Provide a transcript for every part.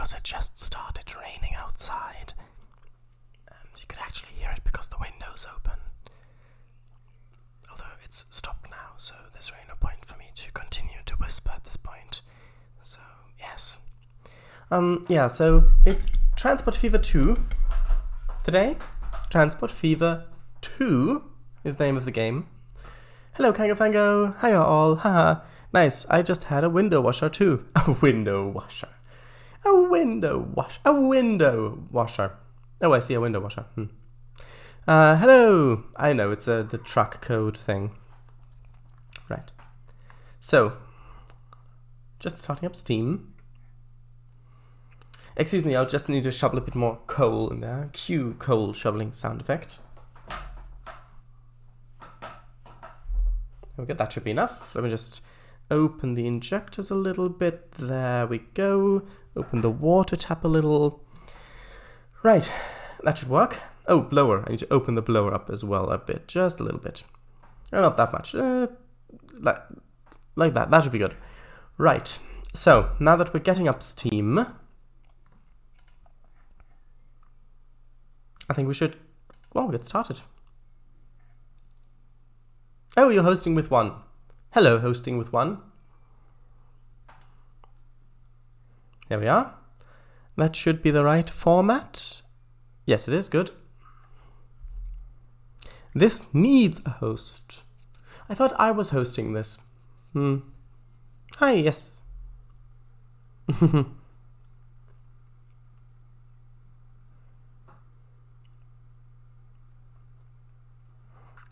because it just started raining outside. And you could actually hear it because the window's open. Although it's stopped now, so there's really no point for me to continue to whisper at this point. So, yes. So it's Transport Fever 2 today. Transport Fever 2 is the name of the game. Hello, Kangafango. Hiya all. Haha. Nice. I just had a window washer too. A window washer. A window wash. A window washer. Oh, I see a window washer. Hello. I know, it's the truck code thing. Right. So, just starting up Steam. Excuse me, I'll just need to shovel a bit more coal in there. Cue coal shoveling sound effect. Okay, that should be enough. Let me just open the injectors a little bit. There we go. Open the water tap a little. Right, that should work. Oh, blower. I need to open the blower up as well a bit. Just a little bit. Not that much. Like that. That should be good. Right. So, now that we're getting up Steam, I think we should, well, get started. Oh, you're hosting with one. Hello, hosting with one. There we are. That should be the right format. Yes, it is. Good. This needs a host. I thought I was hosting this. Hi, yes.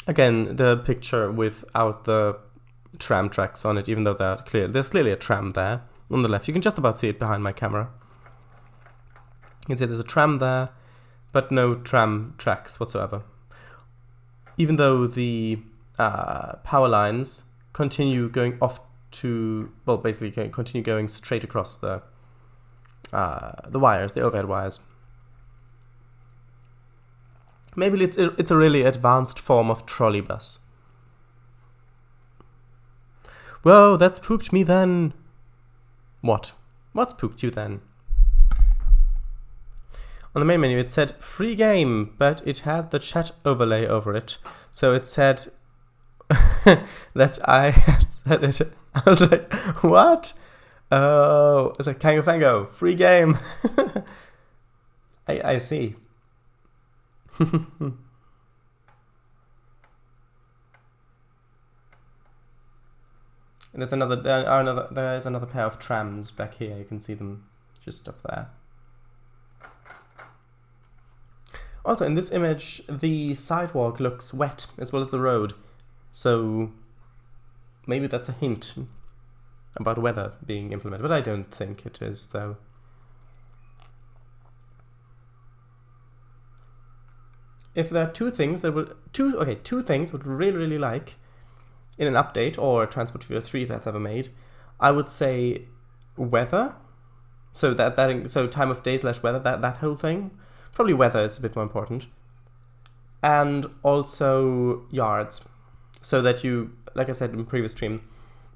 Again, the picture without the tram tracks on it, even though there's clearly a tram there on the left. You can just about see it behind my camera. You can see there's a tram there, but no tram tracks whatsoever. Even though the power lines continue going off to, well, basically continue going straight across the wires, the overhead wires. Maybe it's a really advanced form of trolleybus. Whoa, that spooked me then. What? What spooked you then? On the main menu it said free game, but it had the chat overlay over it. So it said that I had said it. I was like, what? Oh, it's like Kangafango, free game. I see. There's another pair of trams back here. You can see them just up there. Also, in this image, the sidewalk looks wet as well as the road, so maybe that's a hint about weather being implemented, but I don't think it is, though. If there are two things would really like in an update or Transport Fever 3 if that's ever made, I would say weather. So so time of day / weather, that whole thing. Probably weather is a bit more important. And also yards. So that you, like I said in the previous stream,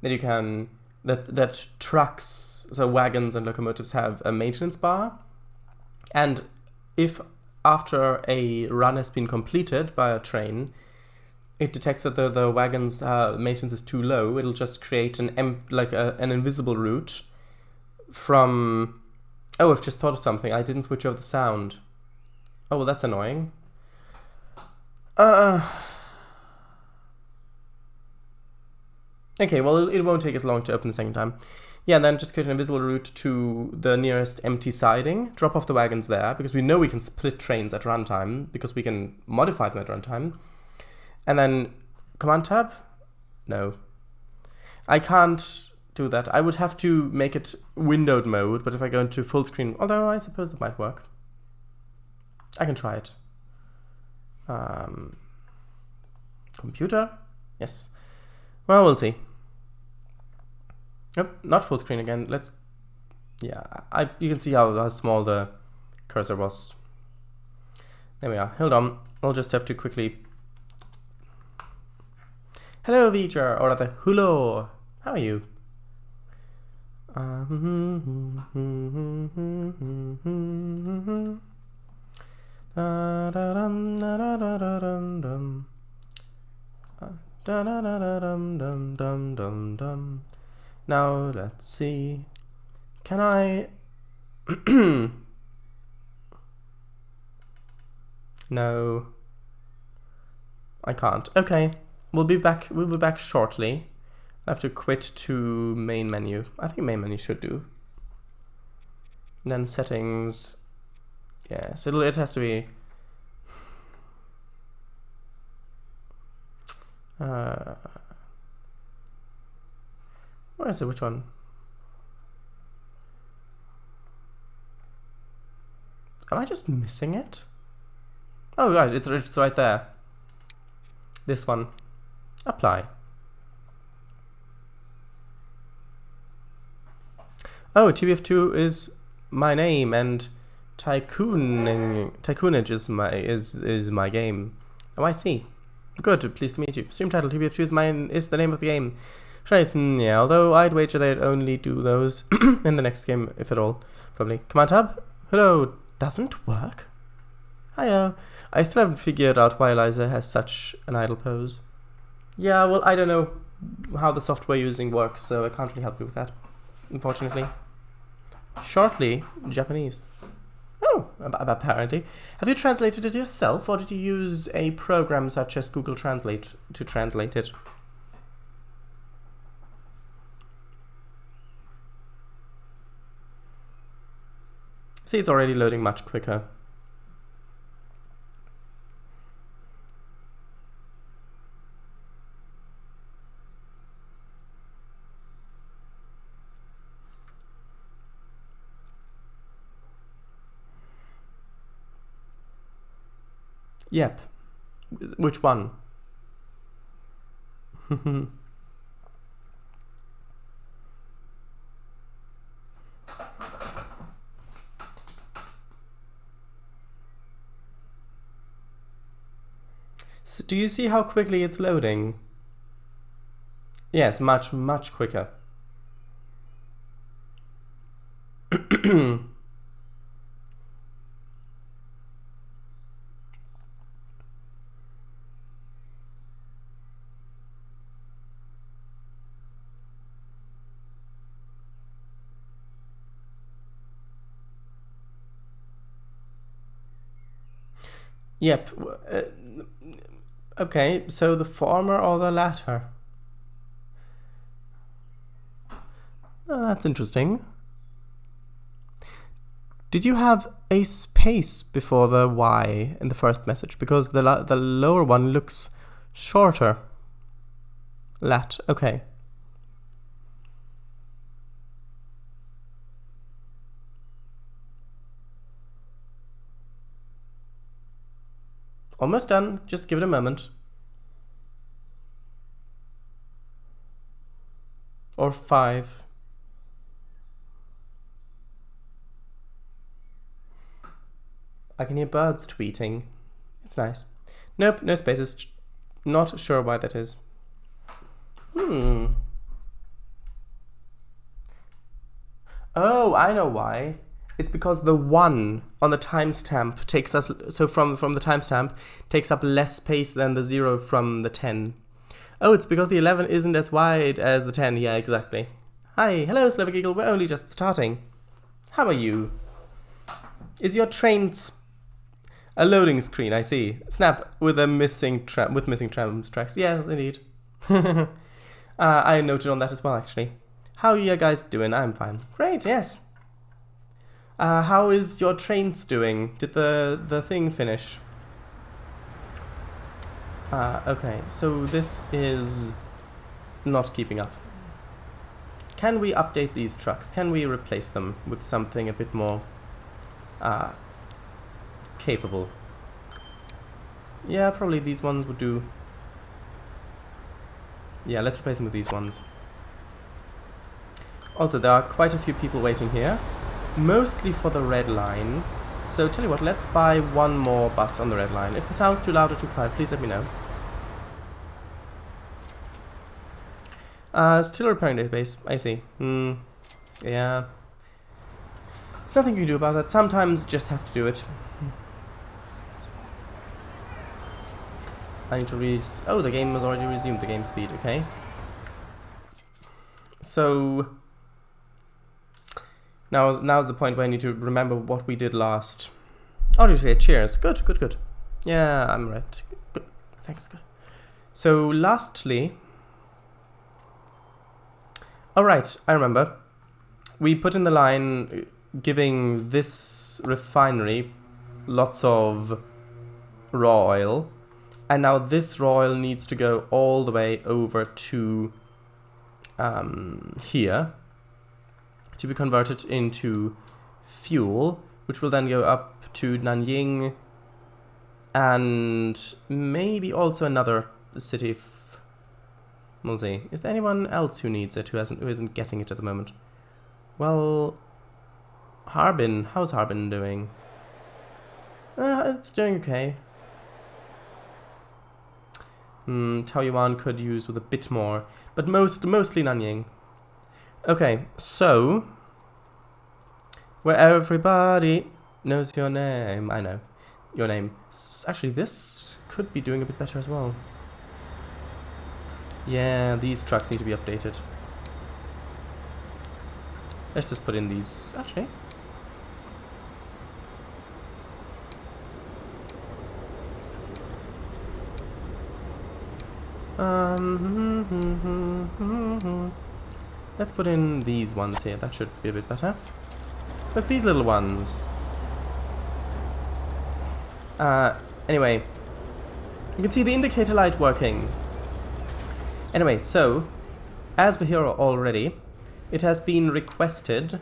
that you can that trucks, so wagons and locomotives have a maintenance bar. And if after a run has been completed by a train, it detects that the wagon's maintenance is too low, it'll just create an invisible route from... Oh, I've just thought of something. I didn't switch over the sound. Oh, well, that's annoying. Okay, well, it won't take as long to open the second time. Yeah, then just create an invisible route to the nearest empty siding, drop off the wagons there, because we know we can split trains at runtime, because we can modify them at runtime. And then, command tab? No. I can't do that. I would have to make it windowed mode, but if I go into full screen, although I suppose that might work. I can try it. Computer? Yes. Well, we'll see. Nope, not full screen again. Yeah, you can see how small the cursor was. There we are. Hold on. I'll just have to quickly... Hello, V'ger, or rather, hello. How are you? Now let's see. Can I? No, I can't. Okay, we'll be back. We'll be back shortly. I have to quit to main menu. I think main menu should do. Then settings. Yes, it has to be. Where is it? Which one? Am I just missing it? Oh, right, it's right there. This one. Apply. Oh, TBF2 is my name, and Tycoonage is my game. Oh, I see. Good, pleased to meet you. Stream title TBF2 is the name of the game. Yeah, although I'd wager they'd only do those in the next game, if at all. Probably. Command tab? Hello. Doesn't work? Hiyo. I still haven't figured out why Eliza has such an idle pose. Yeah, well, I don't know how the software using works, so I can't really help you with that, unfortunately. Shortly, Japanese. Oh, apparently. Have you translated it yourself, or did you use a program such as Google Translate to translate it? See, it's already loading much quicker. Yep. Which one? So do you see how quickly it's loading? Yes, much quicker. Yep. Okay, so the former or the latter? Oh, that's interesting. Did you have a space before the Y in the first message? Because the lower one looks shorter. Lat, okay. Almost done, just give it a moment. Or 5. I can hear birds tweeting. It's nice. Nope, no spaces. Not sure why that is. Oh, I know why. It's because the 1 on the timestamp takes us, so from the timestamp, takes up less space than the 0 from the 10. Oh, it's because the 11 isn't as wide as the 10. Yeah, exactly. Hi, hello, Slavic Eagle. We're only just starting. How are you? Is your train a loading screen? I see. Snap with a missing tram tracks. Yes, indeed. I noted on that as well, actually. How are you guys doing? I'm fine. Great. Yes. How is your trains doing? Did the thing finish? Okay, so this is not keeping up. Can we update these trucks? Can we replace them with something a bit more capable? Yeah, probably these ones would do. Yeah, let's replace them with these ones. Also, there are quite a few people waiting here, mostly for the red line. So tell you what, let's buy one more bus on the red line. If the sound's too loud or too quiet, please let me know. Still repairing database, I see. Yeah. There's nothing you can do about that. Sometimes you just have to do it. I need to oh, the game has already resumed the game speed, okay. So now's the point where I need to remember what we did last. Oh, did you say cheers? Good, good, good. Yeah, I'm right. Good. Thanks, good. So lastly, all right, I remember. We put in the line giving this refinery lots of raw oil, and now this raw oil needs to go all the way over to here to be converted into fuel, which will then go up to Nanjing and maybe also another city. We'll see. Is there anyone else who needs it who isn't getting it at the moment? Well, Harbin. How's Harbin doing? It's doing okay. Taoyuan could use with a bit more, but mostly Nanjing. Okay, so where everybody knows your name. I know your name. Actually, this could be doing a bit better as well. Yeah, these trucks need to be updated. Let's just put in these, actually. Let's put in these ones here. That should be a bit better. But these little ones. Anyway, you can see the indicator light working. Anyway, so, as we're here already, it has been requested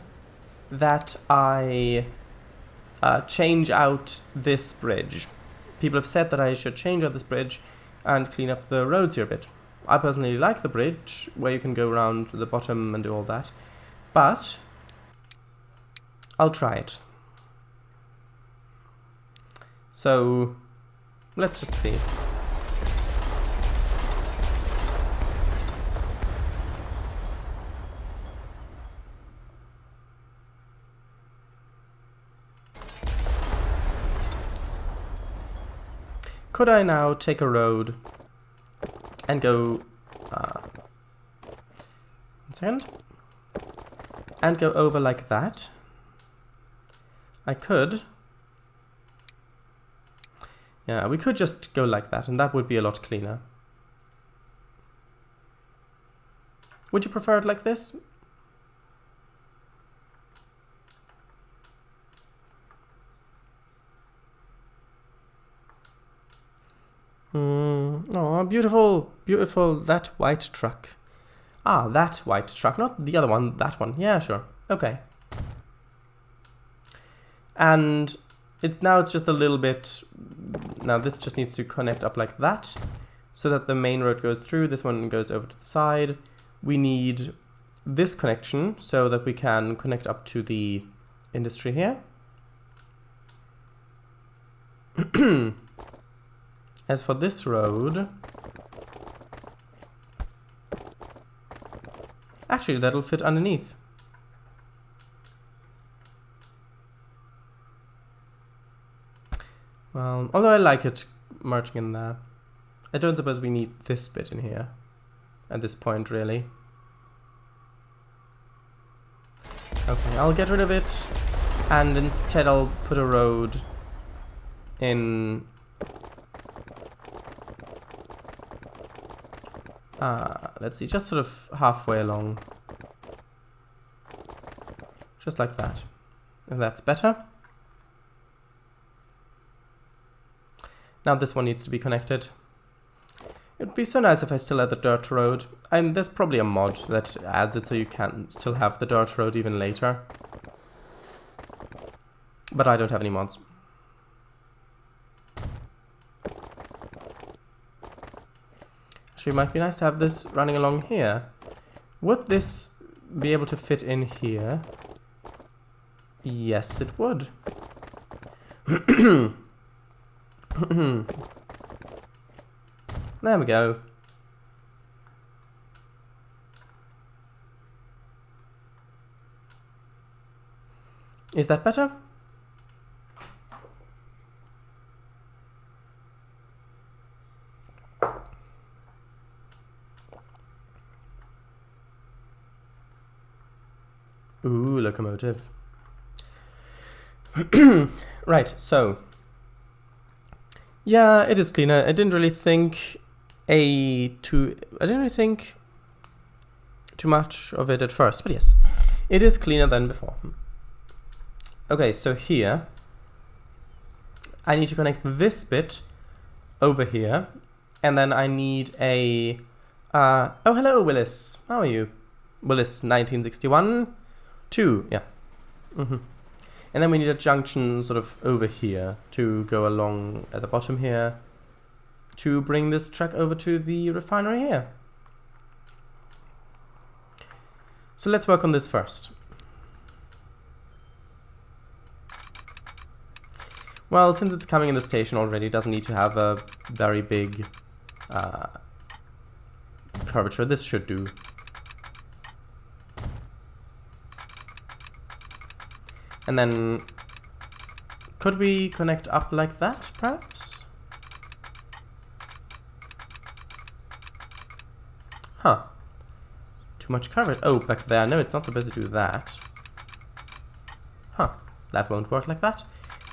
that I change out this bridge. People have said that I should change out this bridge and clean up the roads here a bit. I personally like the bridge, where you can go around the bottom and do all that, but I'll try it. So, let's just see. Could I now take a road and go, one second, and go over like that? I could. Yeah, we could just go like that, and that would be a lot cleaner. Would you prefer it like this? Oh, beautiful, beautiful, that white truck. Ah, that white truck, not the other one, that one. Yeah, sure. Okay. And now it's just a little bit, now this just needs to connect up like that, so that the main road goes through, this one goes over to the side. We need this connection so that we can connect up to the industry here. As for this road, actually that'll fit underneath. Well, although I like it merging in there, I don't suppose we need this bit in here at this point, really. Okay, I'll get rid of it, and instead I'll put a road in. Let's see, just sort of halfway along. Just like that. And that's better. Now this one needs to be connected. It'd be so nice if I still had the dirt road. There's probably a mod that adds it so you can still have the dirt road even later. But I don't have any mods. Actually, it might be nice to have this running along here. Would this be able to fit in here? Yes, it would. There we go. Is that better? Ooh, locomotive. Right, so yeah, it is cleaner. I didn't really think too much of it at first, but yes, it is cleaner than before. Okay, so here I need to connect this bit over here, and then I need a oh, hello Willis, how are you? Willis 1961 2, yeah. And then we need a junction sort of over here to go along at the bottom here to bring this track over to the refinery here. So let's work on this first. Well, since it's coming in the station already, it doesn't need to have a very big curvature. This should do. And then, could we connect up like that, perhaps? Huh. Too much coverage. Oh, back there. No, it's not supposed to do that. Huh. That won't work like that.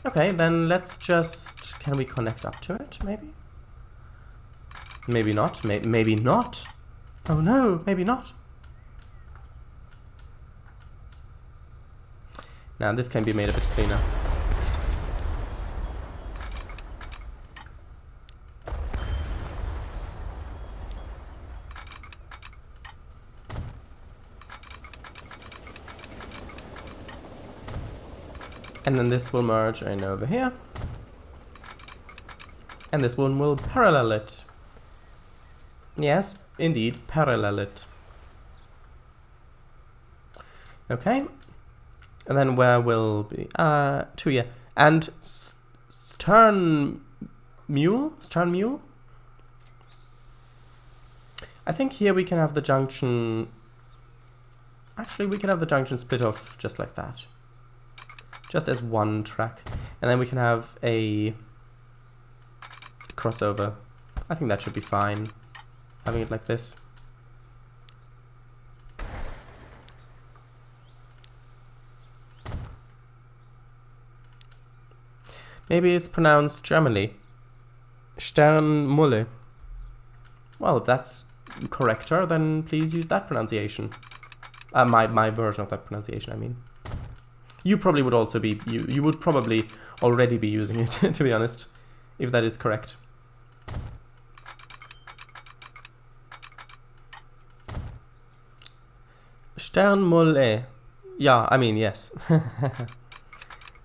Okay, then let's just... Can we connect up to it, maybe? Maybe not. Maybe not. Oh no, maybe not. Now this can be made a bit cleaner. And then this will merge in over here. And this one will parallel it. Yes, indeed, parallel it. Okay. And then where will be to here. And Stern Mule? I think here we can have the junction. Actually, we can have the junction split off just like that. Just as one track. And then we can have a crossover. I think that should be fine. Having it like this. Maybe it's pronounced Germanly. Sternmulle. Well, if that's correcter, then please use that pronunciation. My version of that pronunciation, I mean. You probably would also be, you would probably already be using it, to be honest, if that is correct. Sternmulle. Yeah, I mean, yes.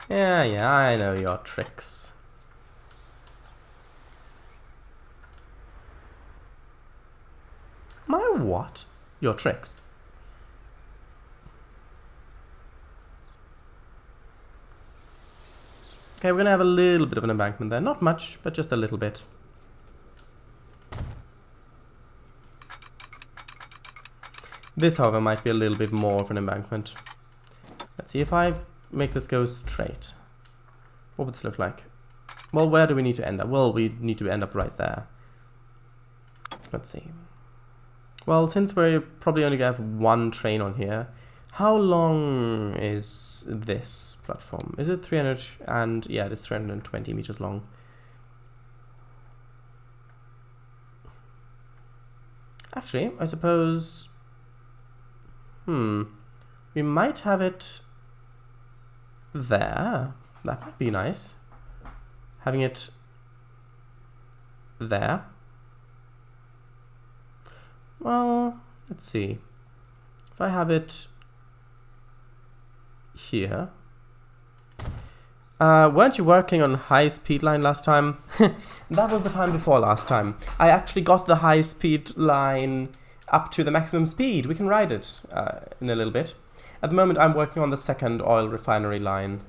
Yeah, I know your tricks. My what? Your tricks? Okay, we're gonna have a little bit of an embankment there. Not much, but just a little bit. This, however, might be a little bit more of an embankment. Let's see if I make this go straight. What would this look like? Well, where do we need to end up? Well, we need to end up right there. Let's see. Well, since we're probably only going to have one train on here, how long is this platform? Is it 300 and... yeah, it is 320 meters long. Actually, I suppose... we might have it... there. That might be nice. Having it there. Well, let's see. If I have it here. Weren't you working on high-speed line last time? That was the time before last time. I actually got the high-speed line up to the maximum speed. We can ride it in a little bit. At the moment, I'm working on the second oil refinery line.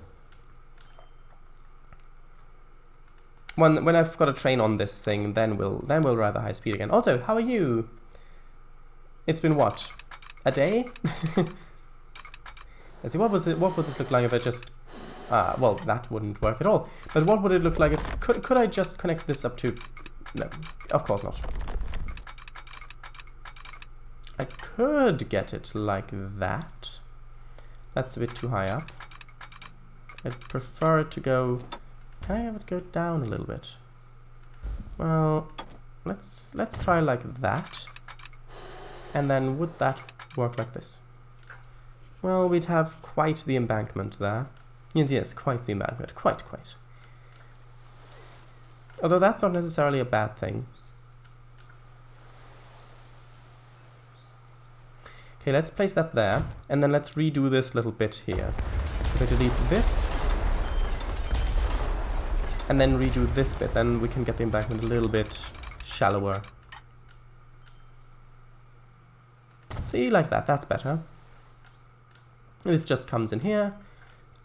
When I've got a train on this thing, then we'll ride the high speed again. Also, how are you? It's been what? A day? Let's see, what would this look like if I just... well, that wouldn't work at all. But what would it look like if... Could I just connect this up to... No, of course not. I could get it like that. That's a bit too high up. I'd prefer it to go... Can I have it go down a little bit? Well, let's try like that. And then would that work like this? Well, we'd have quite the embankment there. Yes, quite the embankment. Quite. Although that's not necessarily a bad thing. Okay, let's place that there, and then let's redo this little bit here. We're going to delete this, and then redo this bit, then we can get the embankment a little bit shallower. See, like that, that's better. This just comes in here.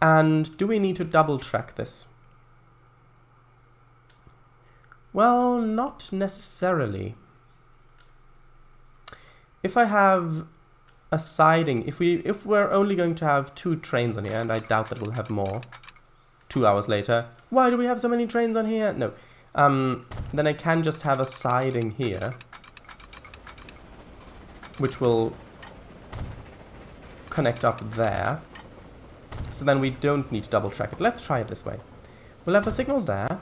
And do we need to double track this? Well, not necessarily. If I have a siding, if we're only going to have 2 trains on here, and I doubt that we'll have more 2 hours later. Why do we have so many trains on here? No. Then I can just have a siding here, which will connect up there. So then we don't need to double track it. Let's try it this way. We'll have a signal there.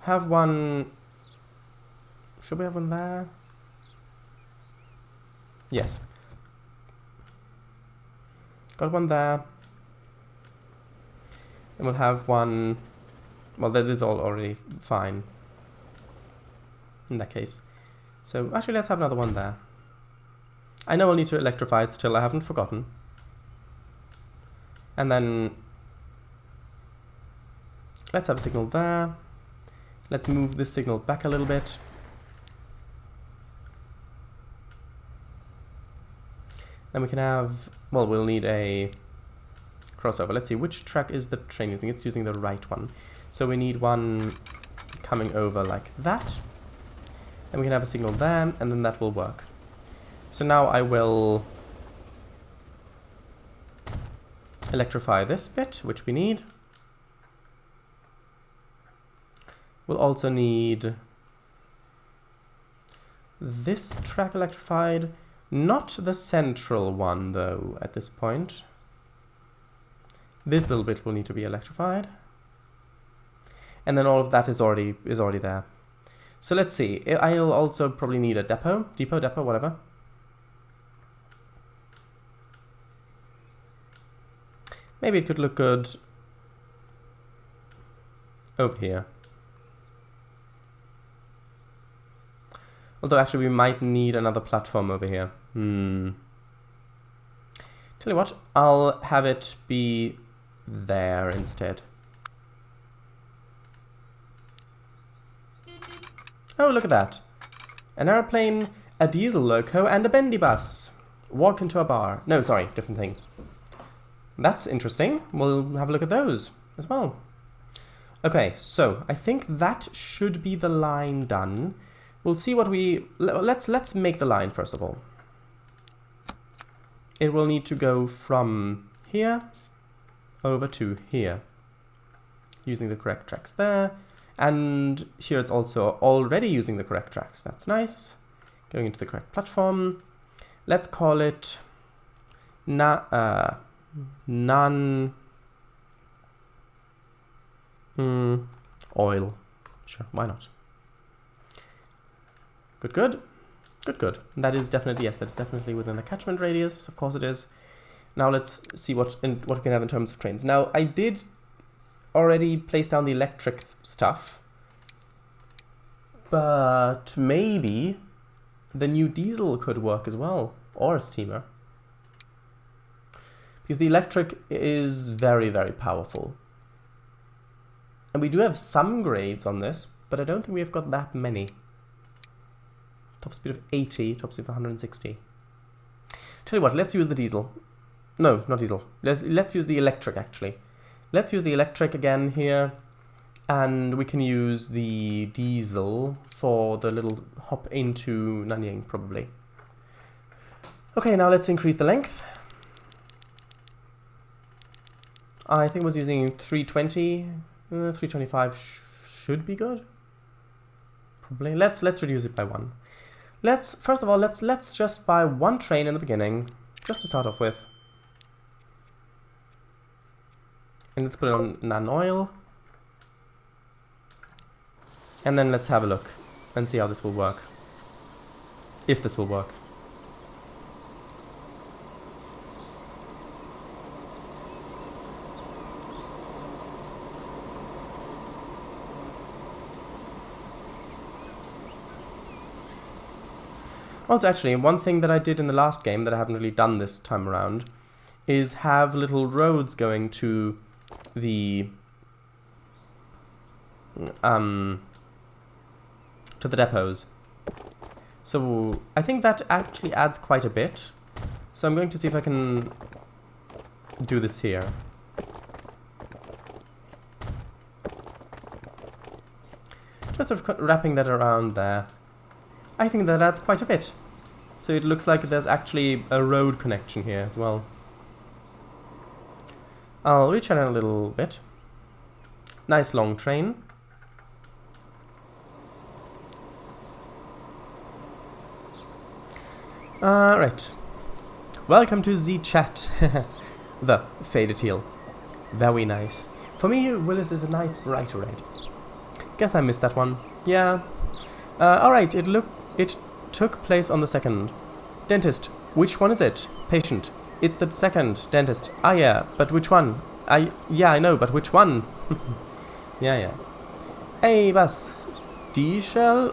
Have one... Should we have one there? Yes. Got one there. And we'll have one... Well, that is all already fine in that case. So actually let's have another one there. I know I'll need to electrify it still, I haven't forgotten. And then let's have a signal there. Let's move this signal back a little bit. Then we can have, well, we'll need a crossover. Let's see, which track is the train using? It's using the right one. So we need one coming over like that. And we can have a signal there, and then that will work. So now I will electrify this bit, which we need. We'll also need this track electrified. Not the central one, though, at this point. This little bit will need to be electrified. And then all of that is already there. So let's see. I'll also probably need a depot, whatever. Maybe it could look good over here. Although actually we might need another platform over here. Tell you what, I'll have it be there instead. Oh, look at that. An airplane, a diesel loco, and a bendy bus. Walk into a bar. No, sorry, different thing. That's interesting. We'll have a look at those as well. Okay, so I think that should be the line done. We'll see what we... Let's make the line first of all. It will need to go from here over to here, using the correct tracks there. And here it's also already using the correct tracks. That's nice. Going into the correct platform. Let's call it oil. Sure, why not? Good. That is definitely, yes, that's definitely within the catchment radius. Of course it is. Now let's see what we can have in terms of trains. Now, I did already place down the electric stuff, but maybe the new diesel could work as well, or a steamer. Because the electric is very, very powerful. And we do have some grades on this, but I don't think we have got that many. Top speed of 80, top speed of 160. Tell you what, let's use the diesel. No, not diesel. Let's use the electric, actually. Let's use the electric again here. And we can use the diesel for the little hop into Nanyang, probably. Okay, now let's increase the length. I think I was using 320, 325 should be good. Probably. Let's reduce it by 1. First of all, let's just buy 1 train in the beginning, just to start off with. And let's put it on nan oil. And then let's have a look and see how this will work. If this will work. Also, actually, one thing that I did in the last game that I haven't really done this time around is have little roads going to the depots. So I think that actually adds quite a bit. So I'm going to see if I can do this here. Just sort of wrapping that around there. I think that adds quite a bit. So it looks like there's actually a road connection here as well. I'll reach out a little bit. Nice long train. Right. Welcome to the chat. The faded teal. Very nice. For me, Willis is a nice bright red. Guess I missed that one. Yeah. Alright, it took place on the 2nd. Dentist, which one is it? Patient. It's the 2nd. Dentist. Ah, yeah, but which one? Yeah, I know, but which one? Yeah. Hey, Bus. D-shell?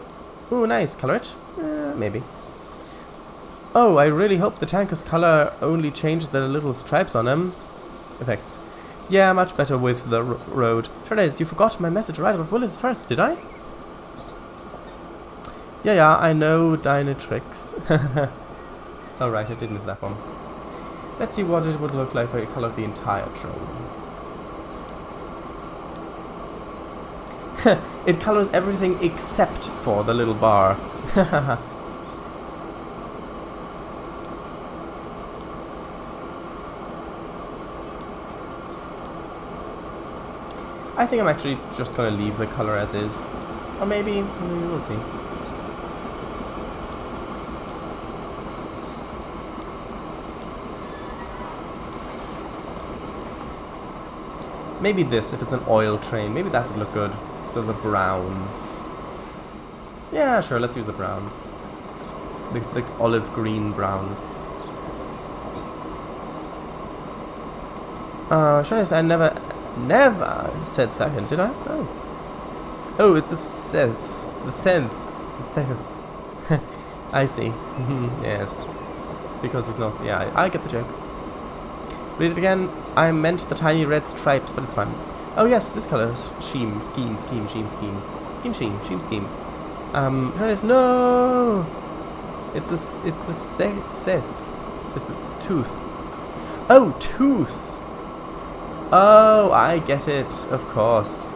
Ooh, nice. Color it? Maybe. Oh, I really hope the tanker's color only changes the little stripes on them. Effects. Yeah, much better with the road. Sure is, you forgot my message right about Willis first, did I? Yeah, I know Dynatrix. Oh right, I did miss that one. Let's see what it would look like if I colored the entire train. It colors everything except for the little bar. I think I'm actually just gonna leave the color as is. Or maybe, we'll see. Maybe this, if it's an oil train, maybe that would look good. So the brown. Yeah, sure, let's use the brown. The olive green brown. Sure is, I never said second, did I? Oh, it's a synth. The synth. I see. Yes. Because it's not... Yeah, I get the joke. Read it again. I meant the tiny red stripes, but it's fine. Oh yes, this color. Scheme. Sure is... No! It's the Sith. It's a tooth. Oh, tooth! Oh, I get it, of course.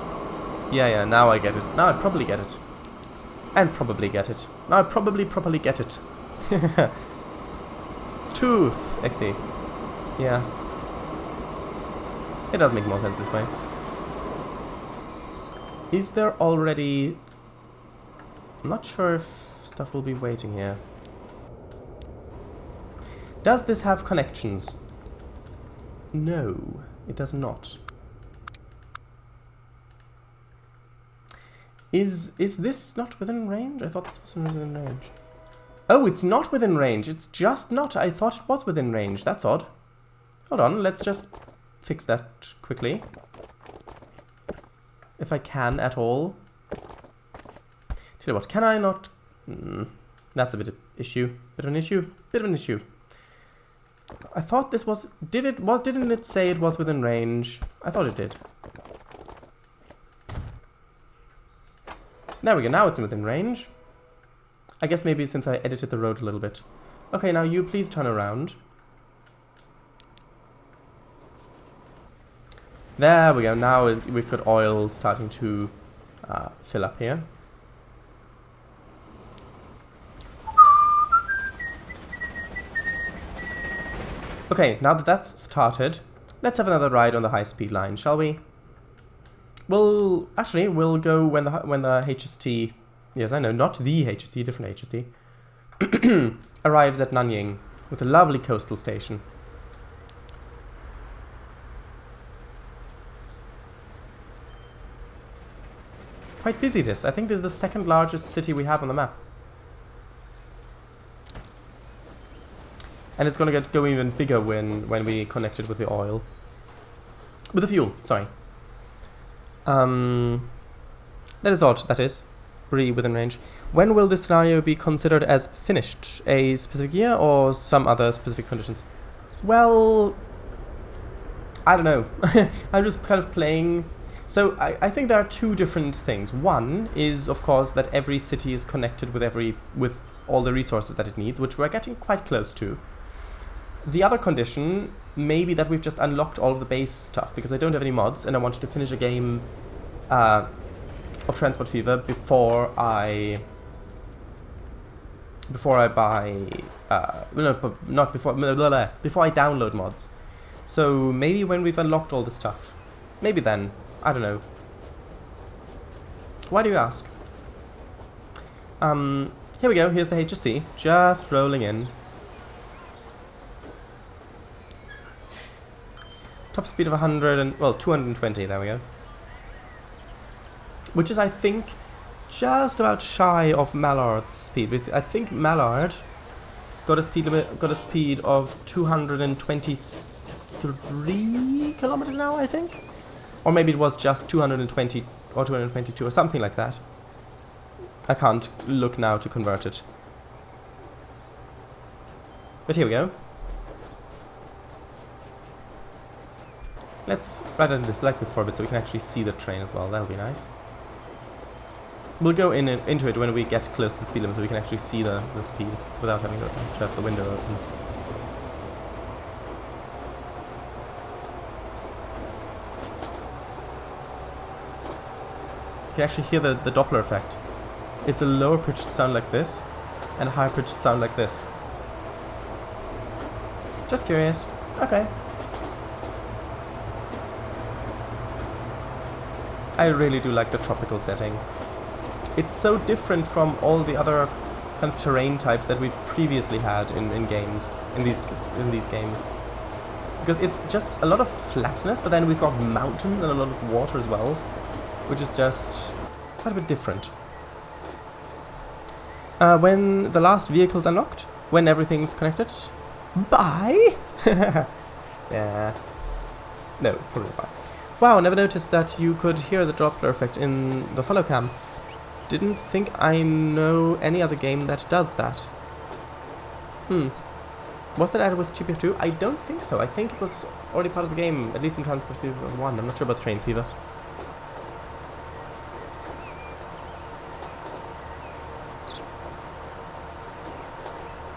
Yeah, now I get it. Now I probably get it. And probably get it. Now I probably properly get it. Tooth, actually. Yeah. It does make more sense this way. Is there already... I'm not sure if stuff will be waiting here. Does this have connections? No. It does not. Is this not within range? I thought this was within range. Oh, it's not within range. It's just not. I thought it was within range. That's odd. Hold on. Let's just fix that quickly. If I can at all. Tell you what, can I not... that's a bit of issue. Bit of an issue. I thought this was... Didn't it say it was within range? I thought it did. There we go, now it's within range. I guess maybe since I edited the road a little bit. Okay, now you please turn around. There we go, now we've got oil starting to fill up here. Okay, now that that's started, let's have another ride on the high-speed line, shall we? We'll go when the HST, yes, I know, not the HST, different HST, arrives at Nanying with a lovely coastal station. Quite busy this. I think this is the second largest city we have on the map. And it's gonna go even bigger when we connect it with the oil. With the fuel, sorry. That is odd, that is. Really within range. When will this scenario be considered as finished? A specific year or some other specific conditions? Well, I don't know. I'm just kind of playing. So I think there are two different things. One is, of course, that every city is connected with all the resources that it needs, which we're getting quite close to. The other condition may be that we've just unlocked all of the base stuff, because I don't have any mods and I wanted to finish a game of Transport Fever before I buy before I download mods. So maybe when we've unlocked all the stuff, maybe then, I don't know. Why do you ask? Here we go. Here's the HSC, just rolling in. Top speed of 220. There we go. Which is, I think, just about shy of Mallard's speed. I think Mallard got a speed of 223 kilometers an hour, I think, or maybe it was just 220 or 222 or something like that. I can't look now to convert it. But here we go. Let's select this for a bit so we can actually see the train as well. That'll be nice. We'll go into it when we get close to the speed limit so we can actually see the speed without having to have the window open. You can actually hear the Doppler effect. It's a lower pitched sound like this and a higher pitched sound like this. Just curious. Okay. I really do like the tropical setting. It's so different from all the other kind of terrain types that we've previously had in these games. Because it's just a lot of flatness, but then we've got mountains and a lot of water as well, which is just quite a bit different. When the last vehicle's unlocked, when everything's connected, bye. Yeah. No, probably bye. Wow, never noticed that you could hear the Doppler effect in the follow cam. Didn't think I know any other game that does that. Was that added with GPF2? I don't think so. I think it was already part of the game, at least in Transport Fever 1. I'm not sure about Train Fever.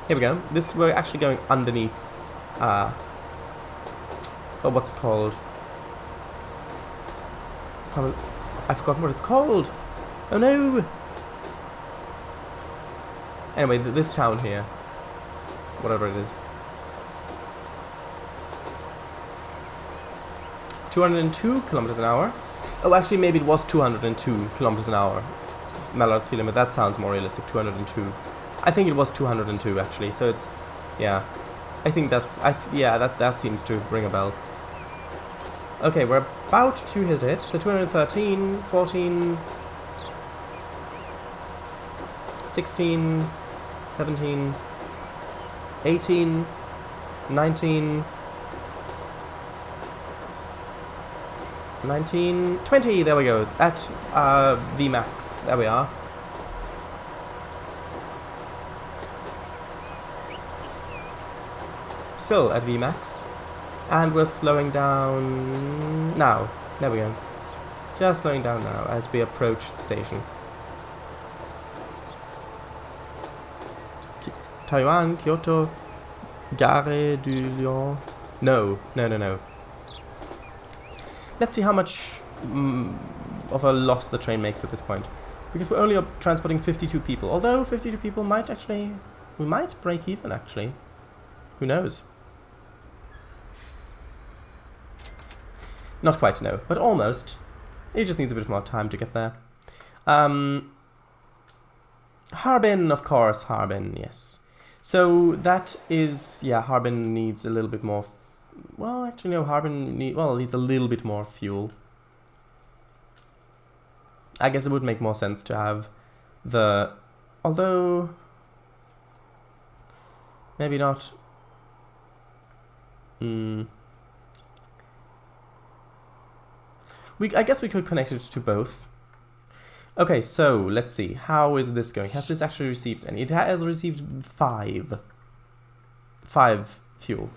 Here we go. We're actually going underneath, what's it called? I've forgotten what it's called. Oh no! Anyway, this town here, whatever it is, 202 kilometers an hour. Oh, actually, maybe it was 202 kilometers an hour. Mallard's speed limit. That sounds more realistic. 202. I think it was 202 actually. So it's, yeah. I think that's that seems to ring a bell. Okay, we're about to hit it. So 213, 14, 16, 17, 18, 19, 19, 20, there we go, at VMAX, there we are. Still at VMAX. And we're slowing down now. There we go. Just slowing down now as we approach the station. Taiwan, Kyoto, Gare du Lion. No. Let's see how much of a loss the train makes at this point. Because we're only transporting 52 people. Although 52 people might actually... We might break even, actually. Who knows? Not quite, no, but almost. It just needs a bit more time to get there. Harbin, of course, Harbin, yes. So that is, yeah, Harbin needs a little bit more, well, actually no, Harbin needs a little bit more fuel. I guess it would make more sense to have the, although, maybe not. I guess we could connect it to both. Okay, so let's see. How is this going? Has this actually received any? It has received 5. 5 fuel.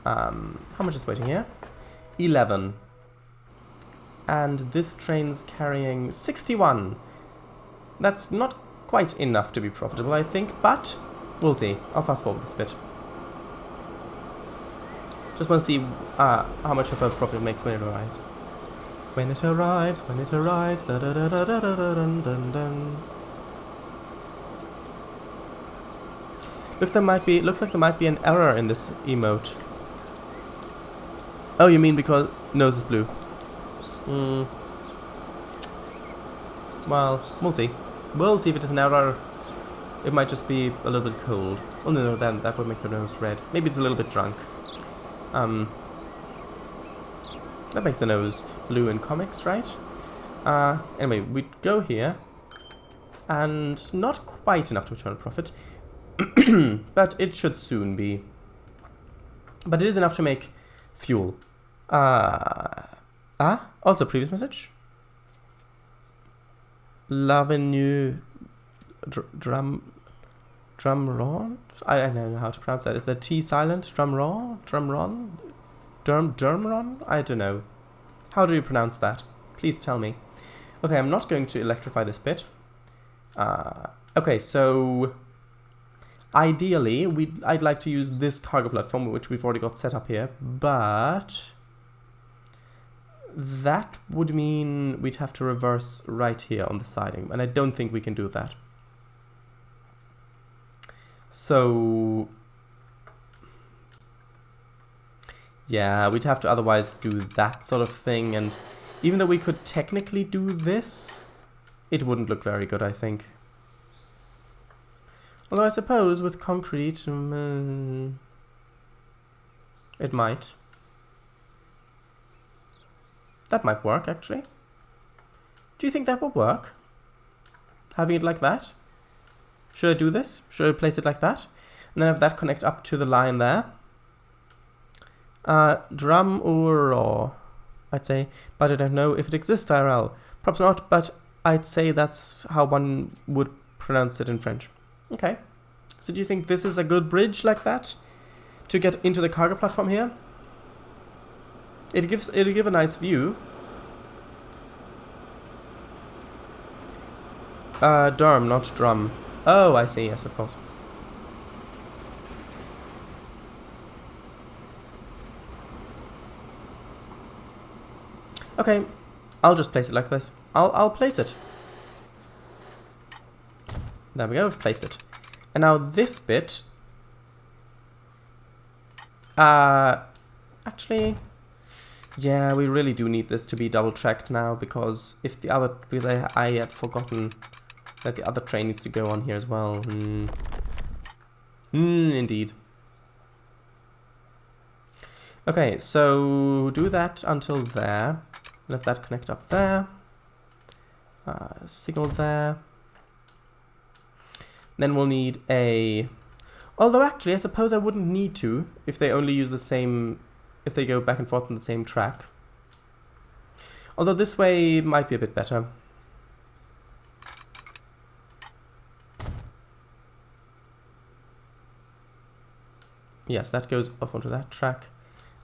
How much is waiting here? 11. And this train's carrying 61. That's not quite enough to be profitable, I think, but we'll see. I'll fast forward this bit. Just want to see how much of a profit it makes when it arrives. When it arrives, da da da da da da da dun dun dun. Looks like there might be an error in this emote. Oh, you mean because nose is blue? Well, we'll see. We'll see if it is an error. It might just be a little bit cold. Oh no, then that would make the nose red. Maybe it's a little bit drunk. That makes the nose blue in comics, right? Anyway, we'd go here. And not quite enough to return a profit. But it should soon be. But it is enough to make fuel. Also previous message. L'avenue Drumron? I don't know how to pronounce that. Is the T silent? Drumron? Dermron? I don't know. How do you pronounce that? Please tell me. Okay, I'm not going to electrify this bit. Okay, so ideally, I'd like to use this cargo platform, which we've already got set up here, but that would mean we'd have to reverse right here on the siding, and I don't think we can do that. So yeah, we'd have to otherwise do that sort of thing, and even though we could technically do this, it wouldn't look very good, I think. Although I suppose with concrete, it might. That might work, actually. Do you think that would work? Having it like that? Should I do this? Should I place it like that? And then have that connect up to the line there? Drum or I'd say, but I don't know if it exists IRL. Perhaps not, but I'd say that's how one would pronounce it in French. Okay. So do you think this is a good bridge like that to get into the cargo platform here? It'll give a nice view. Derm, not drum. Oh, I see. Yes, of course. Okay, I'll just place it like this. I'll place it. There we go, I've placed it. And now this bit, actually, yeah, we really do need this to be double tracked now, because if the other, because I had forgotten that the other train needs to go on here as well. Indeed. Okay, so do that until there. Let that connect up there. Signal there. Then we'll need a... Although actually, I suppose I wouldn't need to if they only use the same... If they go back and forth on the same track. Although this way might be a bit better. Yes, that goes off onto that track.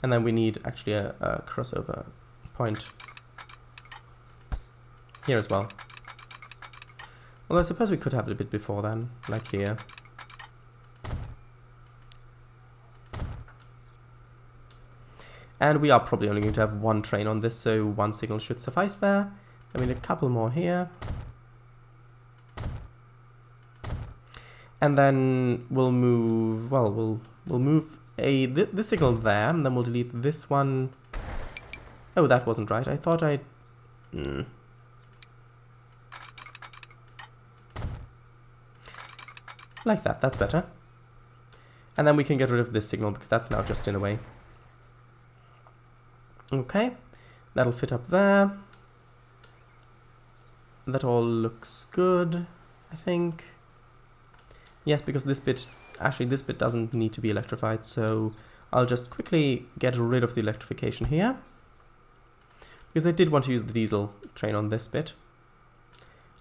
And then we need actually a crossover point here as well. Although I suppose we could have it a bit before then, like here. And we are probably only going to have one train on this, so one signal should suffice there. I mean, a couple more here. And then we'll move, well, we'll move this signal there, and then we'll delete this one Oh, that wasn't right. I thought I... Like that, that's better. And then we can get rid of this signal because that's now just in a way. Okay, that'll fit up there. That all looks good, I think. Yes, because this bit, actually this bit doesn't need to be electrified, so I'll just quickly get rid of the electrification here. Because I did want to use the diesel train on this bit.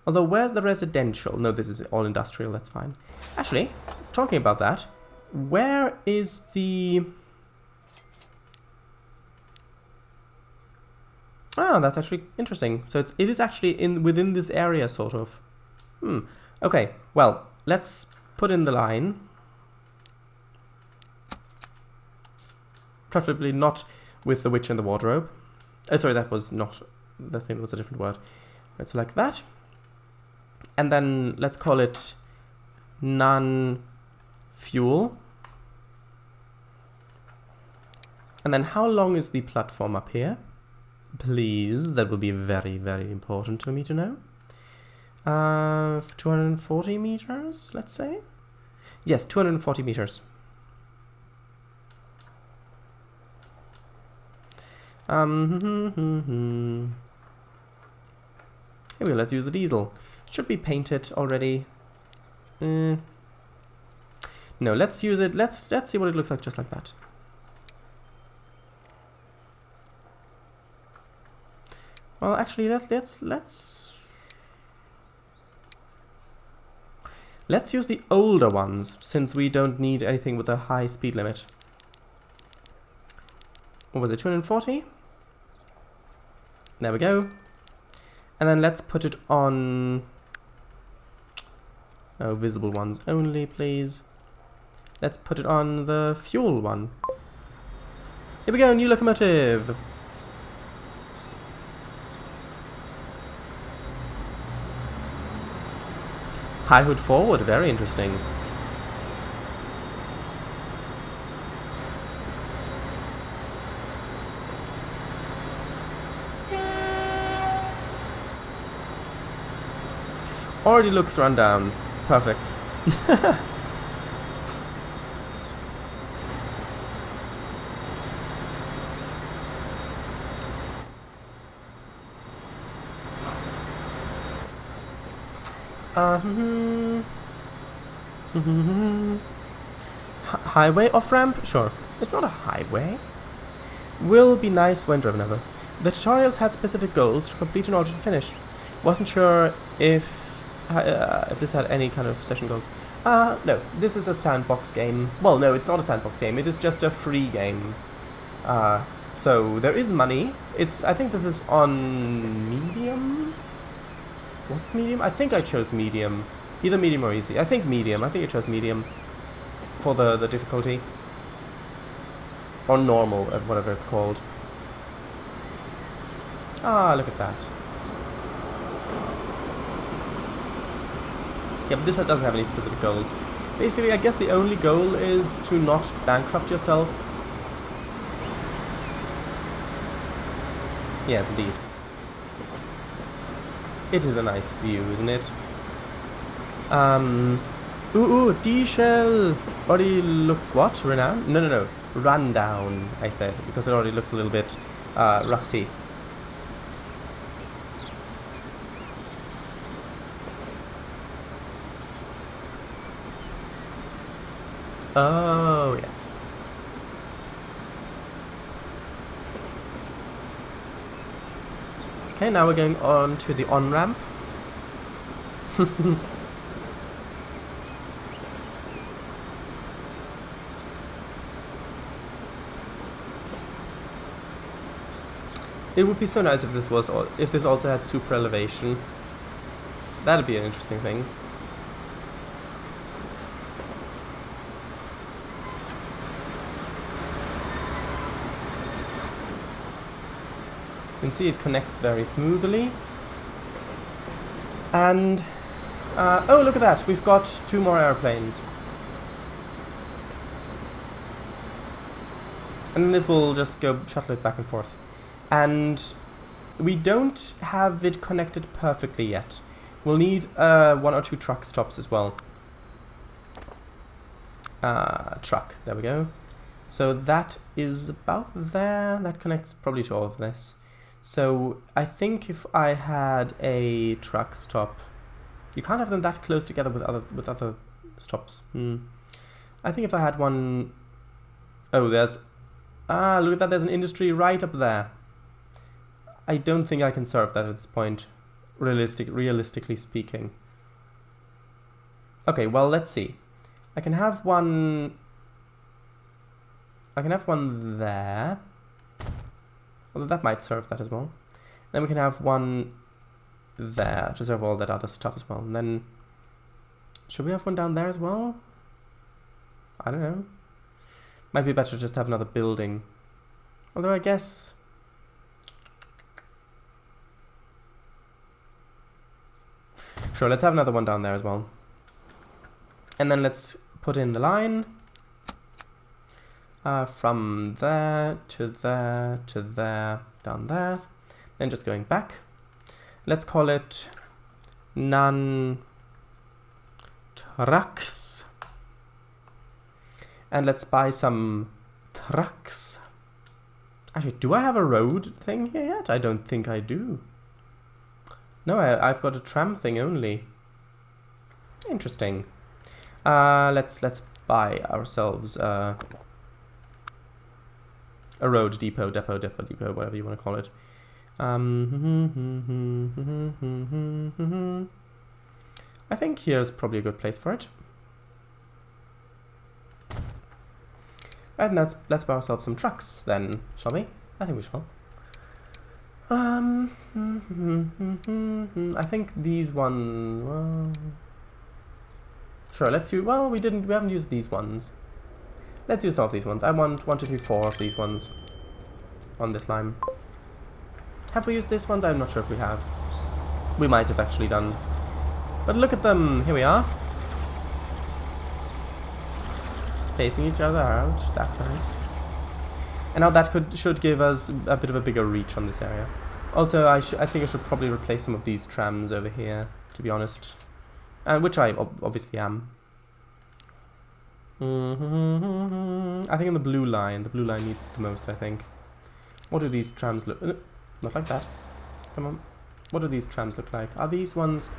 Although, where's the residential? No, this is all industrial, that's fine. Actually, talking about that, where is the... Ah, that's actually interesting. So it is actually within this area, sort of. Okay, well, let's put in the line. Preferably not with the witch and the wardrobe. Oh, sorry, that was not... The thing was a different word. Let's select that. And then let's call it non-fuel. And then how long is the platform up here? Please, that will be very, very important for me to know. 240 meters, let's say? Yes, 240 meters. Here we go, let's use the diesel. Should be painted already. No, let's use it. Let's see what it looks like just like that. Well, actually, let's use the older ones, since we don't need anything with a high speed limit. What was it, 240? There we go. And then let's put it on... Oh, visible ones only, please. Let's put it on the fuel one. Here we go, new locomotive! High hood forward, very interesting. Already looks run down. Perfect. Highway off-ramp? Sure. It's not a highway. Will be nice when driven over. The tutorials had specific goals to complete in order to finish. Wasn't sure if this had any kind of session goals. No. This is a sandbox game. Well, no, it's not a sandbox game. It is just a free game. So there is money. I think this is on medium? Was it medium? I think I chose medium. Either medium or easy. I think medium. I think I chose medium for the difficulty. Or normal, whatever it's called. Ah, look at that. Yeah, but this doesn't have any specific goals. Basically, I guess the only goal is to not bankrupt yourself. Yes, indeed. It is a nice view, isn't it? D-shell already looks what? Renowned? No. Run down, I said, because it already looks a little bit rusty. Oh, yes. Okay, now we're going on to the on-ramp. It would be so nice if this also had super elevation. That'd be an interesting thing. You can see it connects very smoothly. And oh, look at that, we've got 2 more airplanes. And then this will just go shuttle it back and forth. And we don't have it connected perfectly yet. We'll need 1 or 2 truck stops as well. Truck, there we go. So that is about there. That connects probably to all of this. So I think if I had a truck stop, you can't have them that close together with other stops. I think if I had one, oh, there's, look at that, there's an industry right up there. I don't think I can serve that at this point, realistically speaking. Okay, well, let's see. I can have one there. Although that might serve that as well. Then we can have one there to serve all that other stuff as well. And then, should we have one down there as well? I don't know. Might be better to just have another building. Although I guess... Sure, let's have another one down there as well. And then let's put in the line. From there, to there, to there, down there. Then just going back. Let's call it none trucks. And let's buy some trucks. Actually, do I have a road thing here yet? I don't think I do. No, I've got a tram thing only. Interesting. Let's buy ourselves a road depot, whatever you want to call it. I think here's probably a good place for it. And let's buy ourselves some trucks then, shall we? I think we shall. I think these ones, well, sure, let's use, well, we haven't used these ones. Let's use some of these ones. I want 1, 2, 3, 4 of these ones on this line. Have we used these ones? I'm not sure if we have. We might have actually done. But look at them, here we are. Spacing each other out, that's nice. And now that should give us a bit of a bigger reach on this area. Also, I think I should probably replace some of these trams over here, to be honest. Which I obviously am. I think on the blue line needs it the most, I think. What do these trams look... not like that. Come on. What do these trams look like? Are these ones...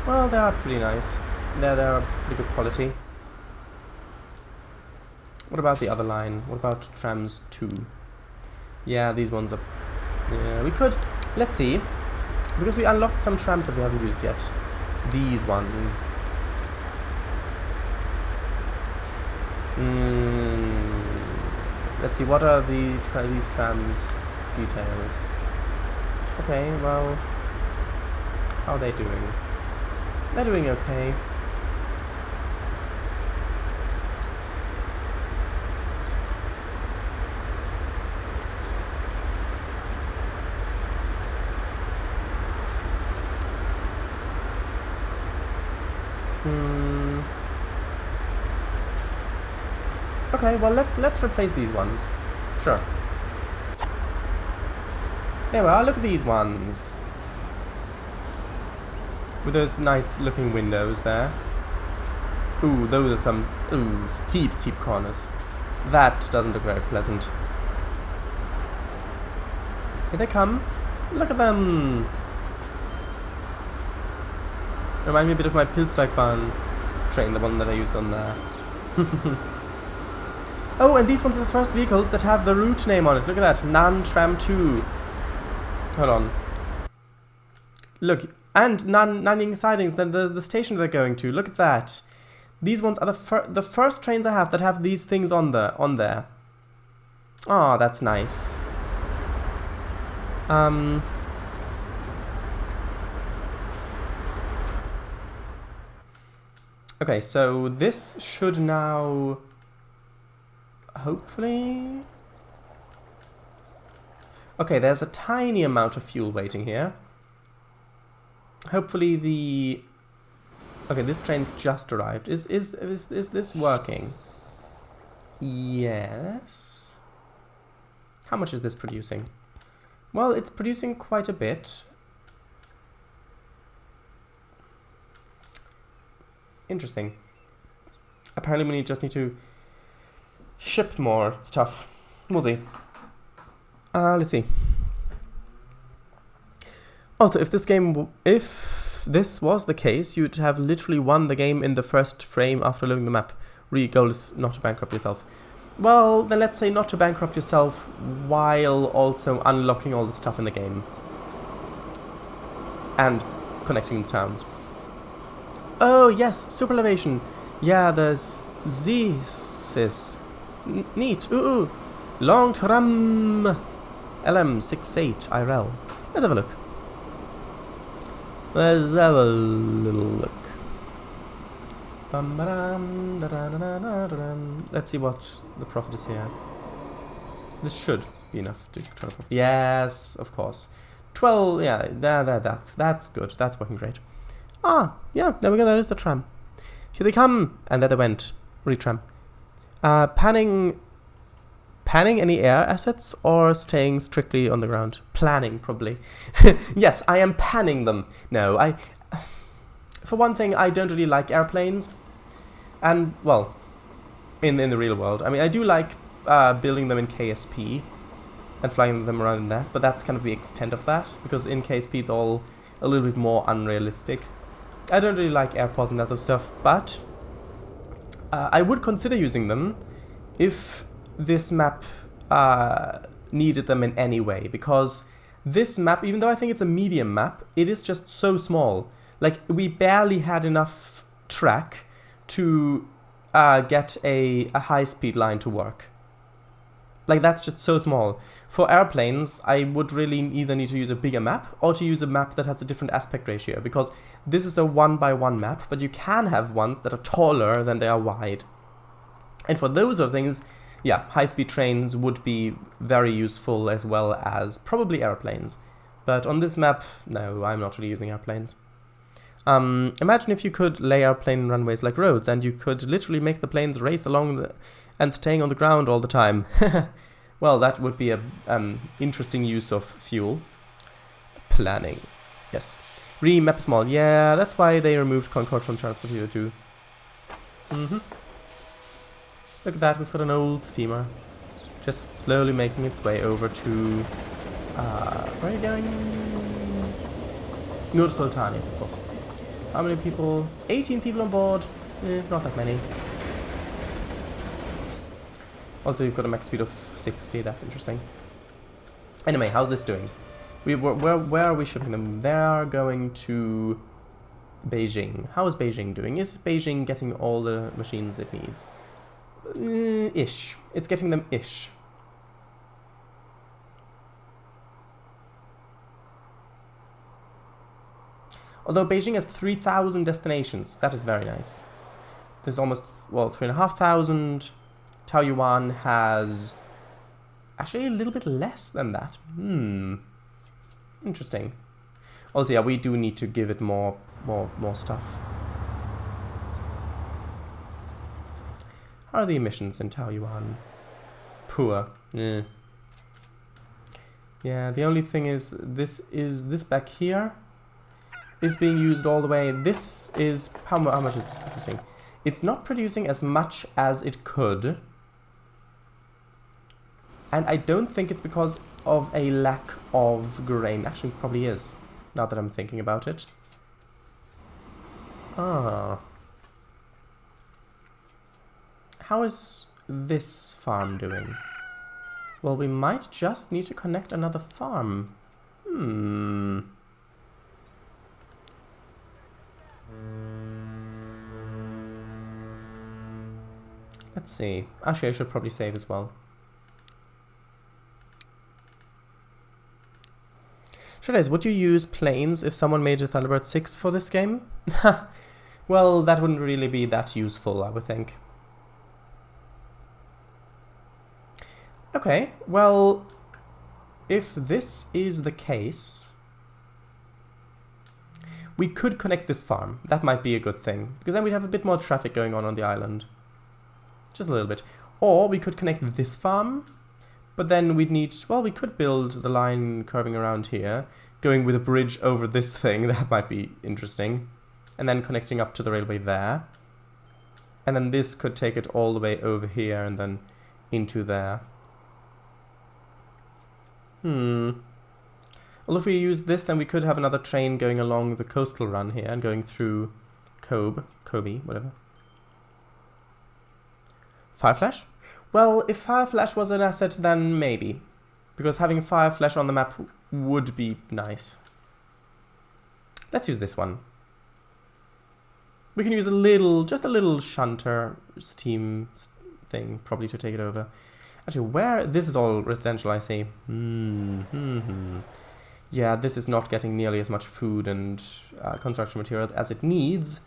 Well, they are pretty nice. They're pretty good quality. What about the other line? What about trams 2? Yeah, these ones are... Yeah, we could... Let's see. Because we unlocked some trams that we haven't used yet. These ones. Let's see, what are these trams details? Okay, well... How are they doing? They're doing okay. Okay, well let's replace these ones. Sure. There we are, look at these ones. With those nice looking windows there. Ooh, those are some steep corners. That doesn't look very pleasant. Here they come. Look at them. Remind me a bit of my Pilsbergbahn train, the one that I used on there. Oh, and these ones are the first vehicles that have the route name on it. Look at that. Nan Tram 2. Hold on. Look. And Nanning Sidings, the station they're going to. Look at that. These ones are the first trains I have that have these things on there. Oh, that's nice. Okay, so this should now... Hopefully... Okay, there's a tiny amount of fuel waiting here. Hopefully the... Okay, this train's just arrived. Is this working? Yes. How much is this producing? Well, it's producing quite a bit. Interesting. Apparently we just need to ship more stuff. We'll see. Let's see. Also, if this was the case, you'd have literally won the game in the first frame after loading the map. Real goal is not to bankrupt yourself. Well, then let's say not to bankrupt yourself while also unlocking all the stuff in the game. And connecting the towns. Oh, yes, super elevation. Yeah, the Z-Sys. Neat. Ooh. Long Tram LM68 IRL. Let's have a look. Let's have a little look. Let's see what the profit is here. This should be enough to try to profit. Yes, of course. 12, yeah, that's good. That's working great. Ah, yeah, there we go, there is the tram. Here they come! And there they went. Retram. Panning any air assets or staying strictly on the ground? Planning, probably. Yes, I am panning them. No, for one thing, I don't really like airplanes. And, well, in the real world. I mean, I do like building them in KSP and flying them around in that, but that's kind of the extent of that, because in KSP it's all a little bit more unrealistic. I don't really like airports and that sort of stuff, but I would consider using them if this map needed them in any way, because this map, even though I think it's a medium map, it is just so small. Like, we barely had enough track to get a high-speed line to work. Like, that's just so small. For airplanes, I would really either need to use a bigger map or to use a map that has a different aspect ratio, because this is a 1x1 map, but you can have ones that are taller than they are wide. And for those sort of things, yeah, high-speed trains would be very useful, as well as probably airplanes. But on this map, no, I'm not really using airplanes. Imagine if you could lay airplane runways like roads, and you could literally make the planes race along and staying on the ground all the time. Well, that would be a interesting use of fuel. Planning. Yes. Remap small. Yeah, that's why they removed Concorde from Transport Hero 2. Look at that, we've got an old steamer. Just slowly making its way over to... where are you going? Nur Sultan, yes, of course. How many people? 18 people on board. Not that many. Also, you've got a max speed of 60, that's interesting. Anyway, how's this doing? Where are we shipping them? They're going to Beijing. How is Beijing doing? Is Beijing getting all the machines it needs? Ish. It's getting them ish. Although Beijing has 3,000 destinations. That is very nice. There's almost, well, 3,500. Taoyuan has actually a little bit less than that. Interesting. Also, yeah, we do need to give it more stuff. How are the emissions in Taoyuan? Poor. Yeah, the only thing is this back here is being used all the way. This is how much is this producing? It's not producing as much as it could. And I don't think it's because of a lack of grain. Actually, it probably is, now that I'm thinking about it. Ah. How is this farm doing? Well, we might just need to connect another farm. Let's see. Actually, I should probably save as well. Shreddies, would you use planes if someone made a Thunderbird 6 for this game? Well, that wouldn't really be that useful, I would think. Okay, well, if this is the case, we could connect this farm. That might be a good thing, because then we'd have a bit more traffic going on the island. Just a little bit. Or we could connect this farm, But then we'd need, well, we could build the line curving around here, going with a bridge over this thing. That might be interesting. And then connecting up to the railway there. And then this could take it all the way over here and then into there. Well, if we use this, then we could have another train going along the coastal run here and going through Kobe, whatever. Fireflash? Well, if Fireflash was an asset, then maybe. Because having Fireflash on the map would be nice. Let's use this one. We can use a little, just a little shunter steam thing, probably to take it over. Actually, where, this is all residential, I see. Yeah, this is not getting nearly as much food and construction materials as it needs.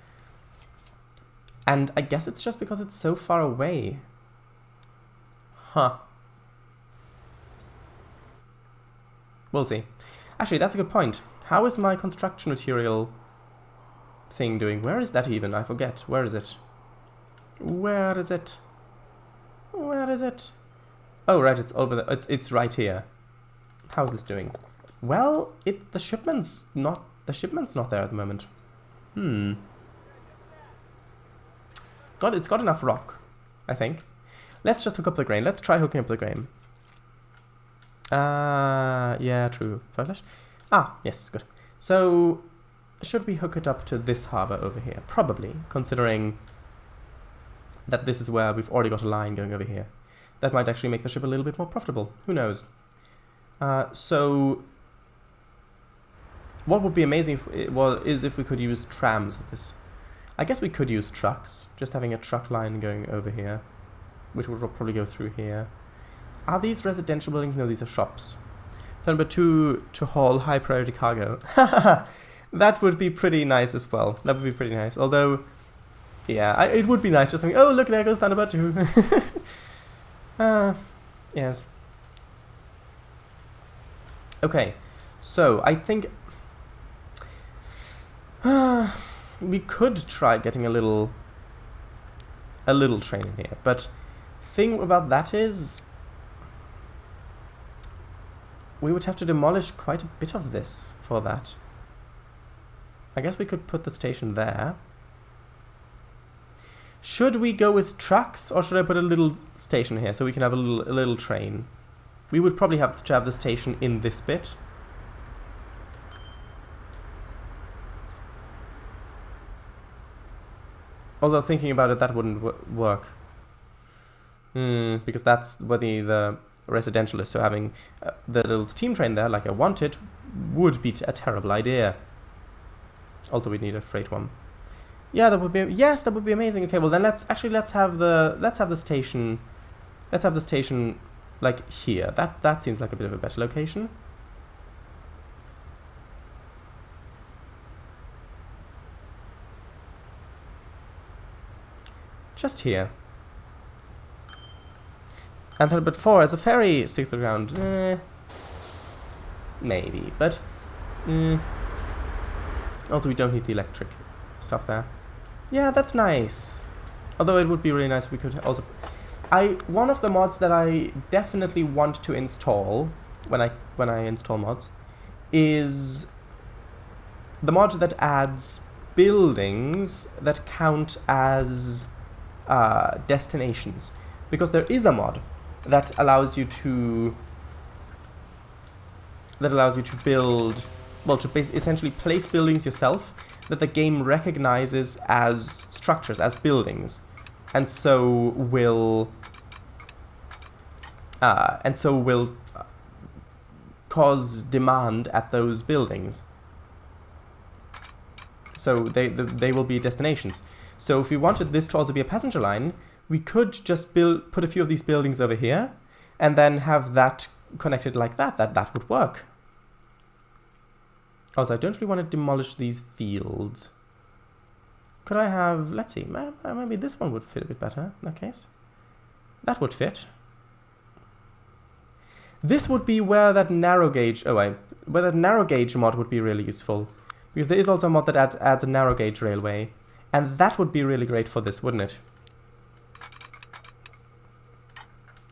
And I guess it's just because it's so far away. Huh. We'll see. Actually, that's a good point. How is my construction material thing doing? Where is that even? I forget. Where is it? Where is it? Where is it? Oh, right, it's over there. It's right here. How is this doing? Well, the shipment's not there at the moment. It's got enough rock, I think. Let's just hook up the grain. Let's try hooking up the grain. Yeah, true. Fireflash? Ah, yes, good. So, should we hook it up to this harbor over here? Probably, considering that this is where we've already got a line going over here. That might actually make the ship a little bit more profitable. Who knows? So, what would be amazing is if we could use trams for this. I guess we could use trucks, just having a truck line going over here, which would probably go through here. Are these residential buildings? No, these are shops. Number 2, to haul high priority cargo. That would be pretty nice as well. That would be pretty nice. Although, yeah, it would be nice just thinking, oh, look, there goes Thunderbird 2. Yes. Okay, so I think we could try getting a little train in here, but thing about that is we would have to demolish quite a bit of this for that. I guess we could put the station there. Should we go with trucks, or should I put a little station here so we can have a little train? We would probably have to have the station in this bit. Although thinking about it, that wouldn't work. Because that's where the residential is, so having the little steam train there, like I wanted, would be a terrible idea. Also, we'd need a freight one. Yeah, that would be, yes, that would be amazing. Okay, well then let's have the station. Let's have the station like here. That seems like a bit of a better location. Just here. And then, but 4 as a ferry sticks to the ground. Maybe, but also we don't need the electric stuff there. Yeah, that's nice. Although it would be really nice if we could also. One of the mods that I definitely want to install when I install mods is the mod that adds buildings that count as destinations, because there is a mod that allows you to build, well, to essentially place buildings yourself that the game recognizes as structures, as buildings, and so will cause demand at those buildings. So they will be destinations. So if we wanted this to also be a passenger line, we could just put a few of these buildings over here, and then have that connected like that. That would work. Also, I don't really want to demolish these fields. Could I have, let's see, maybe this one would fit a bit better in that case. That would fit. This would be where that narrow gauge, where that narrow gauge mod would be really useful. Because there is also a mod that adds a narrow gauge railway. And that would be really great for this, wouldn't it?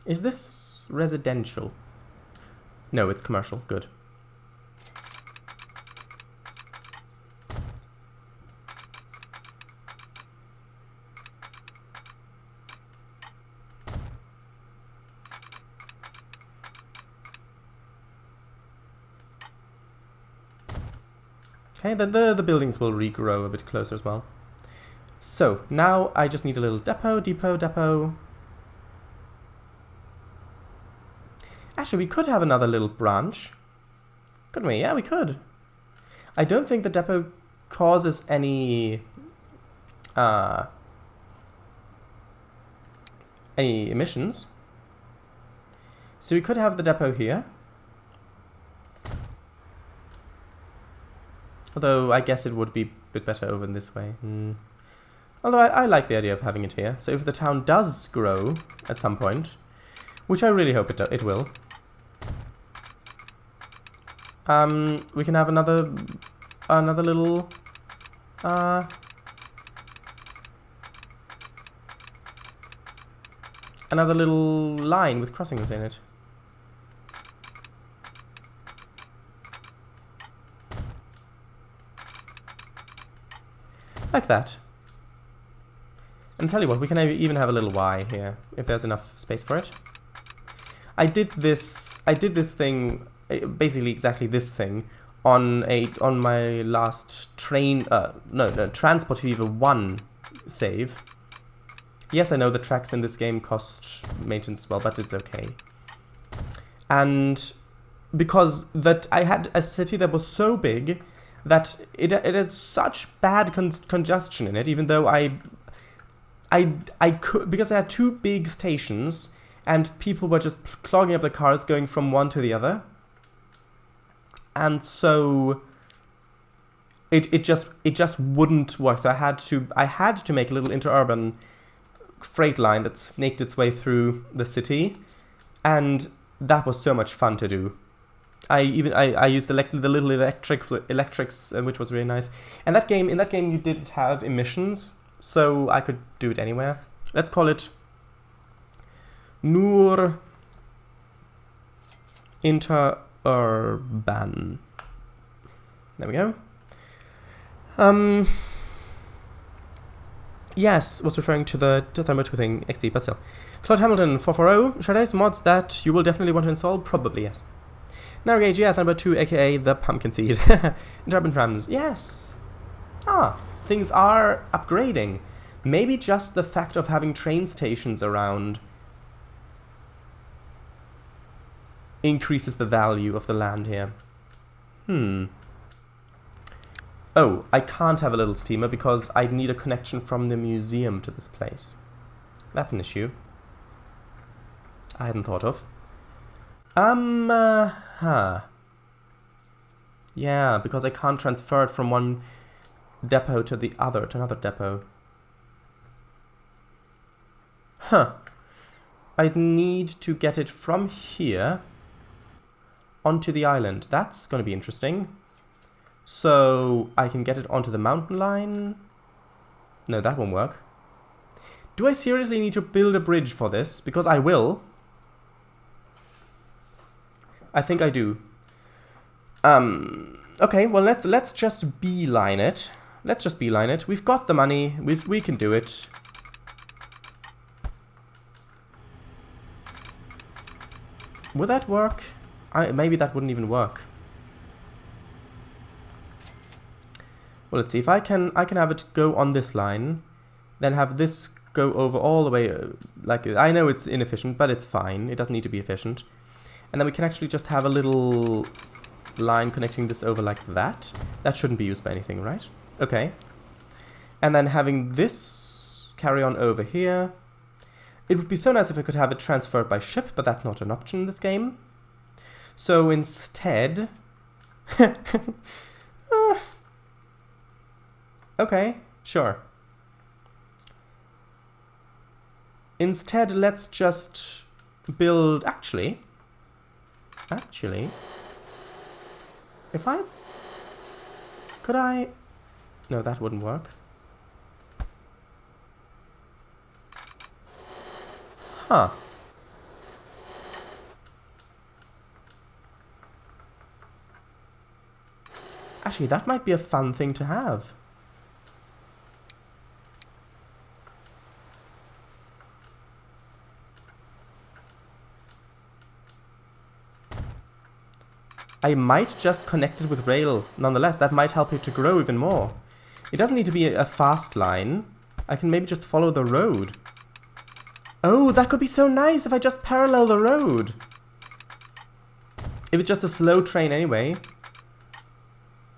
Is this residential. No, it's commercial. Good. Okay, the buildings will regrow a bit closer as well. So, now I just need a little depot. Actually, we could have another little branch. Couldn't we? Yeah, we could. I don't think the depot causes any emissions. So we could have the depot here. Although, I guess it would be a bit better over in this way. Although, I like the idea of having it here. So if the town does grow at some point, which I really hope it will, we can have another little... another little line with crossings in it. Like that. And tell you what, we can even have a little Y here, if there's enough space for it. I did this thing, basically exactly this thing, on my last Transport Fever 1 save. Yes, I know the tracks in this game cost maintenance as well, but it's okay. And because I had a city that was so big that it had such bad congestion in it, even though I could, because I had two big stations and people were just clogging up the cars going from one to the other. And so it just wouldn't work. So I had to make a little interurban freight line that snaked its way through the city, and that was so much fun to do. I used the little electrics, which was really nice. And in that game you didn't have emissions, so I could do it anywhere. Let's call it Nur Interurban. There we go. Yes, was referring to the Thermo 2 thing, XD, but still. Claude Hamilton, 440. Shadow's mods that you will definitely want to install? Probably, yes. Narrowgauge, yeah, Thermo 2, aka the pumpkin seed. Interurban trams, yes. Things are upgrading. Maybe just the fact of having train stations around increases the value of the land here. Oh, I can't have a little steamer because I'd need a connection from the museum to this place. That's an issue I hadn't thought of. Yeah, because I can't transfer it from one depot to the other, to another depot. I'd need to get it from here onto the island. That's going to be interesting. So I can get it onto the mountain line. No, that won't work. Do I seriously need to build a bridge for this? Because I will. I think I do. Okay, well let's just beeline it. Let's just beeline it. We've got the money. We can do it. Would that work? Maybe that wouldn't even work. Well, let's see. If I can have it go on this line, then have this go over all the way. I know it's inefficient, but it's fine. It doesn't need to be efficient. And then we can actually just have a little line connecting this over like that. That shouldn't be used by anything, right? Okay. And then having this carry on over here. It would be so nice if I could have it transferred by ship, but that's not an option in this game. So instead... okay, sure. Instead, let's just build... Actually, if I... Could I... No, that wouldn't work. Huh. Actually, that might be a fun thing to have. I might just connect it with rail. Nonetheless, that might help it to grow even more. It doesn't need to be a fast line. I can maybe just follow the road. Oh, that could be so nice if I just parallel the road. If it's just a slow train anyway.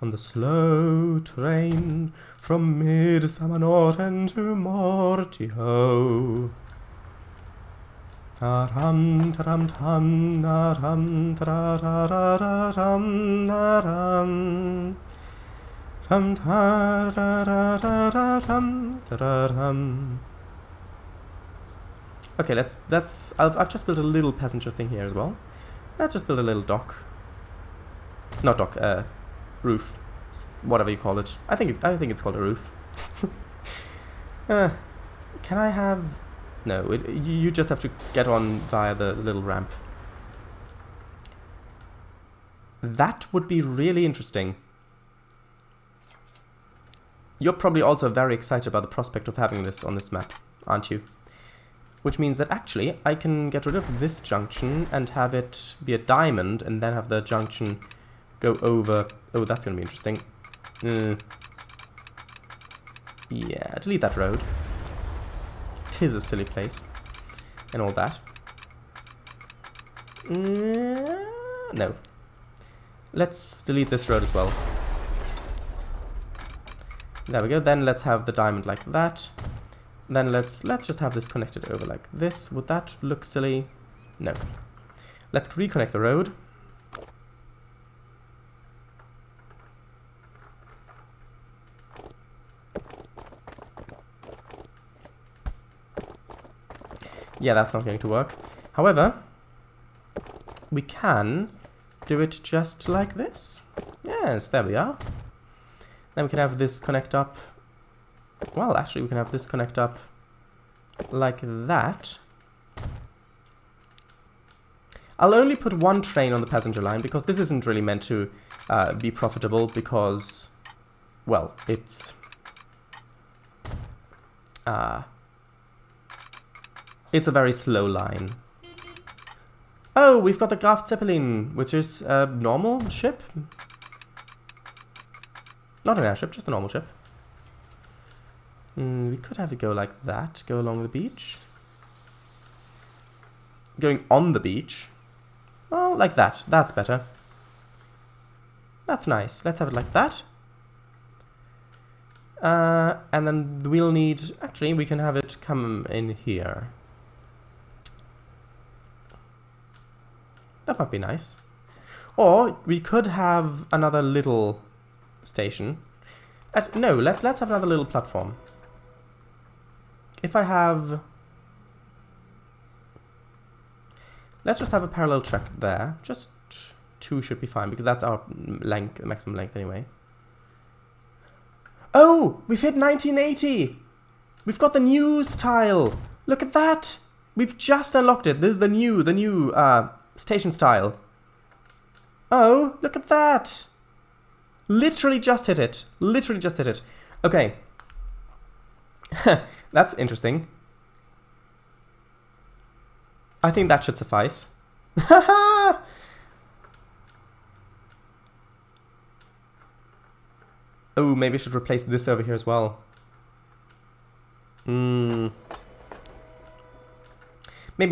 On the slow train from Midsummer Norton to Mortio. Taram taram tam taram taram taram taram. Okay, let's I've just built a little passenger thing here as well. Let's just build a little dock. Not dock, roof. Whatever you call it. I think it's called a roof. Can I have... No, you just have to get on via the little ramp. That would be really interesting. You're probably also very excited about the prospect of having this on this map, aren't you? Which means that actually I can get rid of this junction and have it be a diamond and then have the junction go over... Oh, that's going to be interesting. Yeah, delete that road. Tis a silly place. And all that. No. Let's delete this road as well. There we go. Then let's have the diamond like that. Then let's just have this connected over like this. Would that look silly? No. Let's reconnect the road. Yeah, that's not going to work. However, we can do it just like this. Yes, there we are. Then we can have this connect up. Well, actually, we can have this connect up like that. I'll only put one train on the passenger line because this isn't really meant to be profitable because, well, it's a very slow line. Oh, we've got the Graf Zeppelin, which is a normal ship. Not an airship, just a normal ship. We could have it go like that, go along the beach. Going on the beach. Oh, like that. That's better. That's nice. Let's have it like that. And then we'll need... Actually, we can have it come in here. That might be nice. Or we could have another little station. No, let's have another little platform. If I have... Let's just have a parallel track there. Just 2 should be fine, because that's our length, maximum length anyway. Oh! We've hit 1980! We've got the new style! Look at that! We've just unlocked it. This is the new station style. Oh, look at that! Literally just hit it. Literally just hit it. Okay. That's interesting. I think that should suffice. Oh, maybe I should replace this over here as well. Maybe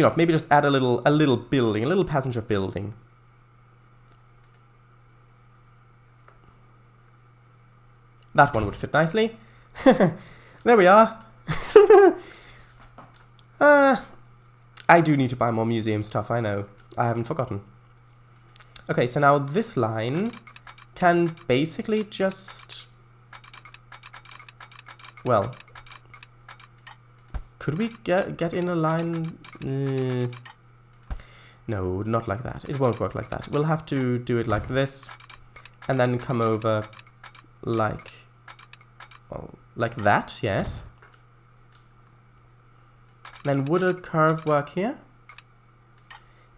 not. Maybe just add a little building, a little passenger building. That one would fit nicely. There we are. I do need to buy more museum stuff, I know. I haven't forgotten. Okay, so now this line can basically just... Well... Could we get in a line? No, not like that. It won't work like that. We'll have to do it like this. And then come over like... Well, like that, yes. Then would a curve work here?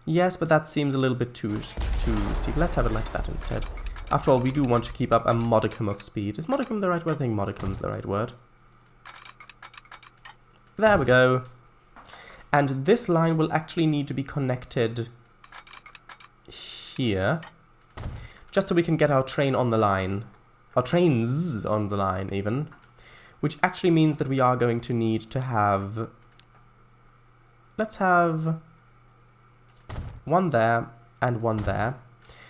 Yes, but that seems a little bit too steep. Let's have it like that instead. After all, we do want to keep up a modicum of speed. Is modicum the right word? I think modicum's the right word. There we go. And this line will actually need to be connected here, just so we can get our train on the line. Our trains on the line, even. Which actually means that we are going to need to have... Let's have one there and one there,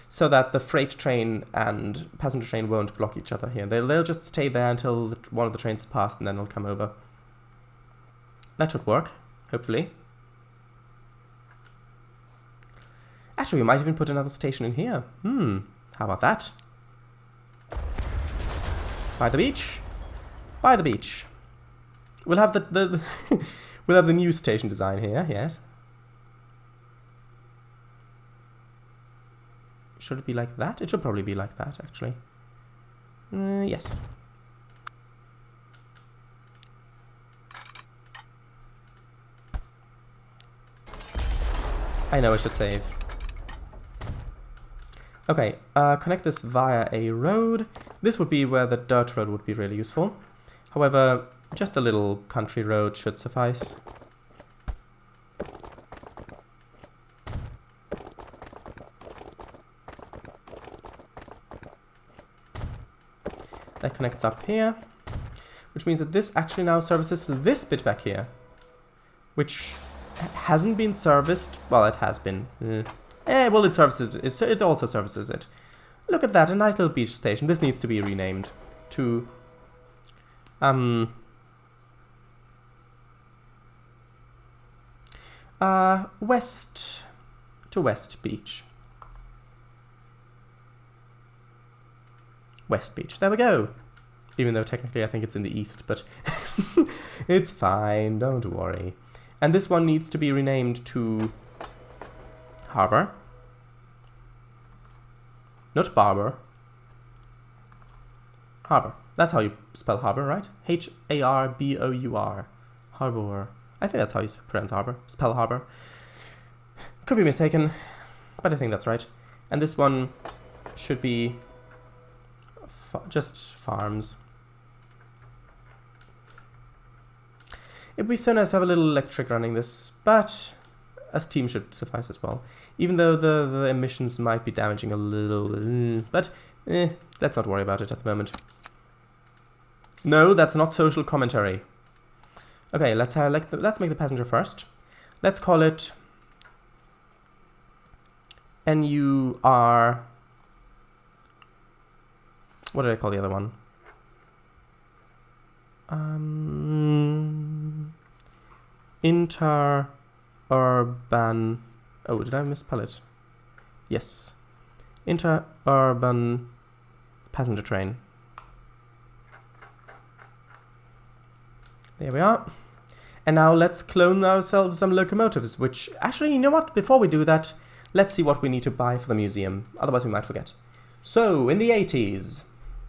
so that the freight train and passenger train won't block each other here. They'll just stay there until one of the trains is passed, and then they'll come over. That should work, hopefully. Actually, we might even put another station in here. How about that? By the beach. By the beach. We'll have the we'll have the new station design here, yes. Should it be like that? It should probably be like that, actually. Yes. I know I should save. Okay, connect this via a road. This would be where the dirt road would be really useful. However, just a little country road should suffice. That connects up here, which means that this actually now services this bit back here, which hasn't been serviced. Well, it has been. Well, it services it. It also services it. Look at that, a nice little beach station. This needs to be renamed to West Beach. West Beach. There we go. Even though technically I think it's in the east, but it's fine, don't worry. And this one needs to be renamed to Harbor. Not Barber. Harbor. That's how you spell harbor, right? H-A-R-B-O-U-R. Harbor. I think that's how you pronounce harbor. Spell harbor. Could be mistaken, but I think that's right. And this one should be just farms. It'd be so nice to have a little electric running this, but a steam should suffice as well. Even though the emissions might be damaging a little, but let's not worry about it at the moment. No, that's not social commentary. Okay, let's make the passenger first. Let's call it NUR. What did I call the other one? Interurban. Oh, did I misspell it? Yes. Interurban passenger train. There we are. And now let's clone ourselves some locomotives, which... Actually, you know what? Before we do that, let's see what we need to buy for the museum. Otherwise, we might forget. So, in the 80s,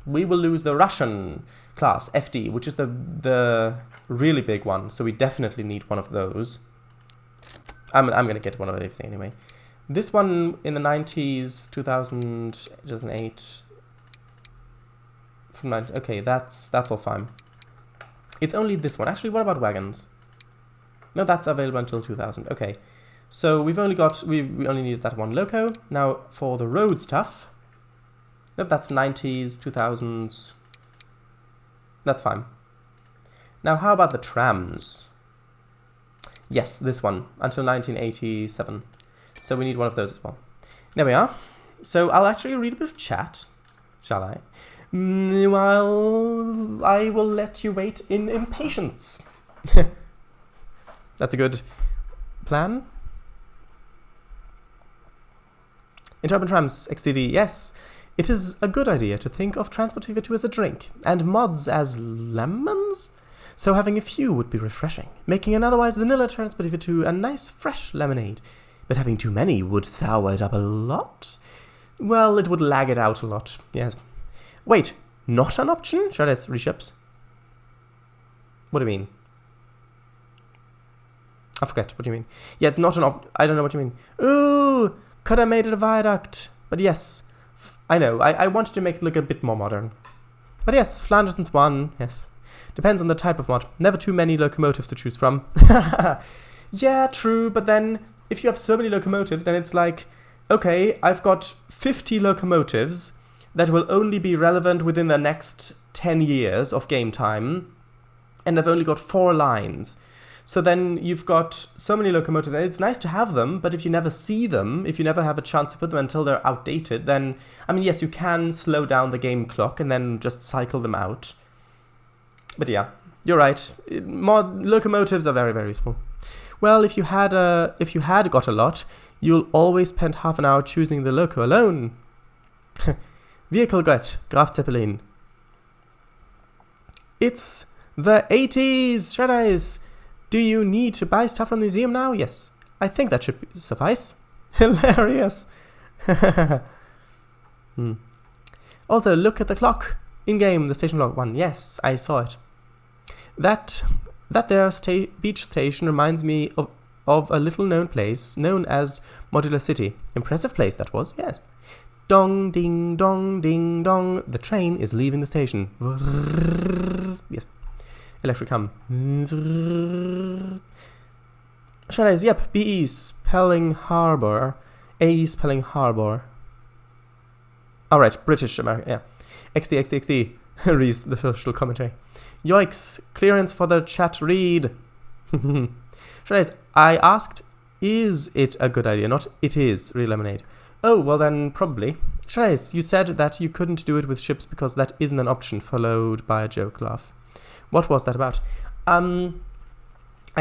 we will lose the Russian class, FD, which is the really big one. So we definitely need one of those. I'm going to get one of everything anyway. This one in the 90s, 2000, 2008... From 90, okay, that's all fine. It's only this one. Actually, what about wagons? No, that's available until 2000. Okay, so we've only got we only need that one loco. Now for the road stuff, nope, that's 90s, 2000s. That's fine. Now how about the trams? Yes, this one until 1987. So we need one of those as well. There we are. So I'll actually read a bit of chat, shall I? While I will let you wait in impatience. That's a good plan. Interurban trams, XCD, yes. It is a good idea to think of Transport Fever 2 as a drink, and mods as lemons? So having a few would be refreshing, making an otherwise vanilla Transport Fever 2 a nice fresh lemonade. But having too many would sour it up a lot? Well, it would lag it out a lot, yes. Wait, not an option? Should I reships? What do you mean? I forget, what do you mean? Yeah, it's not an I don't know what you mean. Ooh, could have made it a viaduct. But yes, I know, I wanted to make it look a bit more modern. But yes, Flanderson's 1, yes. Depends on the type of mod. Never too many locomotives to choose from. Yeah, true, but then if you have so many locomotives, then it's like, okay, I've got 50 locomotives that will only be relevant within the next 10 years of game time, and I've only got 4 lines. So then you've got so many locomotives, and it's nice to have them, but if you never see them, if you never have a chance to put them until they're outdated, then, I mean, yes, you can slow down the game clock and then just cycle them out. But yeah, you're right. Locomotives are very, very useful. Well, if you had got a lot, you'll always spend half an hour choosing the loco alone. Vehicle get Graf Zeppelin. It's the 80s, Shreddies. Do you need to buy stuff from the museum now? Yes. I think that should suffice. Hilarious. Also, look at the clock. In-game, the station log 1. Yes, I saw it. That there beach station reminds me of a little-known place known as Modular City. Impressive place, that was. Yes. Dong, ding, dong, ding, dong. The train is leaving the station. Yes. Electric hum. Shadows, yep. BE spelling harbor. A spelling harbor. Alright, British America, yeah. XD. Reads the social commentary. Yoicks, clearance for the chat read. Shadows, I asked, is it a good idea? Not it is, Real Lemonade. Oh, well then, probably. Shadows, you said that you couldn't do it with ships because that isn't an option, followed by a joke laugh. What was that about? I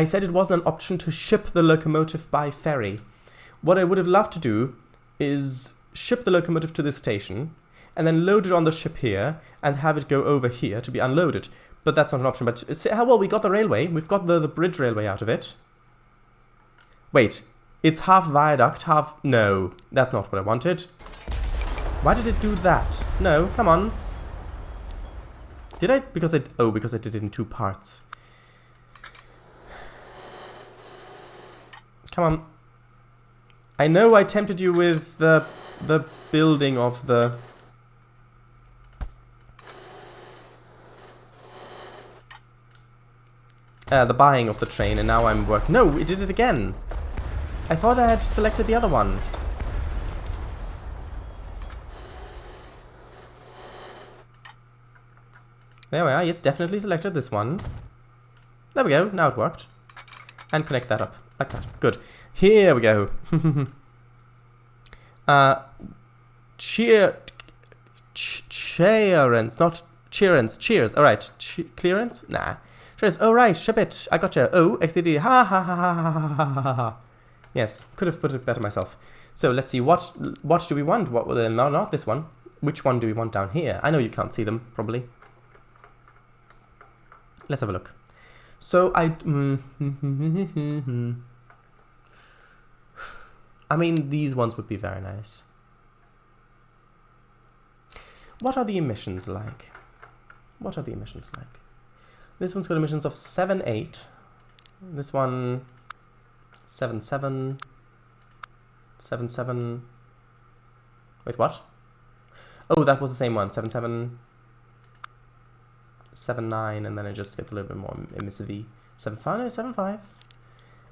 said it was an option to ship the locomotive by ferry. What I would have loved to do is ship the locomotive to this station and then load it on the ship here and have it go over here to be unloaded. But that's not an option. But well, we got the railway. We've got the bridge railway out of it. Wait, it's half viaduct, half... No, that's not what I wanted. Why did it do that? No, come on. Did I? Because I did it in 2 parts. Come on. I know I tempted you with the building of the... the buying of the train, and now I'm working... No, it did it again. I thought I had selected the other one. There we are, yes, definitely selected this one. There we go, now it worked. And connect that up, like that. Good. Here we go. Cheerance, not cheerance, cheers. Alright, clearance? Nah. Cheers, oh right, ship it. I gotcha. Oh, XDD, ha ha ha ha ha ha ha ha. Yes, could have put it better myself. So let's see, what do we want? What? No, not this one. Which one do we want down here? I know you can't see them, probably. Let's have a look. So I mean, these ones would be very nice. What are the emissions like? What are the emissions like? This one's got emissions of 7.8. This one 7.7. 7.7. Wait, what? Oh, that was the same one. 7.7. 7.9, and then it just gets a little bit more emissive. 7.5, no, 7.5.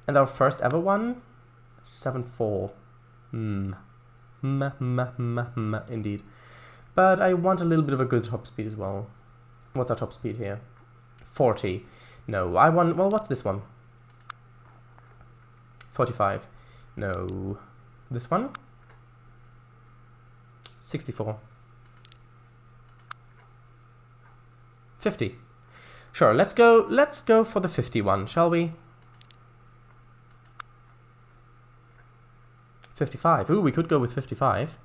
And our first ever one, 7.4. Indeed. But I want a little bit of a good top speed as well. What's our top speed here? 40. No, I want, well, what's this one? 45. No. This one? 64. 50. Sure, let's go for the 51, shall we? 55. Ooh, we could go with 55.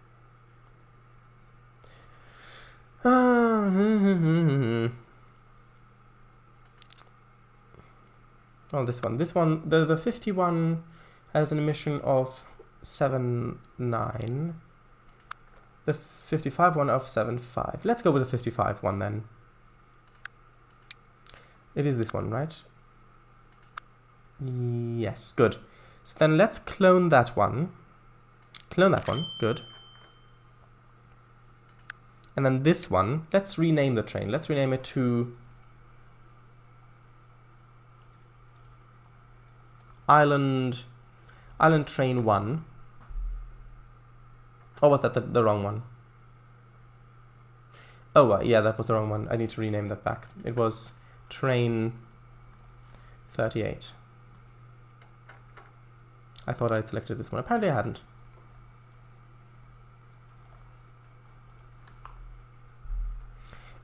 Oh, this one, the 51 has an emission of 7.9. The 55 one of 7.5. Let's go with the 55 one then. It is this one, right? Yes, good. So then let's clone that one. Clone that one, good. And then this one, let's rename the train. Let's rename it to Island Train 1. Or was that the wrong one? Oh, yeah, that was the wrong one. I need to rename that back. It was Train 38. I thought I had selected this one. Apparently I hadn't.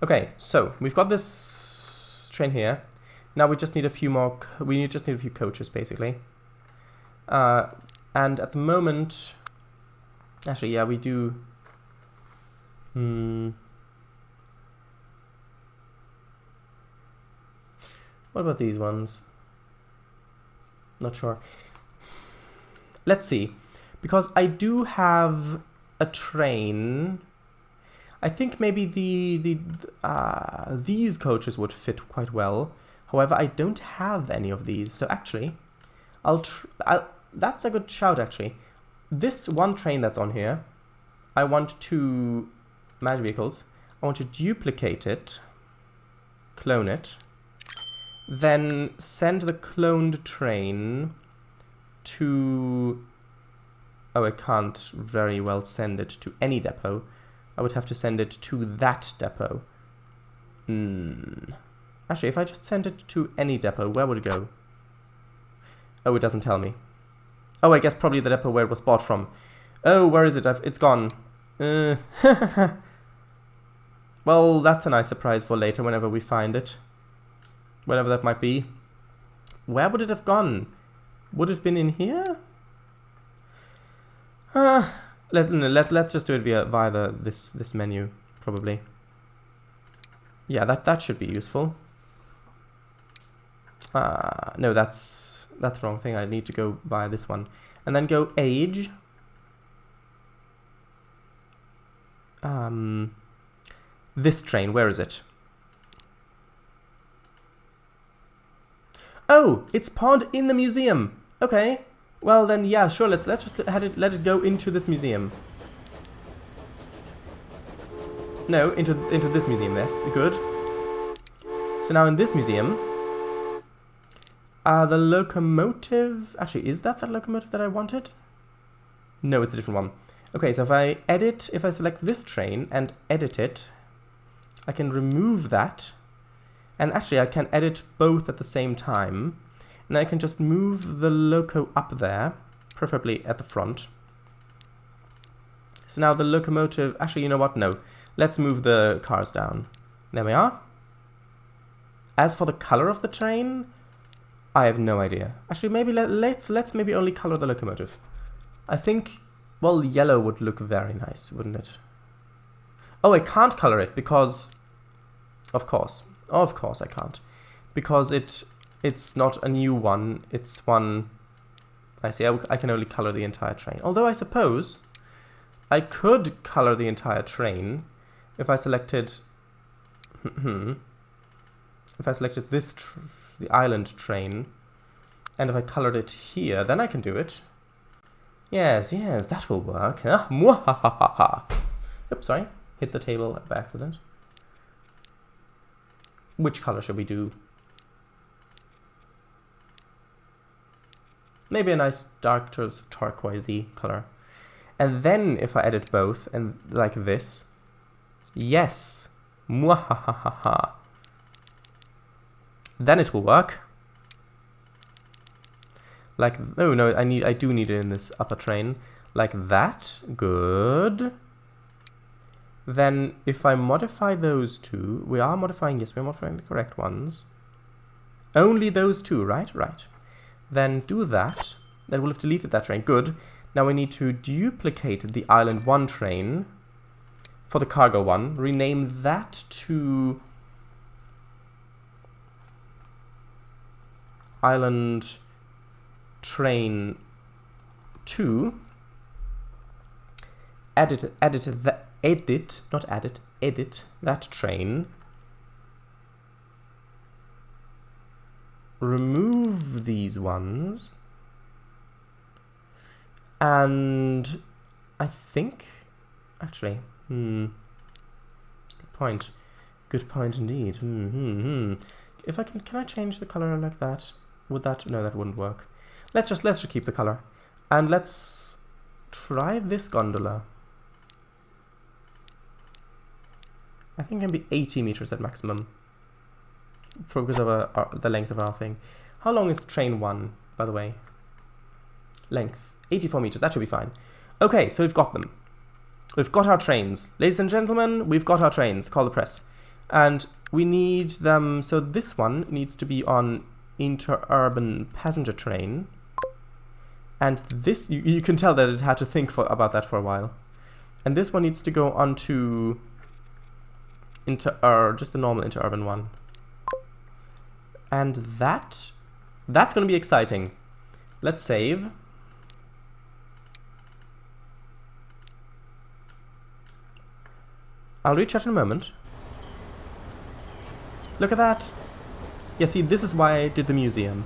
Okay, so we've got this train here. Now we just need a few more. Just need a few coaches, basically. And at the moment, actually, yeah, we do. What about these ones? Not sure. Let's see, because I do have a train. I think maybe these coaches would fit quite well. However, I don't have any of these, so actually, that's a good shout. Actually, this one train that's on here, I want to manage vehicles. I want to duplicate it, clone it, then send the cloned train to. Oh, I can't very well send it to any depot. I would have to send it to that depot. Actually, if I just send it to any depot, where would it go? Oh, it doesn't tell me. Oh, I guess probably the depot where it was bought from. Oh, where is it? It's gone. Well, that's a nice surprise for later whenever we find it. Whatever that might be. Where would it have gone? Would it have been in here? Let's just do it via this menu, probably. Yeah, that should be useful. No, that's the wrong thing. I need to go via this one. And then go age. This train, where is it? Oh, it's pawned in the museum. Okay. Well then, yeah, sure. Let's just let it go into this museum. No, into this museum. Yes, good. So now in this museum, the locomotive. Actually, is that the locomotive that I wanted? No, it's a different one. Okay, so if I select this train and edit it, I can remove that, and actually I can edit both at the same time. And then I can just move the loco up there, preferably at the front. So now the locomotive... Actually, you know what? No. Let's move the cars down. There we are. As for the color of the train, I have no idea. Actually, maybe let's maybe only color the locomotive. I think, well, yellow would look very nice, wouldn't it? Oh, I can't color it because... Of course I can't. Because it's not a new one, it's one... I see, I can only color the entire train. Although I suppose I could color the entire train if I selected... if I selected this, the island train, and if I colored it here, then I can do it. Yes, that will work. Oops, sorry. Hit the table by accident. Which color should we do? Maybe a nice dark turquoisey color. And then if I edit both and like this, yes, mwahahaha, then it will work. Like, oh no, I do need it in this upper train. Like that, good. Then if I modify those two, we are modifying, yes, we're modifying the correct ones. Only those two, right? Right. Then do that. That will have deleted that train. Good. Now we need to duplicate the Island 1 train for the cargo one. Rename that to Island Train 2. Edit that train. Remove these ones. And I think, actually, point. Good point indeed. If I can I change the color like that? Would that? No, that wouldn't work. Let's just keep the color, and let's try this gondola. I think it can be 80 meters at maximum, because of the length of our thing. How long is train 1, by the way? Length 84 meters. That should be fine. Okay, so we've got them. We've got our trains, ladies and gentlemen. We've got our trains. Call the press. And we need them, so this one needs to be on interurban passenger train. And this, you can tell that it had to think about that for a while. And this one needs to go on to just the normal interurban one. And that's going to be exciting. Let's save. I'll reach out in a moment. Look at that! Yeah, see, this is why I did the museum.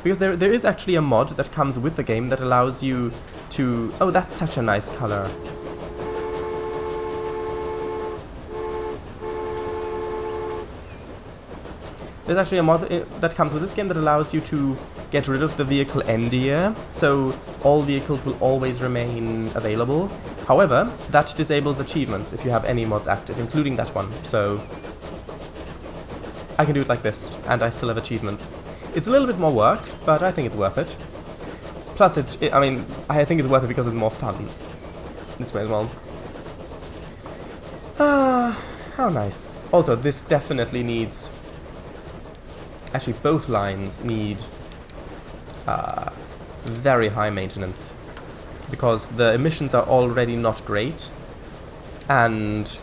Because there is actually a mod that comes with the game that allows you to... Oh, that's such a nice color. There's actually a mod that comes with this game that allows you to get rid of the vehicle endier, so all vehicles will always remain available. However, that disables achievements if you have any mods active, including that one, so... I can do it like this, and I still have achievements. It's a little bit more work, but I think it's worth it. Plus, I mean, I think it's worth it because it's more fun. This way as well. Ah, how nice. Also, this definitely needs... Actually, both lines need very high maintenance. Because the emissions are already not great. And...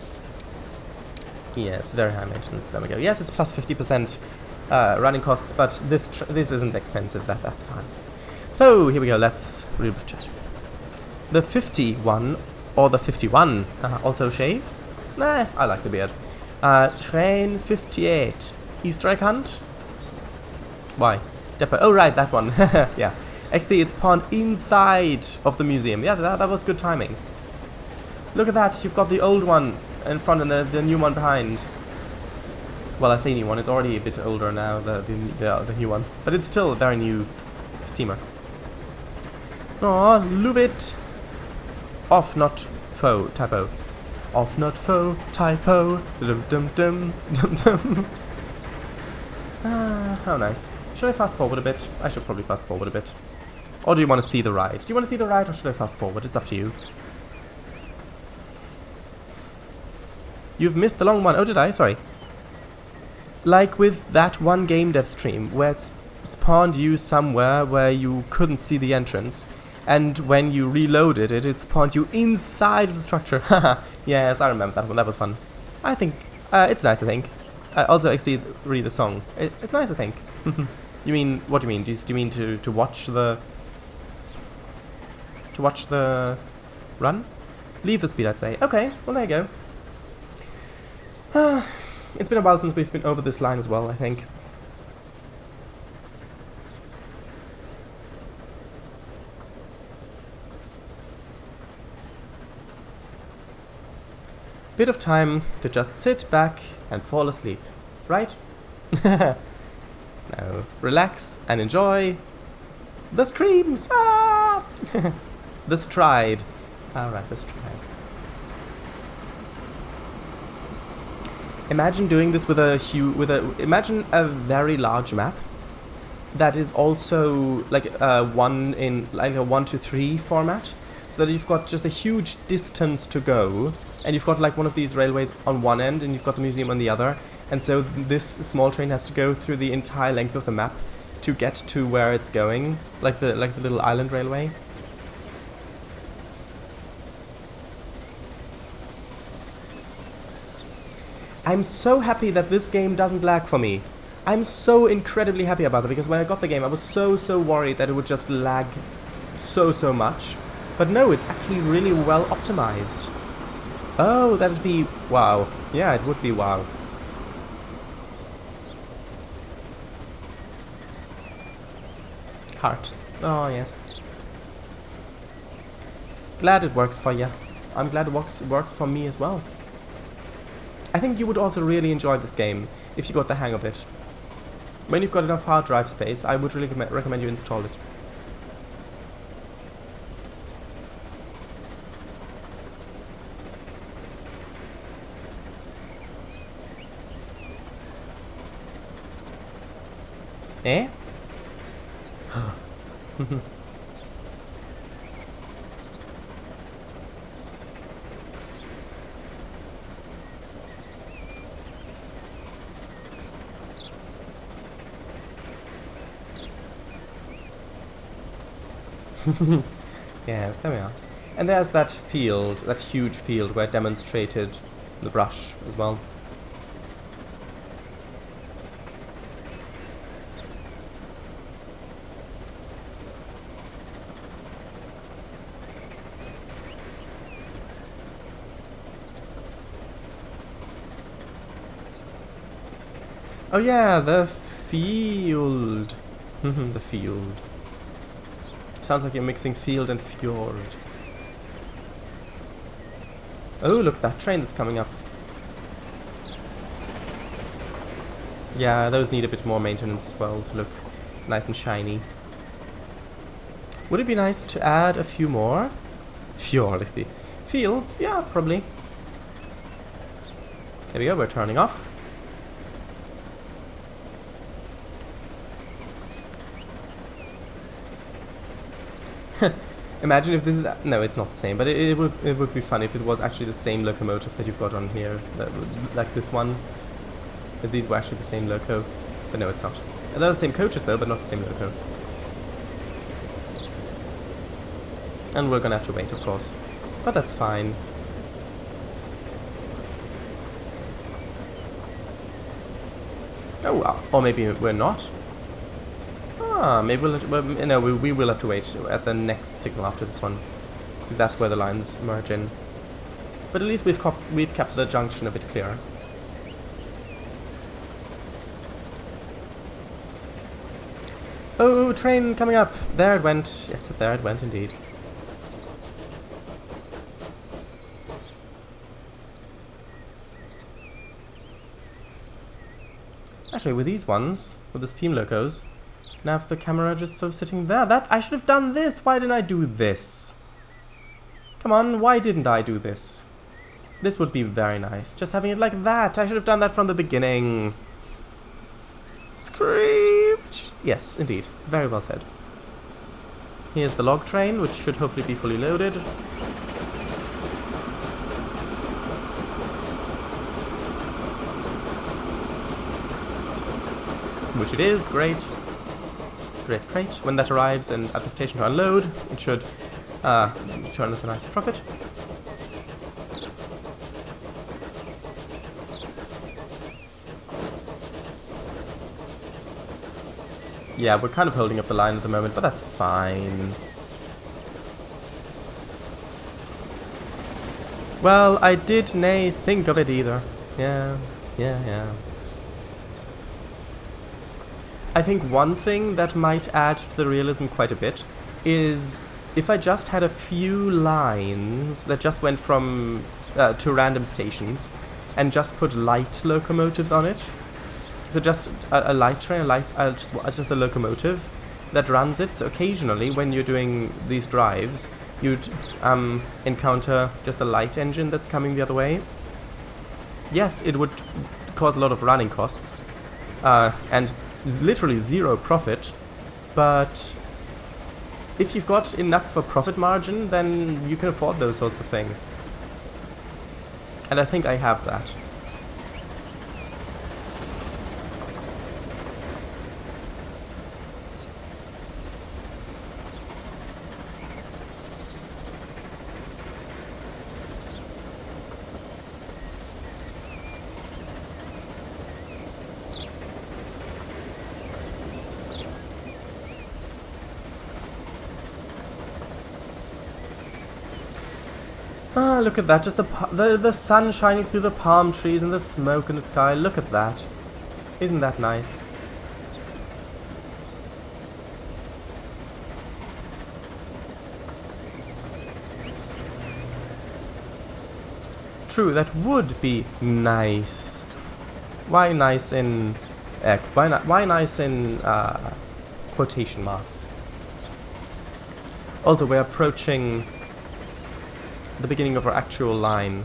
Yes, very high maintenance. There we go. Yes, it's plus 50% running costs, but this isn't expensive. That's fine. So here we go. Let's read it. The 51 or the 51 also shave. Nah, I like the beard. Train 58. Easter egg hunt. Why? Depot. Oh right, that one. Yeah. Actually, it's spawned inside of the museum. Yeah, that was good timing. Look at that. You've got the old one in front and the new one behind. Well, I say new one, it's already a bit older now, the new one. But it's still a very new steamer. Aw, love it! Off, not foe, typo. Off, not foe, typo. Dum dum dum dum dum. Ah, how nice. Should I fast forward a bit? I should probably fast forward a bit. Or do you want to see the ride? Do you want to see the ride or should I fast forward? It's up to you. You've missed the long one. Oh, did I? Sorry. Like with that one game dev stream where it spawned you somewhere where you couldn't see the entrance, and when you reloaded it, it spawned you inside of the structure. Haha. Yes, I remember that one. That was fun. I think it's nice. I think. Also, actually, read the song. It's nice. I think. You mean? What do you mean? Do you mean to watch the run? Leave the speed, I'd say. Okay. Well, there you go. It's been a while since we've been over this line as well, I think. Bit of time to just sit back and fall asleep, right? Now, relax and enjoy the screams! Ah! The stride. Alright, the stride. Imagine doing this with imagine a very large map that is also like a 1 to 3 format, so that you've got just a huge distance to go, and you've got like one of these railways on one end and you've got the museum on the other, and so this small train has to go through the entire length of the map to get to where it's going, like the little island railway. I'm so happy that this game doesn't lag for me. I'm so incredibly happy about it, because when I got the game I was so worried that it would just lag so much. But no, it's actually really well optimized. Oh, that would be wow. Yeah, it would be wow. Heart. Oh, yes. Glad it works for you. I'm glad it works for me as well. I think you would also really enjoy this game if you got the hang of it. When you've got enough hard drive space, I would really recommend you install it. Eh? Yes, there we are. And there's that field, that huge field where I demonstrated the brush as well. Oh yeah, the field. The field. Sounds like you're mixing field and fjord. Oh, look, that train that's coming up. Yeah, those need a bit more maintenance as well to look nice and shiny. Would it be nice to add a few more? Fjordsty. Fields? Yeah, probably. There we go, we're turning off. Imagine if this is... No, it's not the same, but it would be fun if it was actually the same locomotive that you've got on here. Like this one. If these were actually the same loco. But no, it's not. They're the same coaches though, but not the same loco. And we're gonna have to wait, of course. But that's fine. Oh, or maybe we're not. Ah, maybe we will have to wait at the next signal after this one, because that's where the lines merge in. But at least we've kept the junction a bit clearer. Oh, train coming up! There it went. Yes, there it went indeed. Actually, with these ones, with the steam locos, can I have the camera just sort of sitting there? That I should have done this! Why didn't I do this? Come on, why didn't I do this? This would be very nice. Just having it like that. I should have done that from the beginning. Script! Yes, indeed. Very well said. Here's the log train, which should hopefully be fully loaded. Which it is, great. Great. When that arrives and at the station to unload, it should turn us a nice profit. Yeah, we're kind of holding up the line at the moment, but that's fine. Well, I did nay think of it either. Yeah. I think one thing that might add to the realism quite a bit is if I just had a few lines that just went from to random stations and just put light locomotives on it. So just a light train, just a locomotive that runs it. So occasionally when you're doing these drives, you'd encounter just a light engine that's coming the other way. Yes, it would cause a lot of running costs and literally zero profit, but if you've got enough for profit margin, then you can afford those sorts of things. And I think I have that. Ah, look at that, just the sun shining through the palm trees and the smoke in the sky. Look at that. Isn't that nice? True, that would be nice. Why nice in... why nice in quotation marks? Also, we're approaching the beginning of our actual line.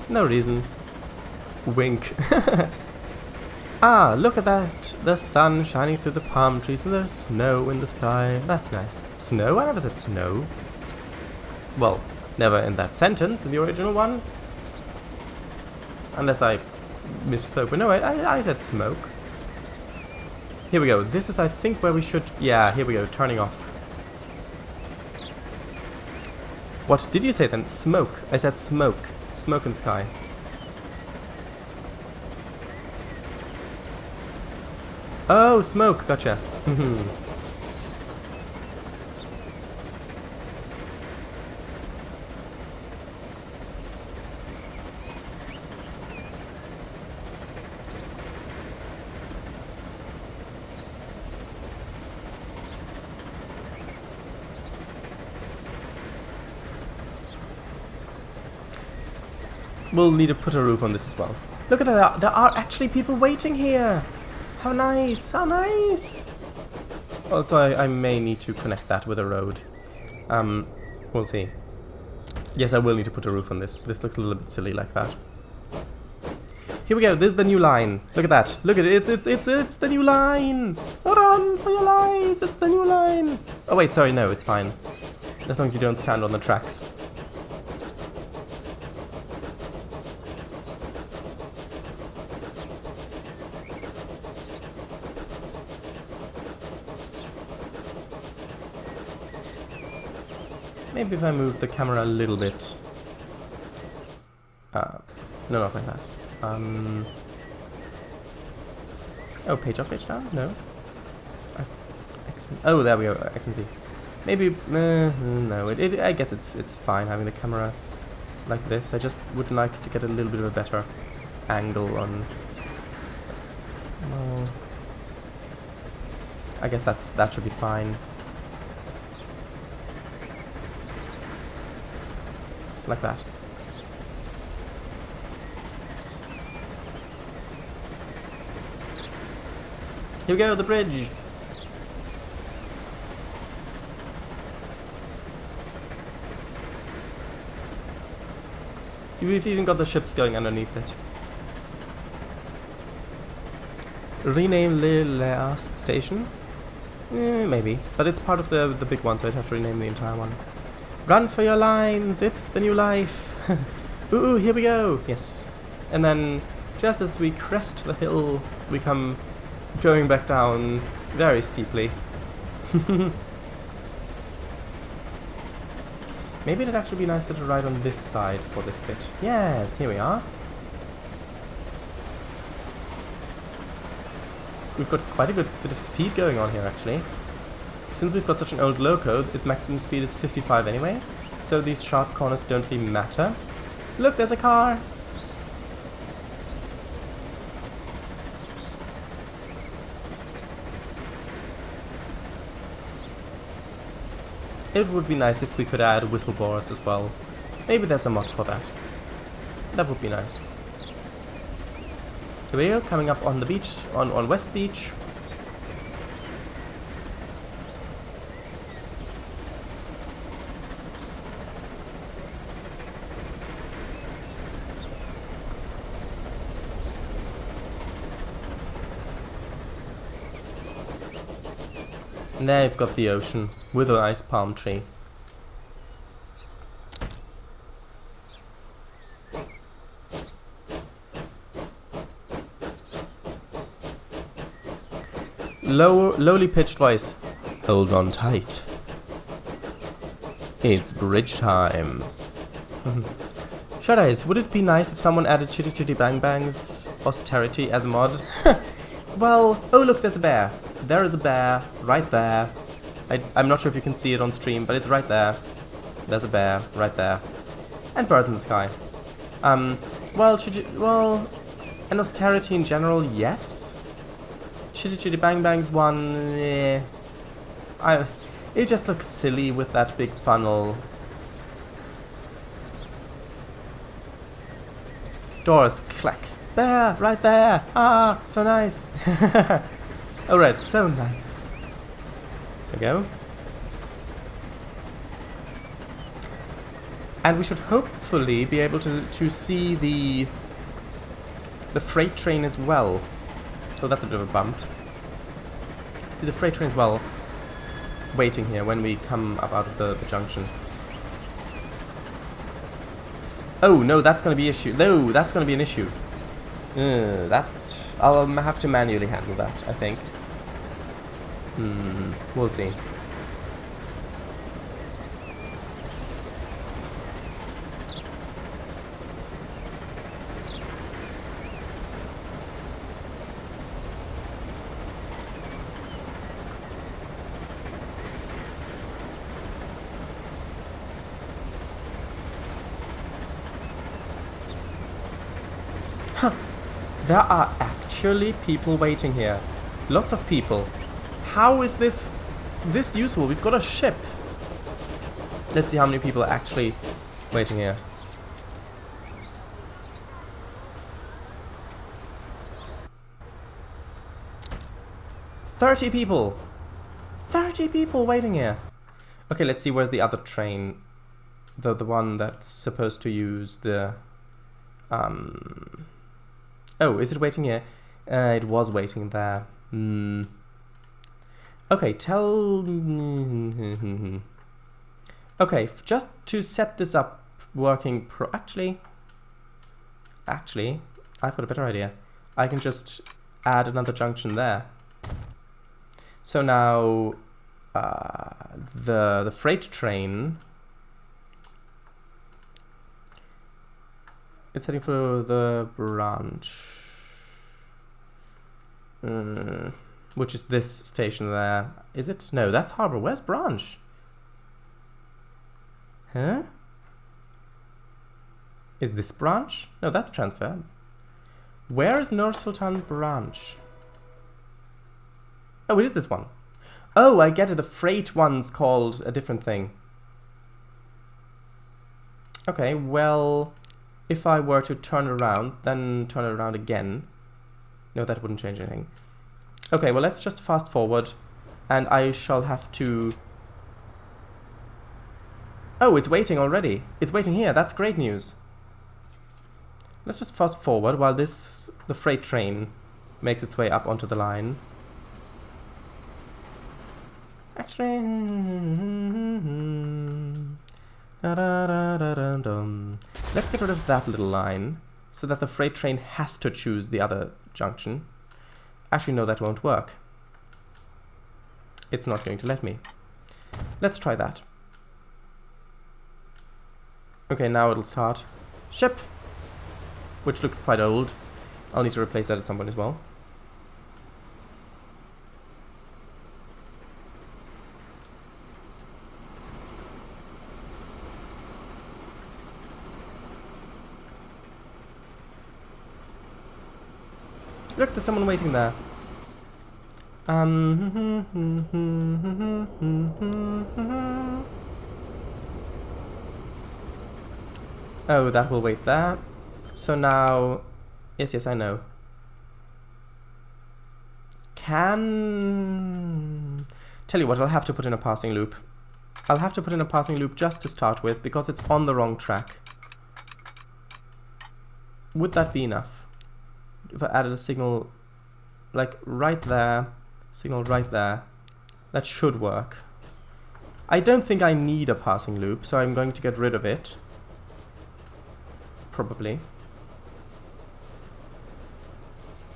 No reason. Wink. Ah, look at that! The sun shining through the palm trees and there's snow in the sky. That's nice. Snow? I never said snow. Well, never in that sentence, in the original one. Unless I misspoke. But no, I said smoke. Here we go. This is, I think, where we should... Yeah, here we go. Turning off. What did you say then? Smoke. I said smoke. Smoke and sky. Oh, smoke. Gotcha. We'll need to put a roof on this as well. Look at that. There are actually people waiting here. How nice. How nice. Also, I may need to connect that with a road. We'll see. Yes, I will need to put a roof on this. This looks a little bit silly like that. Here we go. This is the new line. Look at that. Look at it. It's the new line. Run for your lives. It's the new line. Oh, wait. Sorry. No, it's fine. As long as you don't stand on the tracks. Maybe if I move the camera a little bit. No, not like that. Oh, page up, page down? No. Oh, there we go. I can see. Maybe. No. I guess it's fine having the camera like this. I just would like to get a little bit of a better angle on. Well, I guess that should be fine. Like that. Here we go, the bridge. We've even got the ships going underneath it. Rename Le last station? Maybe, but it's part of the big one, so I'd have to rename the entire one. Run for your lines! It's the new life! Ooh, here we go! Yes. And then, just as we crest the hill, we come going back down very steeply. Maybe it'd actually be nicer to ride on this side for this bit. Yes, here we are. We've got quite a good bit of speed going on here, actually. Since we've got such an old loco, its maximum speed is 55 anyway, so these sharp corners don't really matter. Look, there's a car! It would be nice if we could add whistle boards as well. Maybe there's a mod for that. That would be nice. Here we go, coming up on the beach, on West Beach. And there you've got the ocean with a nice palm tree. Lowly pitched voice. Hold on tight. It's bridge time. Shut-eyes, would it be nice if someone added Chitty Chitty Bang Bang's austerity as a mod? Well, oh look, there's a bear. There is a bear, right there. I'm not sure if you can see it on stream, but it's right there. There's a bear, right there. And Bird in the Sky. Well, and Austerity in general, yes. Chitty Chitty Bang Bang's one, eh. It just looks silly with that big funnel. Doors, clack. Bear, right there! Ah, so nice! Alright, so nice. There we go. And we should hopefully be able to see the freight train as well. Oh, that's a bit of a bump. See the freight train as well, waiting here when we come up out of the junction. Oh, no, that's going to be issue. No, that's going to be an issue. That... I'll have to manually handle that, I think. We'll see. Huh. There are actually people waiting here. Lots of people. How is this useful? We've got a ship. Let's see how many people are actually waiting here. "30 people! 30 people waiting here!" Okay, let's see where's the other train. The one that's supposed to use the... Oh, is it waiting here? It was waiting there. Okay, okay, just to set this up working Actually, I've got a better idea. I can just add another junction there. So now, the freight train... It's heading for the branch. Which is this station there. Is it? No, that's Harbor. Where's branch? Huh? Is this branch? No, that's transfer. Where is Nur Sultan branch? Oh, it is this one. Oh, I get it. The freight one's called a different thing. Okay, well... If I were to turn around, then turn it around again. No, that wouldn't change anything. Okay, well, let's just fast forward. And I shall have to... Oh, it's waiting already. It's waiting here. That's great news. Let's just fast forward while the freight train makes its way up onto the line. Actually... Let's get rid of that little line, so that the freight train has to choose the other junction. Actually, no, that won't work. It's not going to let me. Let's try that. Okay, now it'll start. Ship! Which looks quite old. I'll need to replace that at some point as well. Look, there's someone waiting there. Oh, that will wait there. So now... Yes, I know. Tell you what, I'll have to put in a passing loop. I'll have to put in a passing loop just to start with, because it's on the wrong track. Would that be enough? If I added a signal, like, right there, signal right there, that should work. I don't think I need a passing loop, so I'm going to get rid of it. Probably.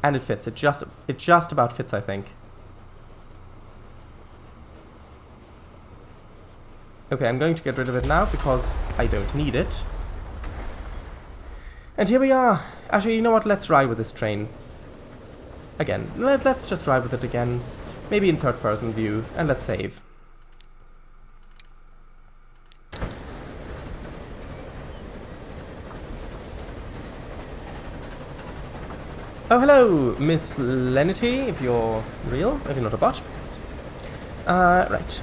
And it fits. It just about fits, I think. Okay, I'm going to get rid of it now because I don't need it. And here we are. Actually, you know what? Let's ride with this train. Again, let's just ride with it again. Maybe in third-person view, and let's save. Oh, hello, Miss Lenity, if you're real, if you're not a bot. Right.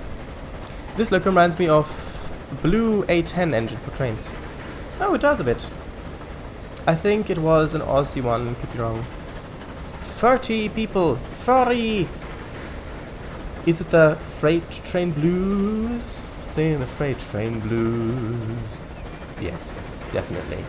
This look reminds me of Blue A10 engine for trains. Oh, it does a bit. I think it was an Aussie one, could be wrong. 30 people! 30! Is it the Freight Train Blues? Sing the Freight Train Blues. Yes, definitely.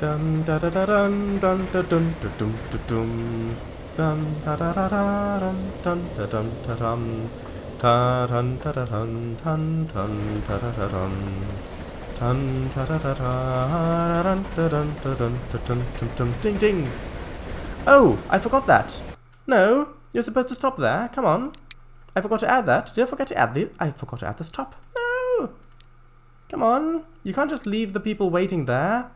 Dun da da da dun dun da dun da dum da dum dun da da da da dun da dun da dum ta dun da da dun dun dun da da da dun dun da da da da dun da dun da dun da dun dum dum ding ding. Oh, I forgot that. No, you're supposed to stop there. Come on. I forgot to add that. Did I forget to add the? I forgot to add the stop. No. Come on. You can't just leave the people waiting there.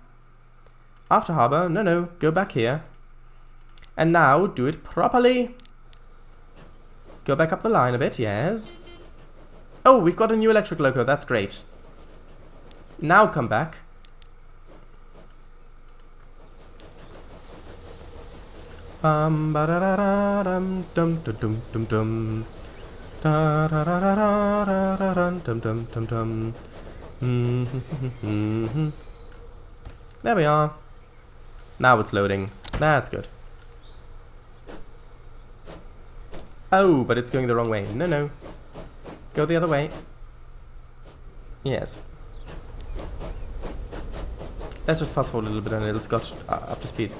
After harbor. No, no. Go back here. And now do it properly. Go back up the line a bit. Yes. Oh, we've got a new electric loco. That's great. Now come back. Ba da da da dum dum dum dum dum da da da da da da dum dum dum dum. There we are. Now it's loading. That's good. Oh, but it's going the wrong way. No, no. Go the other way. Yes. Let's just fast forward a little bit and it'll got up to speed.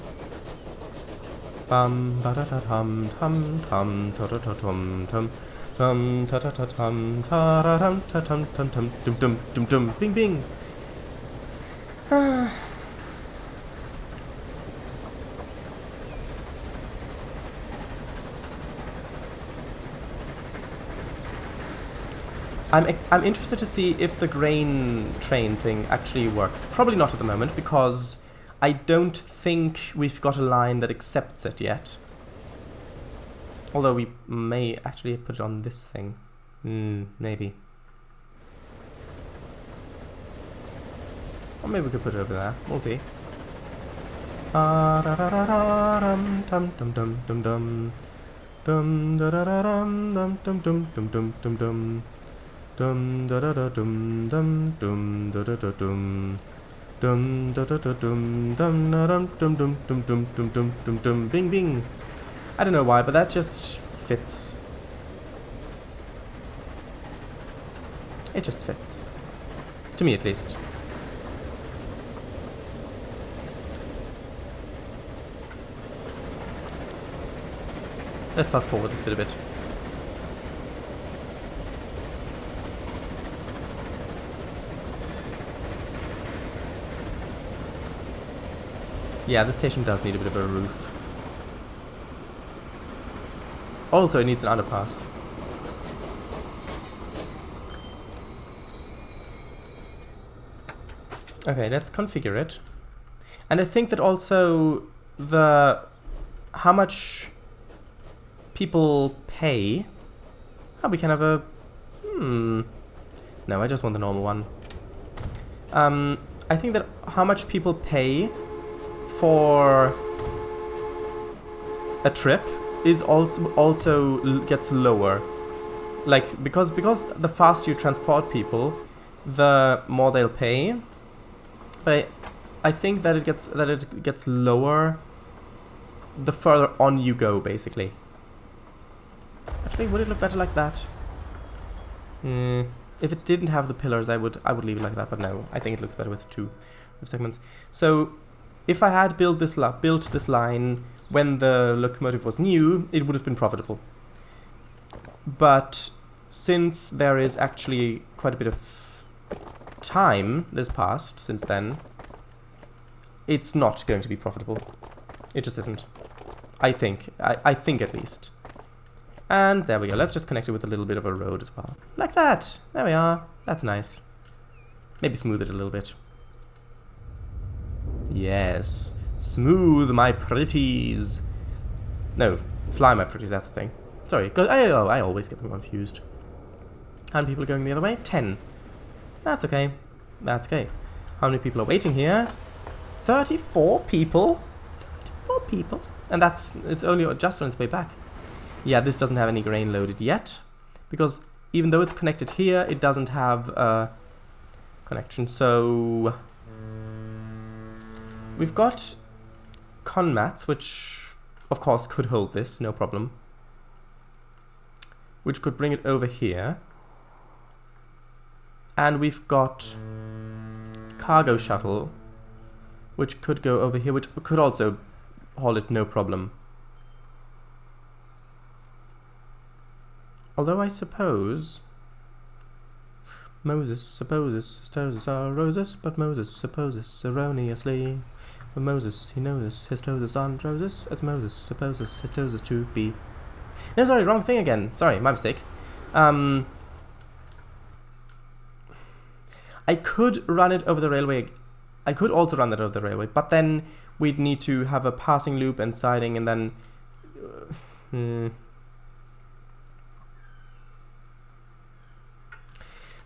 Bum ba da da tum tum tum ta da da tum tum tum ta da da tum ta da dum ta tum tum tum dum dum dum dum bing bing. I'm interested to see if the grain train thing actually works. Probably not at the moment because I don't think we've got a line that accepts it yet. Although we may actually put it on this thing. Maybe. Or maybe we could put it over there. We'll see. Dum dum dum dum dum dum da da da dum dum dum dum dum dum dum dum dum da da da dum dum dum da da da dum dum da da da dum dum dum dum dum dum dum dum dum dum dum bing bing. I don't know why, but that just fits. It just fits. To me at least. Let's fast forward this bit a bit. Yeah, this station does need a bit of a roof. Also, it needs an underpass. Okay, let's configure it. And I think that also how much people pay. Oh, we can have a... No, I just want the normal one. I think that how much people pay for a trip is also gets lower. Like, because the faster you transport people, the more they'll pay. But I think that it gets lower the further on you go, basically. Actually, would it look better like that? If it didn't have the pillars, I would leave it like that, but no, I think it looks better with two segments. So, if I had built this line when the locomotive was new, it would have been profitable. But since there is actually quite a bit of time that's passed since then, it's not going to be profitable. It just isn't. I think. I think at least. And there we go. Let's just connect it with a little bit of a road as well. Like that. There we are. That's nice. Maybe smooth it a little bit. Yes. Smooth my pretties. No. Fly my pretties, that's the thing. Sorry, because I always get them confused. How many people are going the other way? 10. That's okay. That's okay. How many people are waiting here? 34 people? 34 people? And it's only just on its way back. Yeah, this doesn't have any grain loaded yet. Because even though it's connected here, it doesn't have a connection. So we've got conmats, which of course could hold this, no problem. Which could bring it over here. And we've got cargo shuttle, which could go over here, which could also haul it no problem. Although I suppose Moses supposes toes are roses, but Moses supposes erroneously. For Moses, he knows his toes aren't roses, as Moses supposes his toes to be. No, sorry, wrong thing again. Sorry, my mistake. I could run it over the railway. I could also run that over the railway, but then we'd need to have a passing loop and siding, and then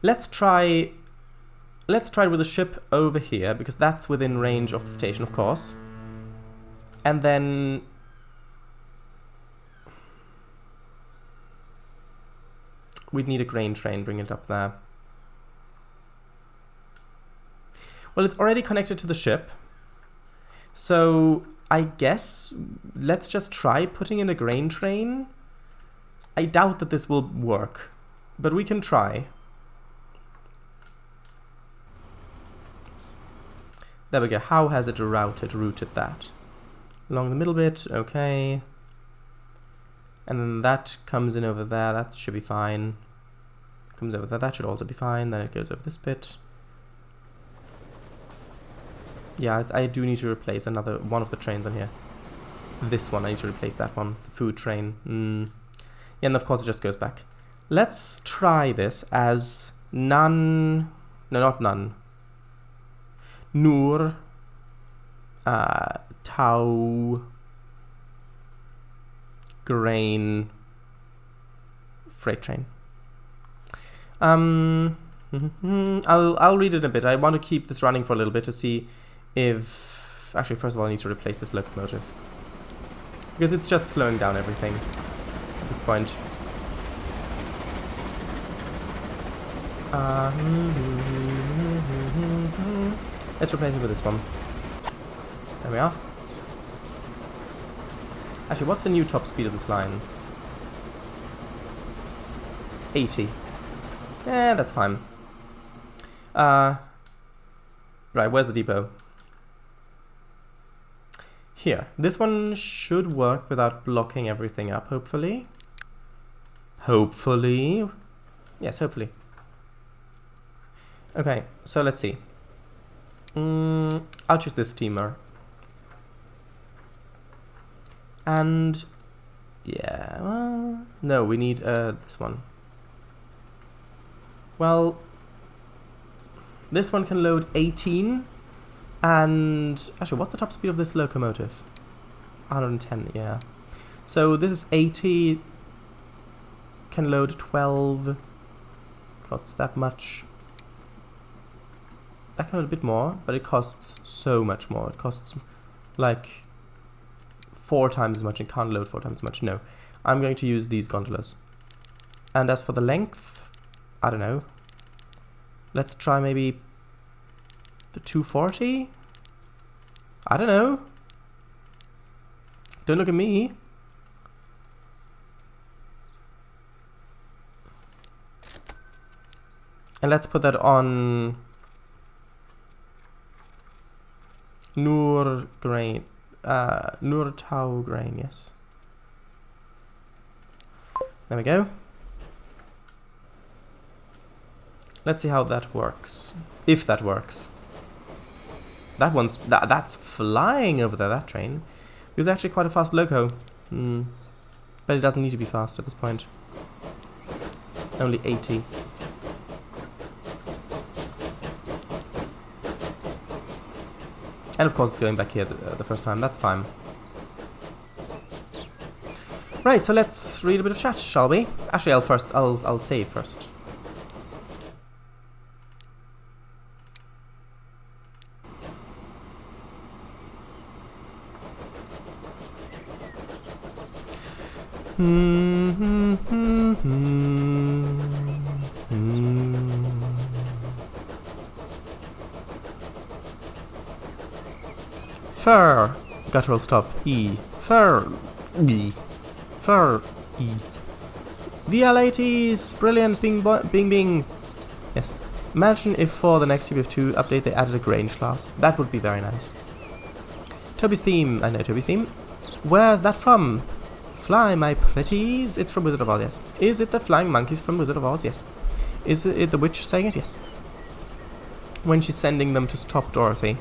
let's try it with a ship over here, because that's within range of the station, of course. And then we'd need a grain train, bring it up there. Well, it's already connected to the ship, so I guess let's just try putting in a grain train. I doubt that this will work, but we can try. There we go. How has it routed that? Along the middle bit, okay. And then that comes in over there, that should be fine. Comes over there, that should also be fine. Then it goes over this bit. Yeah, I do need to replace another one of the trains on here. This one, I need to replace that one. The food train. Yeah, and of course it just goes back. Let's try this as none. No, not none. Nur Tau Grain Freight Train. I'll read it in a bit. I want to keep this running for a little bit to see if... Actually, first of all, I need to replace this locomotive, because it's just slowing down everything at this point. Let's replace it with this one. There we are. Actually, what's the new top speed of this line? 80. Eh, that's fine. Right, where's the depot? Here. This one should work without blocking everything up, hopefully. Hopefully. Yes, hopefully. Okay, so let's see. I'll choose this steamer. And yeah, well, no, we need this one. Well, this one can load 18, and actually, what's the top speed of this locomotive? 110, yeah. So this is 80, can load 12, costs that much. That can load a bit more, but it costs so much more. It costs like 4 times as much. It can't load 4 times as much. No, I'm going to use these gondolas. And as for the length, I don't know. Let's try maybe the 240? I don't know. Don't look at me. And let's put that on Nur Grain. Nur Tau Grain, yes. There we go. Let's see how that works. If that works. That one's... That's flying over there, that train. It was actually quite a fast loco. But it doesn't need to be fast at this point. Only 80. And of course it's going back here the first time, that's fine. Right, so let's read a bit of chat, shall we? Actually, I'll save first. Fur. Guttural stop. E. Fur. E. Fur. E. VL80s! Brilliant! Bing bing bing! Yes. Imagine if for the next UBF2 update they added a Grange class. That would be very nice. Toby's theme. I know Toby's theme. Where's that from? Fly, my pretties. It's from Wizard of Oz, yes. Is it the flying monkeys from Wizard of Oz? Yes. Is it the witch saying it? Yes. When she's sending them to stop Dorothy.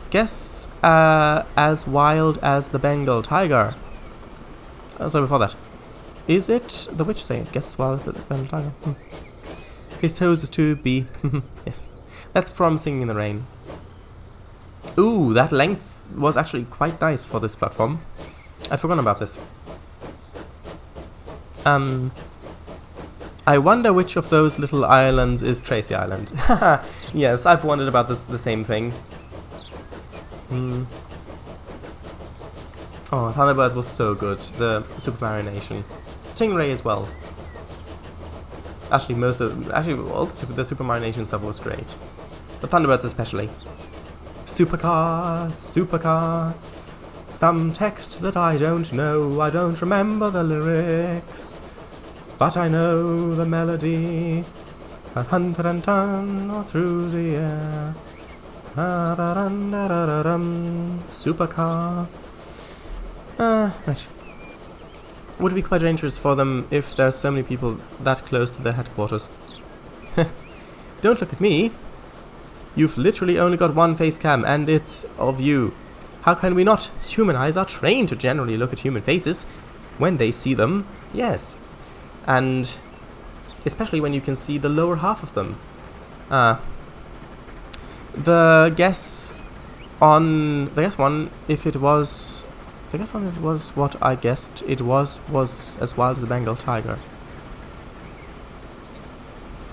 Guess as wild as the Bengal tiger. So before that. Is it the witch saying it? Guess as wild as the Bengal tiger. His toes is to be. Yes. That's from Singing in the Rain. Ooh, that length was actually quite nice for this platform. I'd forgotten about this. I wonder which of those little islands is Tracy Island. Yes, I've wondered about this, the same thing. Oh, Thunderbirds was so good. The Super Mario Nation. Stingray as well. Actually, all the Super Mario Nation stuff was great. But Thunderbirds especially. Supercar, supercar. Some text that I don't know. I don't remember the lyrics, but I know the melody. Hun dun dun all through the air. Supercar. Right. Would be quite dangerous for them if there's so many people that close to their headquarters. Don't look at me. You've literally only got one face cam, and it's of you. How can we not? Human eyes are trained to generally look at human faces when they see them. Yes. And especially when you can see the lower half of them. The guess one, if it was what I guessed it was as wild as a Bengal tiger.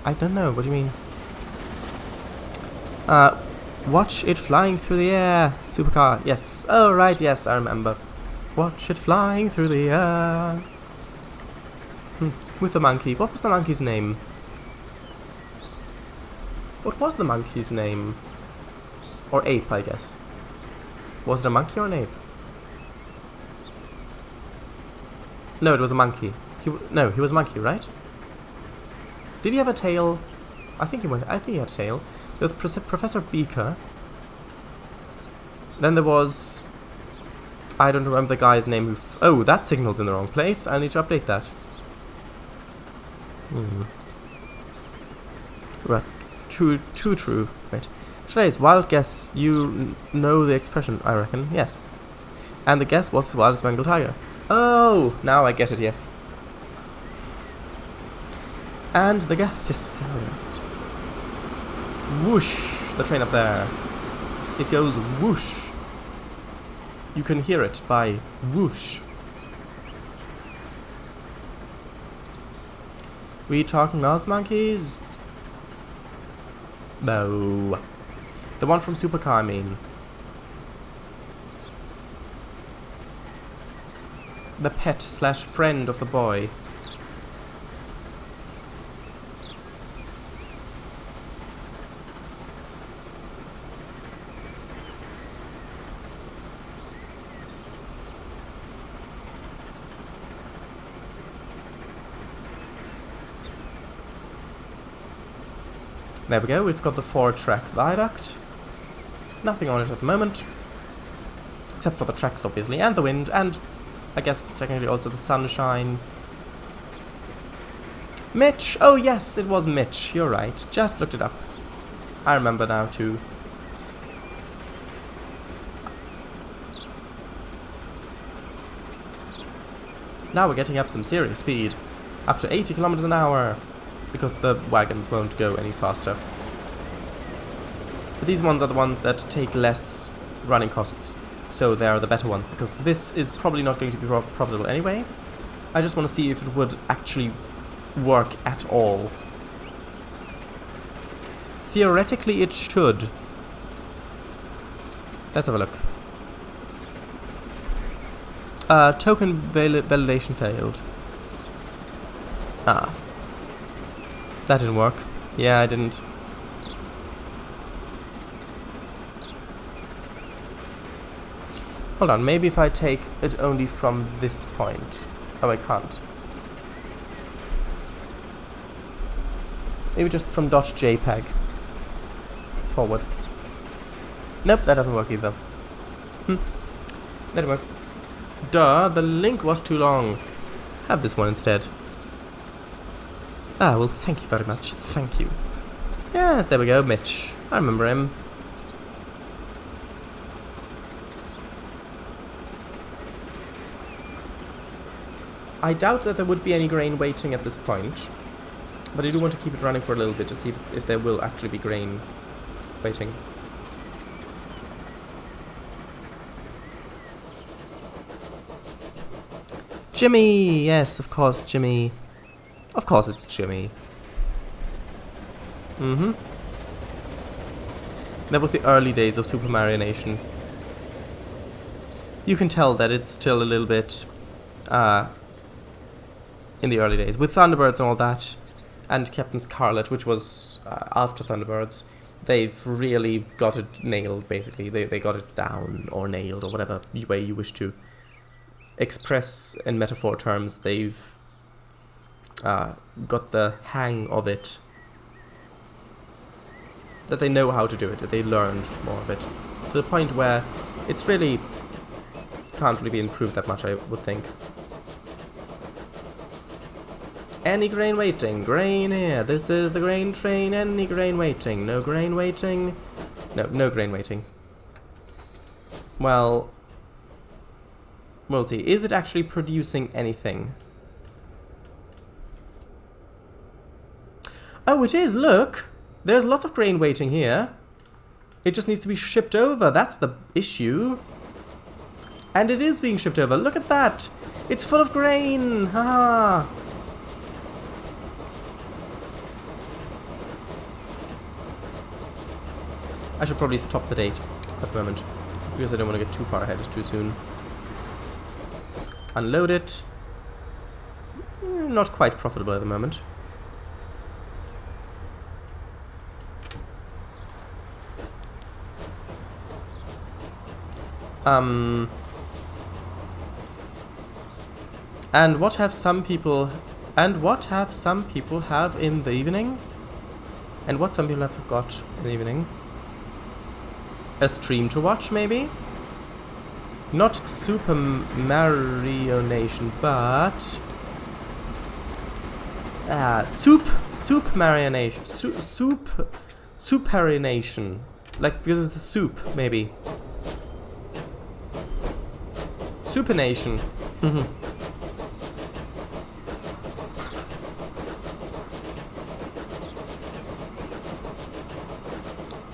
I don't know, what do you mean? Watch it flying through the air. Supercar, yes. Oh, right, yes, I remember. Watch it flying through the air. With the monkey. What was the monkey's name? What was the monkey's name? Or ape, I guess. Was it a monkey or an ape? No, it was a monkey. He was a monkey, right? Did he have a tail? I think he had a tail. There was Professor Beaker. Then there was... I don't remember the guy's name who... Oh, that signal's in the wrong place. I need to update that. Right. Too true. Right. Today's wild guess. You know the expression, I reckon. Yes. And the guess was wild as Bengal tiger. Oh! Now I get it, yes. And the guess, yes. Whoosh! The train up there. It goes whoosh. You can hear it by whoosh. We talking Oz monkeys? No. The one from Supercar, I mean. The pet/friend of the boy. There we go, we've got the 4-track viaduct. Nothing on it at the moment. Except for the tracks, obviously, and the wind, and I guess technically also the sunshine. Mitch! Oh yes, it was Mitch, you're right. Just looked it up. I remember now too. Now we're getting up some serious speed. Up to 80 kilometers an hour. Because the wagons won't go any faster. But these ones are the ones that take less running costs. So they are the better ones, because this is probably not going to be profitable anyway. I just want to see if it would actually work at all. Theoretically it should. Let's have a look. Token validation failed. Ah. That didn't work. Yeah, I didn't. Hold on, maybe if I take it only from this point. Oh, I can't. Maybe just from .jpeg. Forward. Nope, that doesn't work either. That didn't work. Duh, the link was too long. Have this one instead. Ah, well, thank you very much. Thank you. Yes, there we go, Mitch. I remember him. I doubt that there would be any grain waiting at this point, but I do want to keep it running for a little bit to see if there will actually be grain waiting. Jimmy! Yes, of course, Jimmy. Of course it's Jimmy. That was the early days of Super Mario Nation. You can tell that it's still a little bit in the early days. With Thunderbirds and all that, and Captain Scarlet, which was after Thunderbirds, they've really got it nailed, basically. They got it down, or nailed, or whatever way you wish to express in metaphor terms. They've got the hang of it. That they know how to do it, that they learned more of it. To the point where it's really can't really be improved that much, I would think. Any grain waiting? Grain here. This is the grain train. Any grain waiting? No grain waiting? No grain waiting. Well, we'll see. Is it actually producing anything? Oh, it is, look! There's lots of grain waiting here. It just needs to be shipped over. That's the issue. And it is being shipped over. Look at that! It's full of grain! Haha! I should probably stop the date at the moment, because I don't want to get too far ahead too soon. Unload it. Not quite profitable at the moment. And what have some people have in the evening? And what some people have got in the evening? A stream to watch, maybe? Not Super Mario Nation, but Soup Mario Nation, Soup Mario Nation, like because it's a soup, maybe. Super Nation.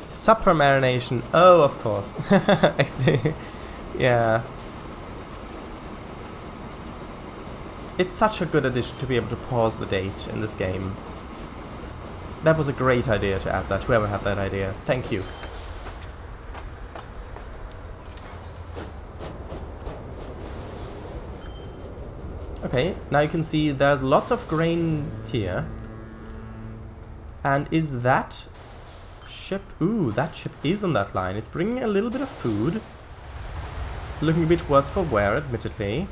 Supper marination. Oh, of course. Yeah. It's such a good addition to be able to pause the date in this game. That was a great idea to add that. Whoever had that idea. Thank you. Okay, now you can see there's lots of grain here. And is that ship? Ooh, that ship is on that line. It's bringing a little bit of food. Looking a bit worse for wear, admittedly.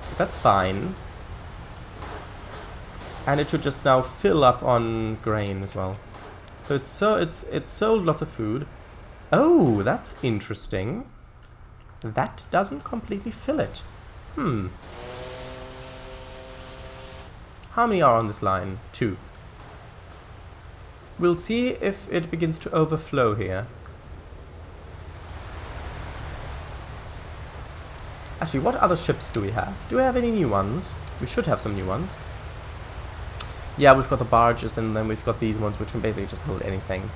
But that's fine. And it should just now fill up on grain as well. So it's sold lots of food. Oh, that's interesting. That doesn't completely fill it. How many are on this line? 2. We'll see if it begins to overflow here. Actually, what other ships do we have? Do we have any new ones? We should have some new ones. Yeah, we've got the barges, and then we've got these ones which can basically just hold anything.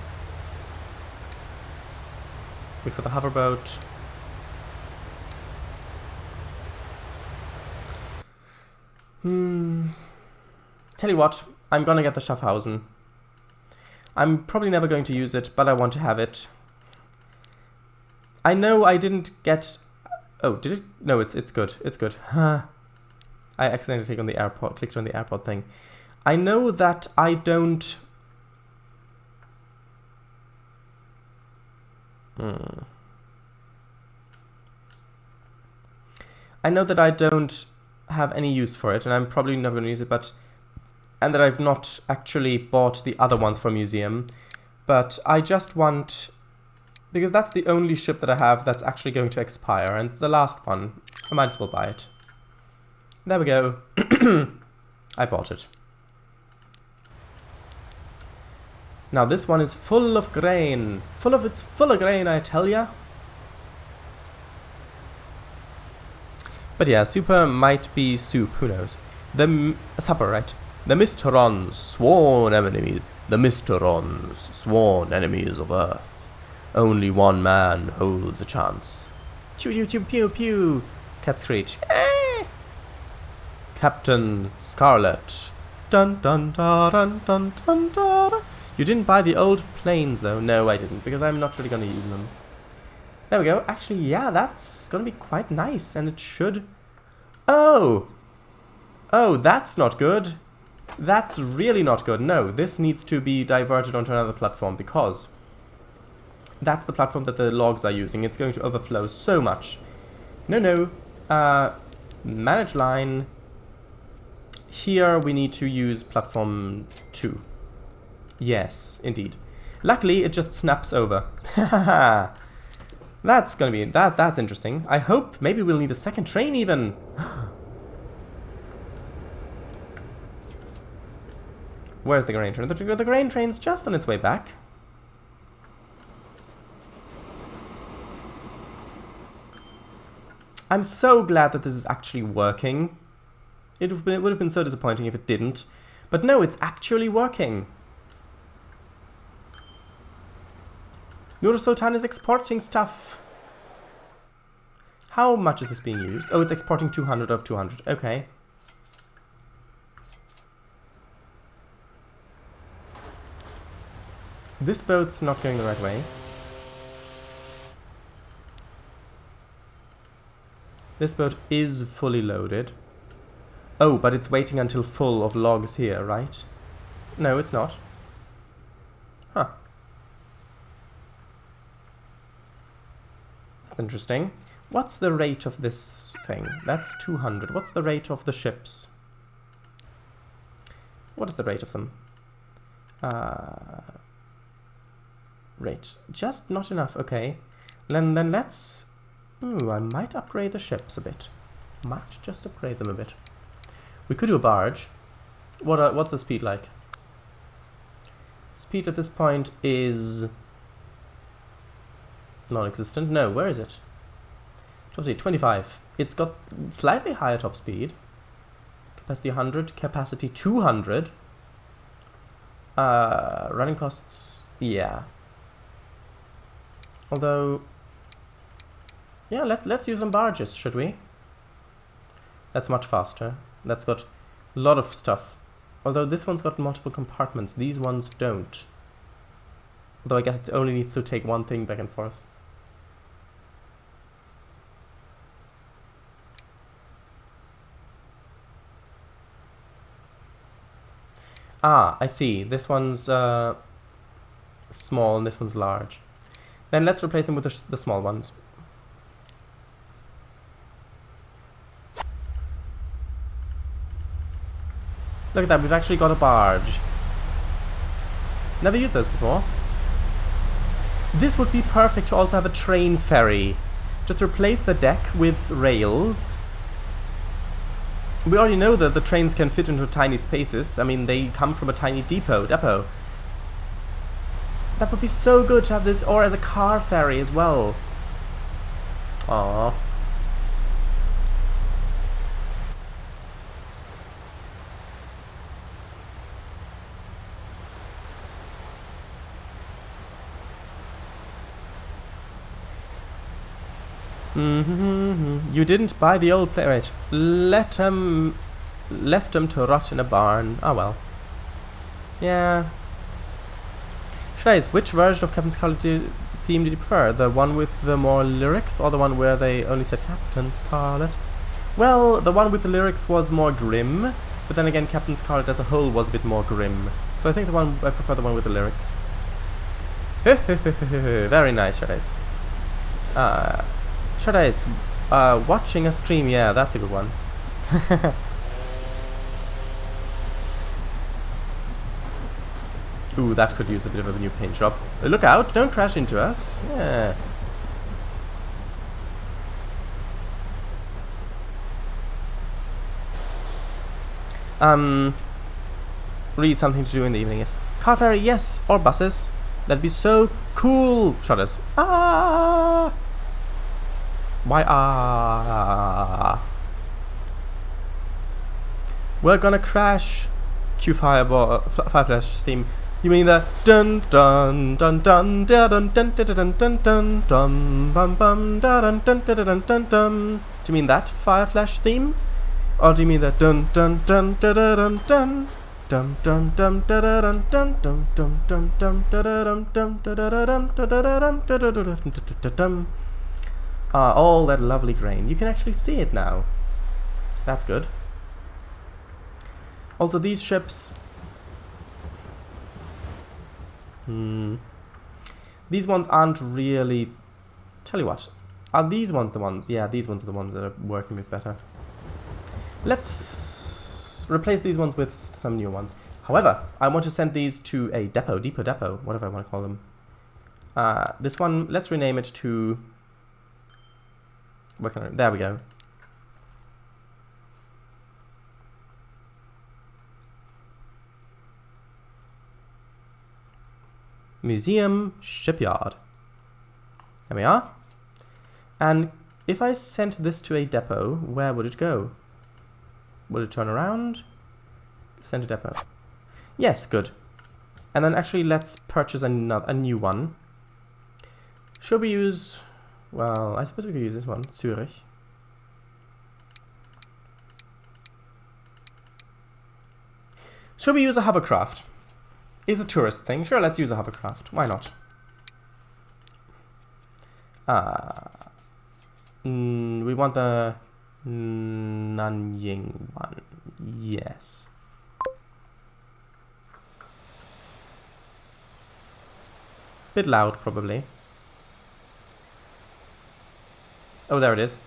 We've got the hoverboat. Tell you what, I'm gonna get the Schaffhausen. I'm probably never going to use it, but I want to have it. I know I didn't get Oh, did it? No, it's good. It's good. Huh. I accidentally clicked on the airport thing. I know that I don't... I know that I don't have any use for it, and I'm probably never going to use it, but... And that I've not actually bought the other ones for museum. But I just want... Because that's the only ship that I have that's actually going to expire, and it's the last one. I might as well buy it. There we go. I bought it. Now this one is full of grain. Full of grain, I tell ya. But yeah, super might be soup, who knows. Supper, right? The Mysterons, sworn enemies. The Mysterons, sworn enemies of Earth. Only one man holds a chance. Pew pew pew pew pew. Cat screech. Eh! Captain Scarlet. Dun dun dun dun dun dun dun. You didn't buy the old planes though. No, I didn't, because I'm not really gonna use them. There we go. Actually, yeah, that's gonna be quite nice, and it should... Oh! Oh, that's not good. That's really not good. No, this needs to be diverted onto another platform, because that's the platform that the logs are using. It's going to overflow so much. No. Manage line. Here we need to use platform 2. Yes, indeed. Luckily, it just snaps over. That's gonna be... That's interesting. I hope maybe we'll need a second train even. Where's the grain train? The grain train's just on its way back. I'm so glad that this is actually working. It would have been so disappointing if it didn't. But no, it's actually working. Nur Sultan is exporting stuff. How much is this being used? Oh, it's exporting 200 of 200. Okay. This boat's not going the right way. This boat is fully loaded. Oh, but it's waiting until full of logs here, right? No, it's not. Huh. That's interesting. What's the rate of this thing? That's 200. What's the rate of the ships? What is the rate of them? Rate. Just not enough. Okay. Then let's... Ooh, I might upgrade the ships a bit. Might just upgrade them a bit. We could do a barge. What's the speed like? Speed at this point is... non-existent. No, where is it? Top speed, 25. It's got slightly higher top speed. Capacity 100. Capacity 200. Running costs... yeah. Although... yeah, let's use some barges, should we? That's much faster. That's got a lot of stuff. Although this one's got multiple compartments. These ones don't. Although I guess it only needs to take one thing back and forth. Ah, I see. This one's small and this one's large. Then let's replace them with the small ones. Look at that, we've actually got a barge. Never used those before. This would be perfect to also have a train ferry. Just replace the deck with rails. We already know that the trains can fit into tiny spaces. I mean, they come from a tiny depot. That would be so good to have this, or as a car ferry as well. Aww. You didn't buy the old plane. Right. Left them to rot in a barn. Oh well. Yeah. Should I ask, which version of Captain Scarlet do theme did you prefer? The one with the more lyrics, or the one where they only said Captain Scarlet? Well, the one with the lyrics was more grim, but then again, Captain Scarlet as a whole was a bit more grim. So I think I prefer the one with the lyrics. Very nice, Shadace. Shadace, watching a stream, yeah, that's a good one. Ooh, that could use a bit of a new paint job. Look out, don't crash into us. Yeah. Really something to do in the evening, yes. Car ferry, yes, or buses. That'd be so cool. Shutters. Ah! Why ah? We're gonna crash. Q Fireball, Fireflash theme. You mean the dun dun dun dun dun dun dun dun dun dun dun bum bum dun dun dun dun dun dun? Do you mean that Fireflash theme, or do you mean the dun dun dun dun dun dun? Dum dum dum da da dum dum dum dum dum dum da da dum dum da da dum da da dum da da dum dum. Ah, all that lovely grain. You can actually see it now. That's good. Also, these ships. These ones aren't really. Tell you what. Are these ones the ones? Yeah, these ones are the ones that are working a bit better. Let's replace these ones with some new ones. However, I want to send these to a depot, whatever I want to call them. This one, let's rename it to... There we go. Museum Shipyard. There we are. And if I sent this to a depot, where would it go? Will it turn around? Send to depot. Yes, good. And then actually let's purchase a new one. Should we use... Well, I suppose we could use this one, Zurich. Should we use a hovercraft? It's a tourist thing. Sure, let's use a hovercraft. Why not? We want the Nanying one. Yes. Bit loud, probably. Oh, there it is.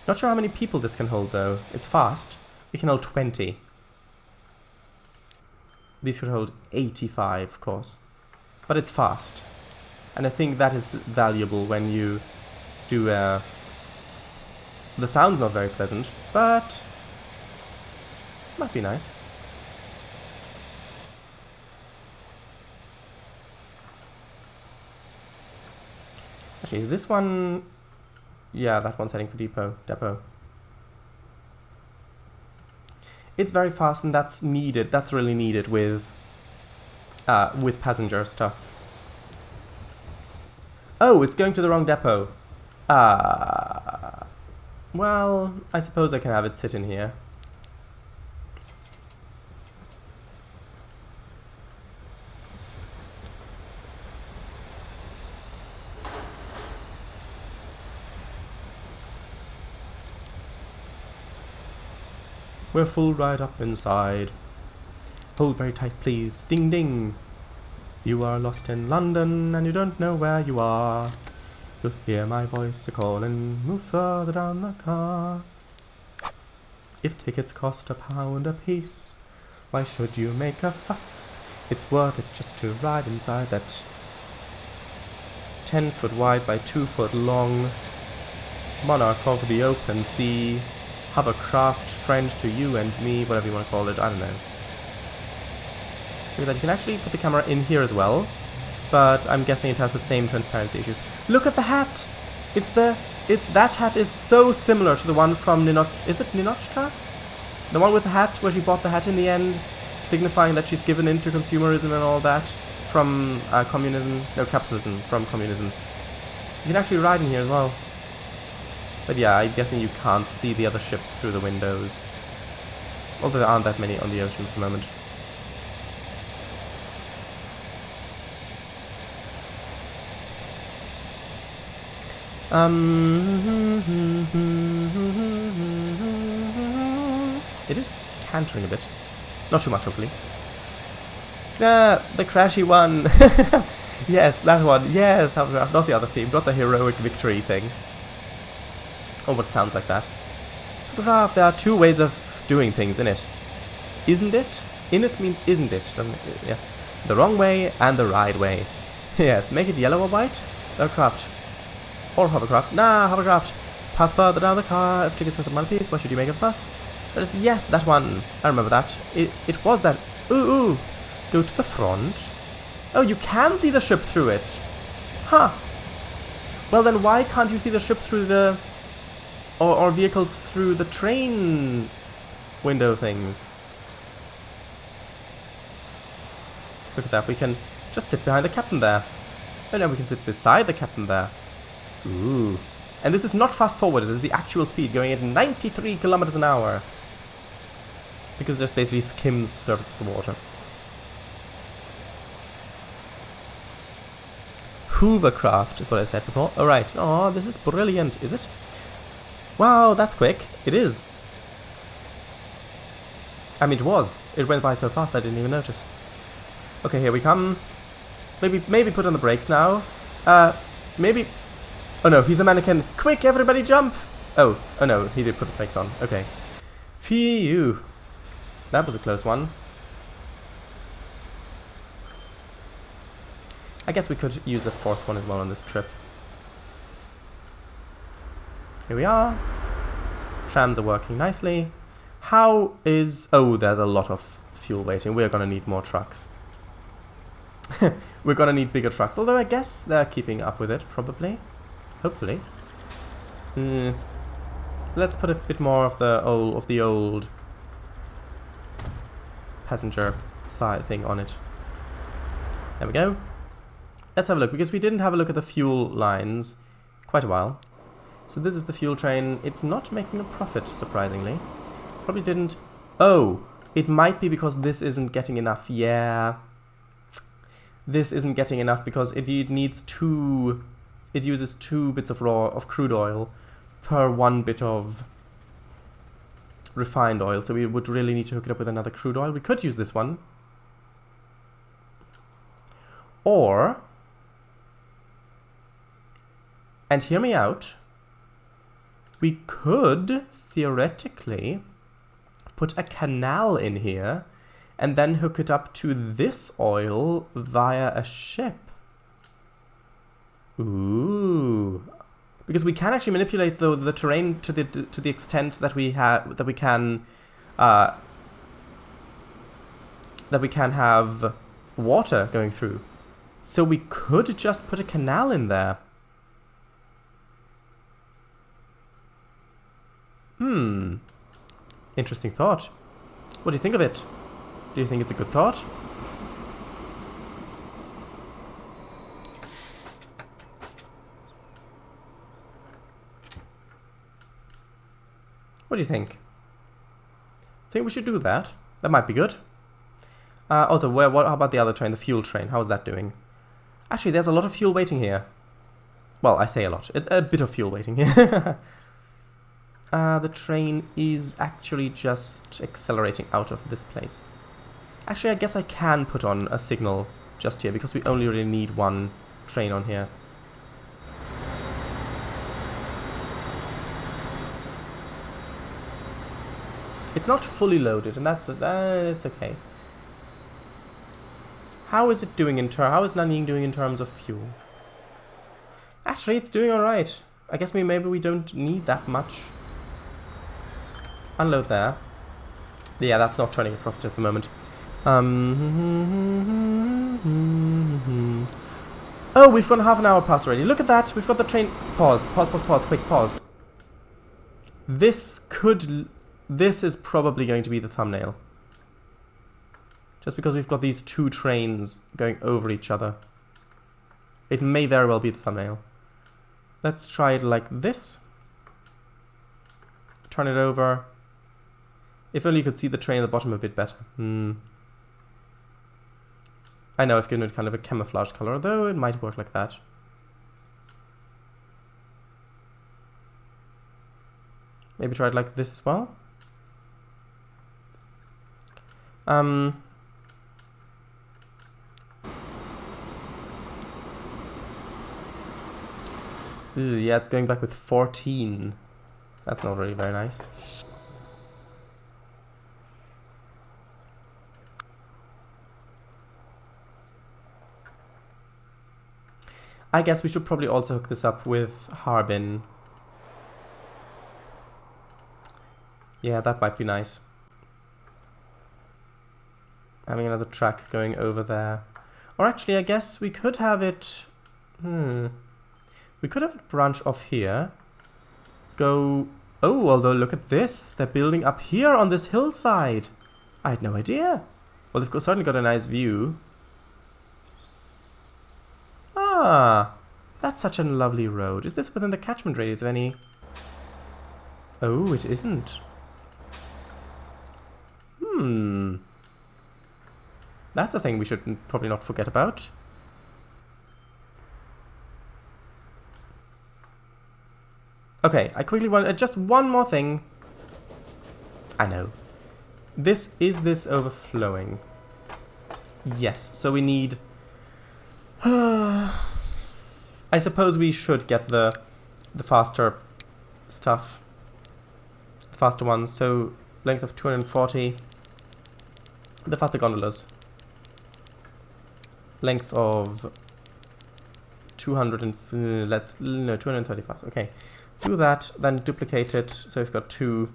Not sure how many people this can hold, though. It's fast. We can hold 20. These could hold 85, of course. But it's fast. And I think that is valuable when you do... The sound's not very pleasant, but... might be nice. Actually, this one... Yeah, that one's heading for depot. It's very fast, and that's needed. That's really needed with passenger stuff. Oh, it's going to the wrong depot. Well, I suppose I can have it sit in here. We're full right up inside. Hold very tight, please. Ding ding. You are lost in London and you don't know where you are. You'll hear my voice a-calling. Move further down the car. If tickets cost £1 a piece, why should you make a fuss? It's worth it just to ride inside that 10 foot wide by 2 foot long monarch of the open sea. Hovercraft, friend to you and me, whatever you want to call it, I don't know. Look at that, you can actually put the camera in here as well, but I'm guessing it has the same transparency issues. Look at the hat! That hat is so similar to the one from is it Ninochka? The one with the hat, where she bought the hat in the end, signifying that she's given in to consumerism and all that, from capitalism, from communism. You can actually ride in here as well. But yeah, I'm guessing you can't see the other ships through the windows. Although there aren't that many on the ocean at the moment. It is cantering a bit. Not too much, hopefully. Ah, the crashy one. Yes, that one. Yes, not the other theme, not the heroic victory thing. Or what sounds like that. Hovercraft, there are two ways of doing things in it. Isn't it? In it means isn't it, doesn't it? Yeah. The wrong way and the right way. Yes, make it yellow or white. Aircraft. Or hovercraft. Nah, hovercraft. Pass further down the car. If tickets cost a money piece, why should you make a fuss? Yes, that one. I remember that. It was that. Ooh. Go to the front. Oh, you can see the ship through it. Huh. Well, then why can't you see the ship through the... Or vehicles through the train window things? Look at that, we can just sit behind the captain there. And then we can sit beside the captain there. Ooh. And this is not fast forwarded, this is the actual speed, going at 93 kilometers an hour. Because it just basically skims the surface of the water. Hoovercraft is what I said before. Alright. Oh, this is brilliant, is it? Wow, that's quick. It is. I mean, it was. It went by so fast I didn't even notice. Okay, here we come. Maybe put on the brakes now. Maybe... Oh no, he's a mannequin. Quick, everybody jump! Oh no, he did put the brakes on. Okay. Phew. That was a close one. I guess we could use a fourth one as well on this trip. Here we are. Trams are working nicely. How is... Oh, there's a lot of fuel waiting. We're gonna need more trucks. We're gonna need bigger trucks. Although I guess they're keeping up with it, probably. Hopefully. Let's put a bit more of the old passenger side thing on it. There we go. Let's have a look, because we didn't have a look at the fuel lines quite a while. So this is the fuel train. It's not making a profit, surprisingly. Probably didn't... Oh! It might be because this isn't getting enough. Yeah. This isn't getting enough because it needs two... It uses 2 bits of crude oil per 1 bit of refined oil. So we would really need to hook it up with another crude oil. We could use this one. Or... And hear me out. We could, theoretically, put a canal in here and then hook it up to this oil via a ship. Ooh. Because we can actually manipulate the terrain to the extent that we can have water going through. So we could just put a canal in there. Interesting thought. What do you think of it? Do you think it's a good thought? What do you think? Think we should do that? That might be good. Also, how about the other train, the fuel train? How is that doing? Actually, there's a lot of fuel waiting here. Well, I say a lot. A bit of fuel waiting here. The train is actually just accelerating out of this place. Actually, I guess I can put on a signal just here, because we only really need one train on here. It's not fully loaded, and that's it's okay. How is it doing how is Nanjing doing in terms of fuel? Actually, it's doing alright. I guess maybe we don't need that much. Unload there. Yeah, that's not turning a profit at the moment. Oh, we've gone half an hour past already. Look at that. We've got the train. Pause. Quick, pause. This is probably going to be the thumbnail. Just because we've got these 2 trains going over each other. It may very well be the thumbnail. Let's try it like this. Turn it over. If only you could see the train at the bottom a bit better. I know I've given it kind of a camouflage color, though it might work like that. Maybe try it like this as well. Yeah, it's going back with 14. That's not really very nice. I guess we should probably also hook this up with Harbin. Yeah, that might be nice. Having another track going over there. Or actually, I guess we could have it... We could have it branch off here. Go... Oh, although look at this. They're building up here on this hillside. I had no idea. Well, they've certainly got a nice view. Ah, that's such a lovely road. Is this within the catchment radius of any... Oh, it isn't. That's a thing we should probably not forget about. Okay, I quickly want just one more thing. I know. Is this overflowing? Yes, so we need... I suppose we should get the faster stuff. The faster ones, so length of 240. The faster gondolas. Length of 200 and... no, 235, okay. Do that, then duplicate it, so we've got two.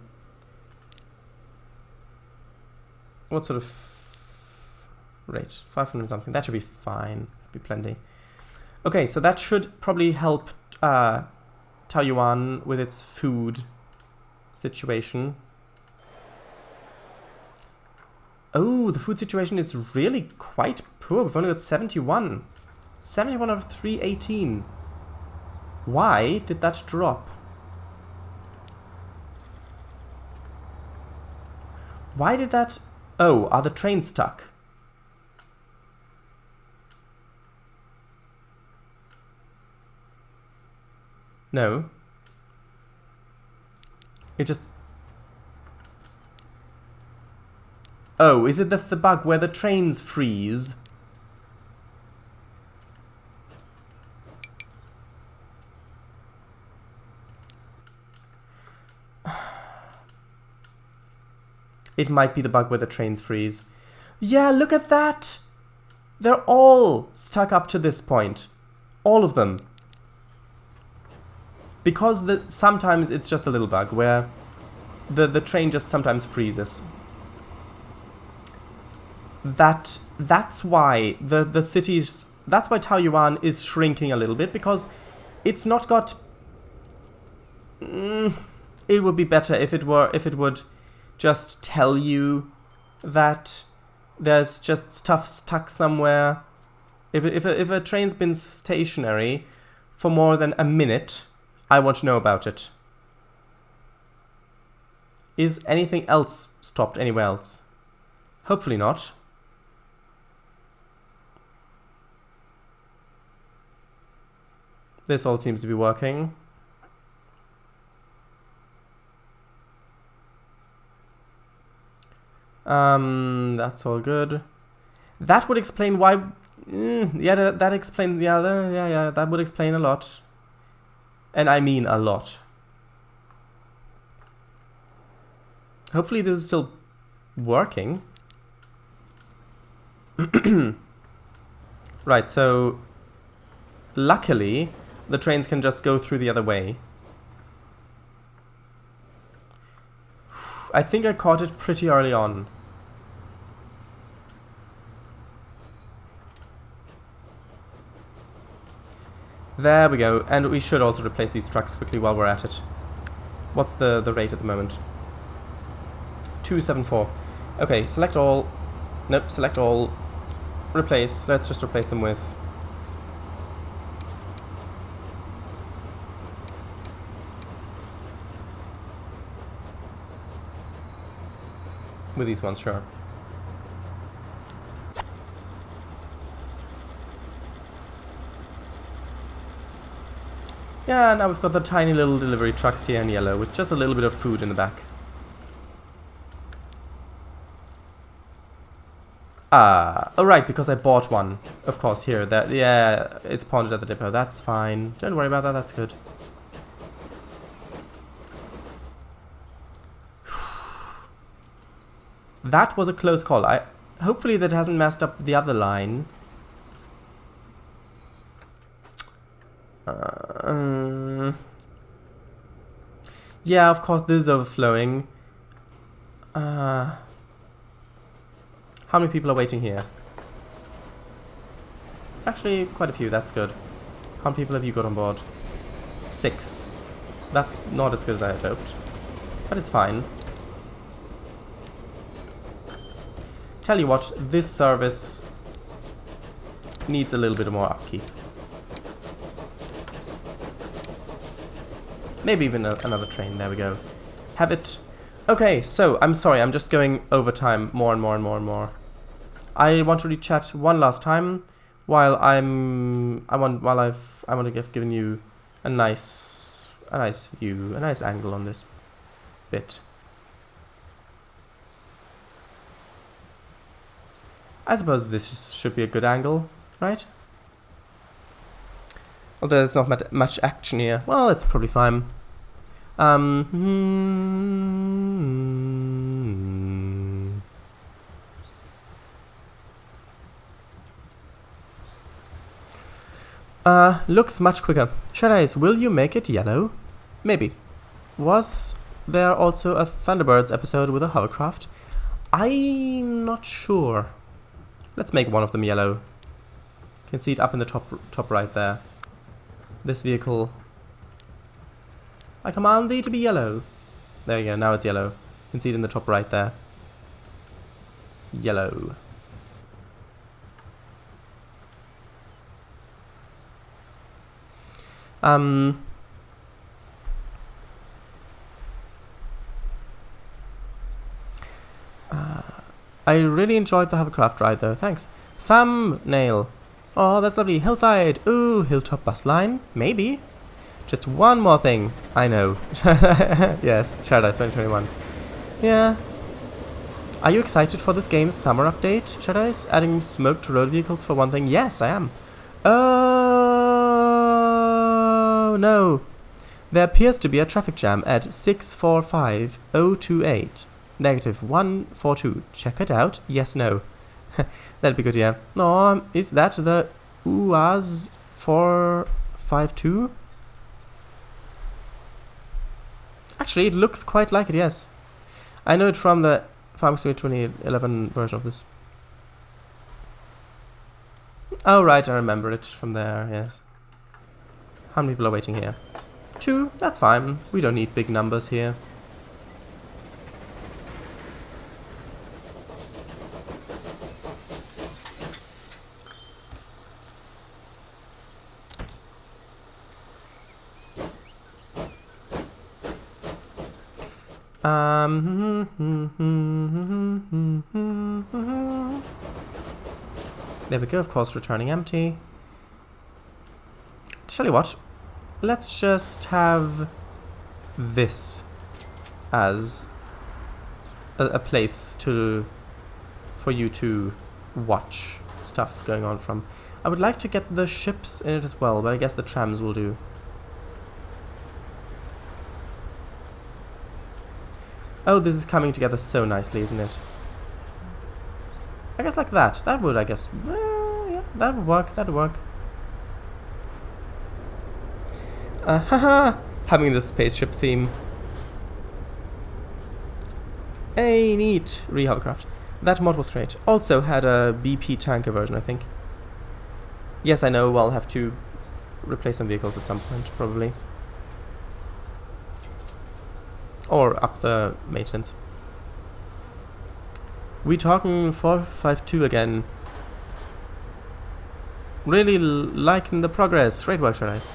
What sort of rate? 500 something, that should be fine, be plenty. Okay, so that should probably help Taoyuan with its food situation. Oh, the food situation is really quite poor, we've only got 71. 71 out of 318. Why did that drop? Why did that... Oh, are the trains stuck? No. It just... Oh, is it the bug where the trains freeze? It might be the bug where the trains freeze. Yeah, look at that! They're all stuck up to this point. All of them. Because sometimes it's just a little bug where the train just sometimes freezes. That's why the cities... That's why Taoyuan is shrinking a little bit, because it's not got... it would be better if it would just tell you that there's just stuff stuck somewhere. If a train's been stationary for more than a minute, I want to know about it. Is anything else stopped anywhere else? Hopefully not. This all seems to be working. That's all good. That would explain why... yeah, that explains... Yeah, that would explain a lot. And I mean a lot. Hopefully this is still working. Right, so... Luckily, the trains can just go through the other way. I think I caught it pretty early on. There we go, and we should also replace these trucks quickly while we're at it. What's the rate at the moment? 274. Okay, select all. Nope, select all. Replace. Let's just replace them with... with these ones, sure. Yeah, now we've got the tiny little delivery trucks here in yellow with just a little bit of food in the back. Oh right, because I bought one. Of course, here. That yeah, it's pawned at the depot. That's fine. Don't worry about that. That's good. That was a close call. Hopefully that hasn't messed up the other line. Yeah, of course this is overflowing. How many people are waiting here? Actually, quite a few. That's good. How many people have you got on board? 6. That's not as good as I had hoped. But it's fine. Tell you what, this service needs a little bit more upkeep. Maybe even another train. There we go. Have it. Okay, so I'm sorry, I'm just going over time more and more and more and more. I want to rechat one last time while I want to give given you a nice view, a nice angle on this bit. I suppose this should be a good angle, right? Although there's not much action here. Well, it's probably fine. Looks much quicker. Shadows, will you make it yellow? Maybe. Was there also a Thunderbirds episode with a hovercraft? I'm not sure. Let's make one of them yellow. You can see it up in the top right there. This vehicle. I command thee to be yellow. There you go, now it's yellow. You can see it in the top right there. Yellow. I really enjoyed the hovercraft ride though, thanks. Thumbnail. Oh, that's lovely. Hillside. Ooh, Hilltop bus line. Maybe. Just one more thing. I know. Yes, Shadows 2021. Yeah. Are you excited for this game's summer update, Shadows? Adding smoked road vehicles for one thing? Yes, I am. Oh, no. There appears to be a traffic jam at 645028. -142. Check it out. Yes, no. That'd be good, yeah. No, is that the UAZ 452? Actually, it looks quite like it, yes. I know it from the Farming Simulator 2011 version of this. Oh, right, I remember it from there, yes. How many people are waiting here? 2, that's fine. We don't need big numbers here. There we go, of course, returning empty. Tell you what, let's just have this as a place for you to watch stuff going on from. I would like to get the ships in it as well, but I guess the trams will do. Oh, this is coming together so nicely, isn't it? I guess like that. That would, I guess. Yeah, that would work. That would work. Haha! Having the spaceship theme. Hey, neat. Re-hovercraft. That mod was great. Also had a BP tanker version, I think. Yes, I know. I'll have to replace some vehicles at some point, probably. Or up the maintenance. We talking 452 again. Really liking the progress. Great work, Shadows.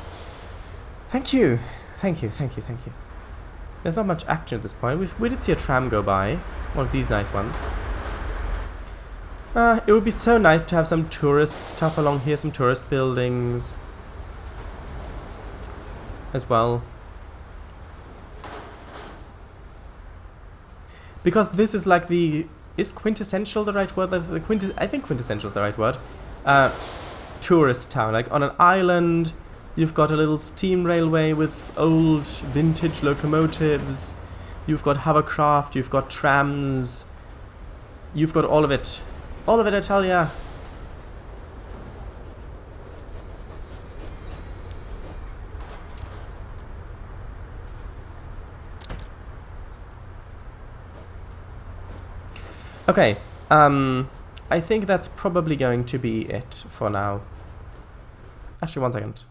Thank you. Thank you, thank you, thank you. There's not much action at this point. We did see a tram go by. One of these nice ones. It would be so nice to have some tourist stuff along here. Some tourist buildings. as well. Because this is like the... Is quintessential the right word? I think quintessential is the right word. Tourist town. Like on an island, you've got a little steam railway with old vintage locomotives. You've got hovercraft, you've got trams. You've got all of it. All of it, I tell ya. Okay, I think that's probably going to be it for now. Actually, one second.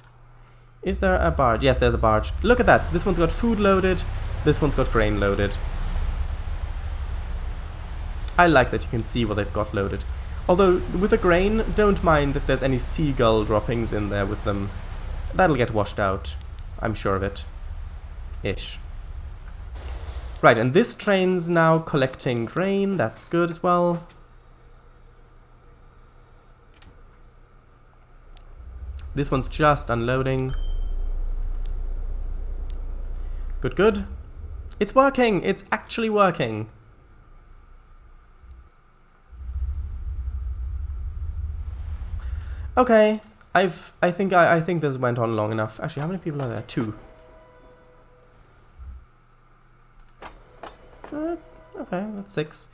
Is there a barge? Yes, there's a barge. Look at that. This one's got food loaded. This one's got grain loaded. I like that you can see what they've got loaded. Although, with the grain, don't mind if there's any seagull droppings in there with them. That'll get washed out. I'm sure of it. Ish. Right, and this train's now collecting grain. That's good as well. This one's just unloading. Good, good. It's working! It's actually working! Okay, I think this went on long enough. Actually, how many people are there? 2. Okay, that's 6.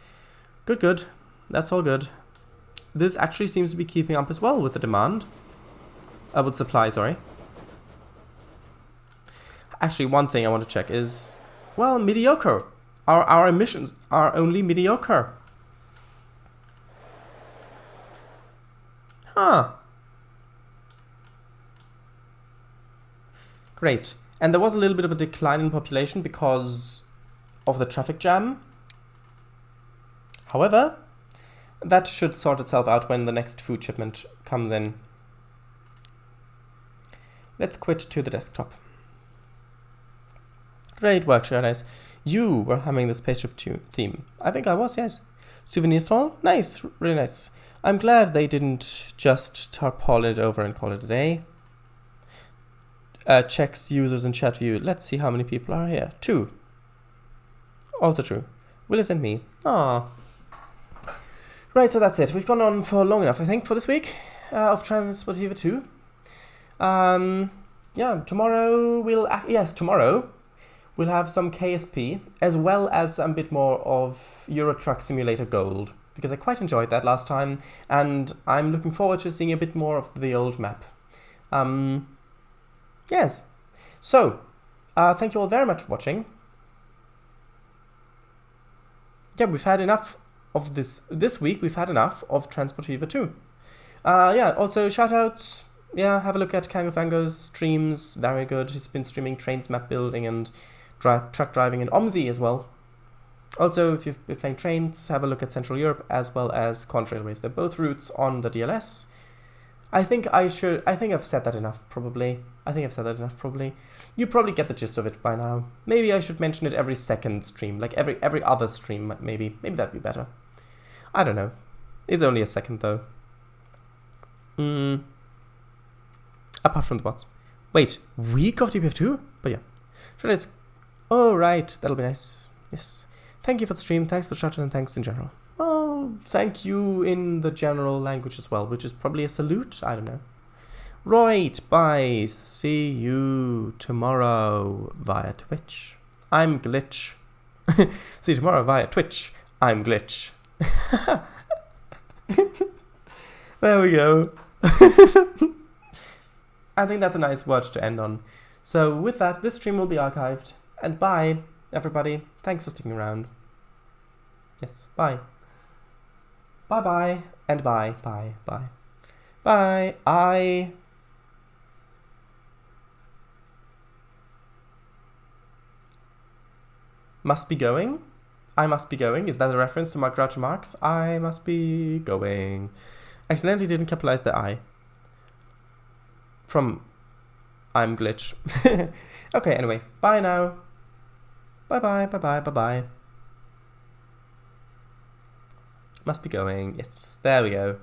Good, good. That's all good. This actually seems to be keeping up as well with the demand. With supply, sorry. Actually, one thing I want to check is, well, mediocre. Our emissions are only mediocre. Huh. Great. And there was a little bit of a decline in population because of the traffic jam. However, that should sort itself out when the next food shipment comes in. Let's quit to the desktop. Great work, Shirley. You were humming the spaceship theme. I think I was, yes. Souvenir stall? Nice, really nice. I'm glad they didn't just tarpaulin it over and call it a day. Checks users in chat view. Let's see how many people are here. 2. Also true. Willis and me. Ah. Right, so that's it. We've gone on for long enough, I think, for this week of Transport Fever 2. Yeah, tomorrow we'll have some KSP, as well as a bit more of Euro Truck Simulator Gold, because I quite enjoyed that last time, and I'm looking forward to seeing a bit more of the old map. Yes. So, thank you all very much for watching. Yeah, we've had enough of this week. We've had enough of Transport Fever 2. Yeah, also shoutouts. Yeah, have a look at Kango Fango's streams. Very good. He's been streaming trains, map building, and truck driving, and OMSI as well. Also, if you've been playing trains, have a look at Central Europe as well as Contrailways. They're both routes on the DLS. I think I've said that enough, probably. You probably get the gist of it by now. Maybe I should mention it every second stream, like every other stream, maybe. Maybe that'd be better. I don't know. It's only a second, though. Apart from the bots. Wait, week of DPF2? But yeah. Sure, let's... Oh, right. That'll be nice. Yes. Thank you for the stream. Thanks for the shout out, and thanks in general. Well, thank you in the general language as well, which is probably a salute. I don't know. Right, bye. See you tomorrow via Twitch. I'm Glitch. See you tomorrow via Twitch. I'm Glitch. There we go. I think that's a nice word to end on. So with that, this stream will be archived. And bye, everybody. Thanks for sticking around. Yes, bye. Bye-bye, and bye, bye, bye. Bye. I must be going. I must be going. Is that a reference to Mark Groucho Marx? I must be going. Accidentally didn't capitalize the I. From I'm Glitch. Okay, anyway. Bye now. Bye-bye, bye-bye, bye-bye. Must be going. Yes, there we go.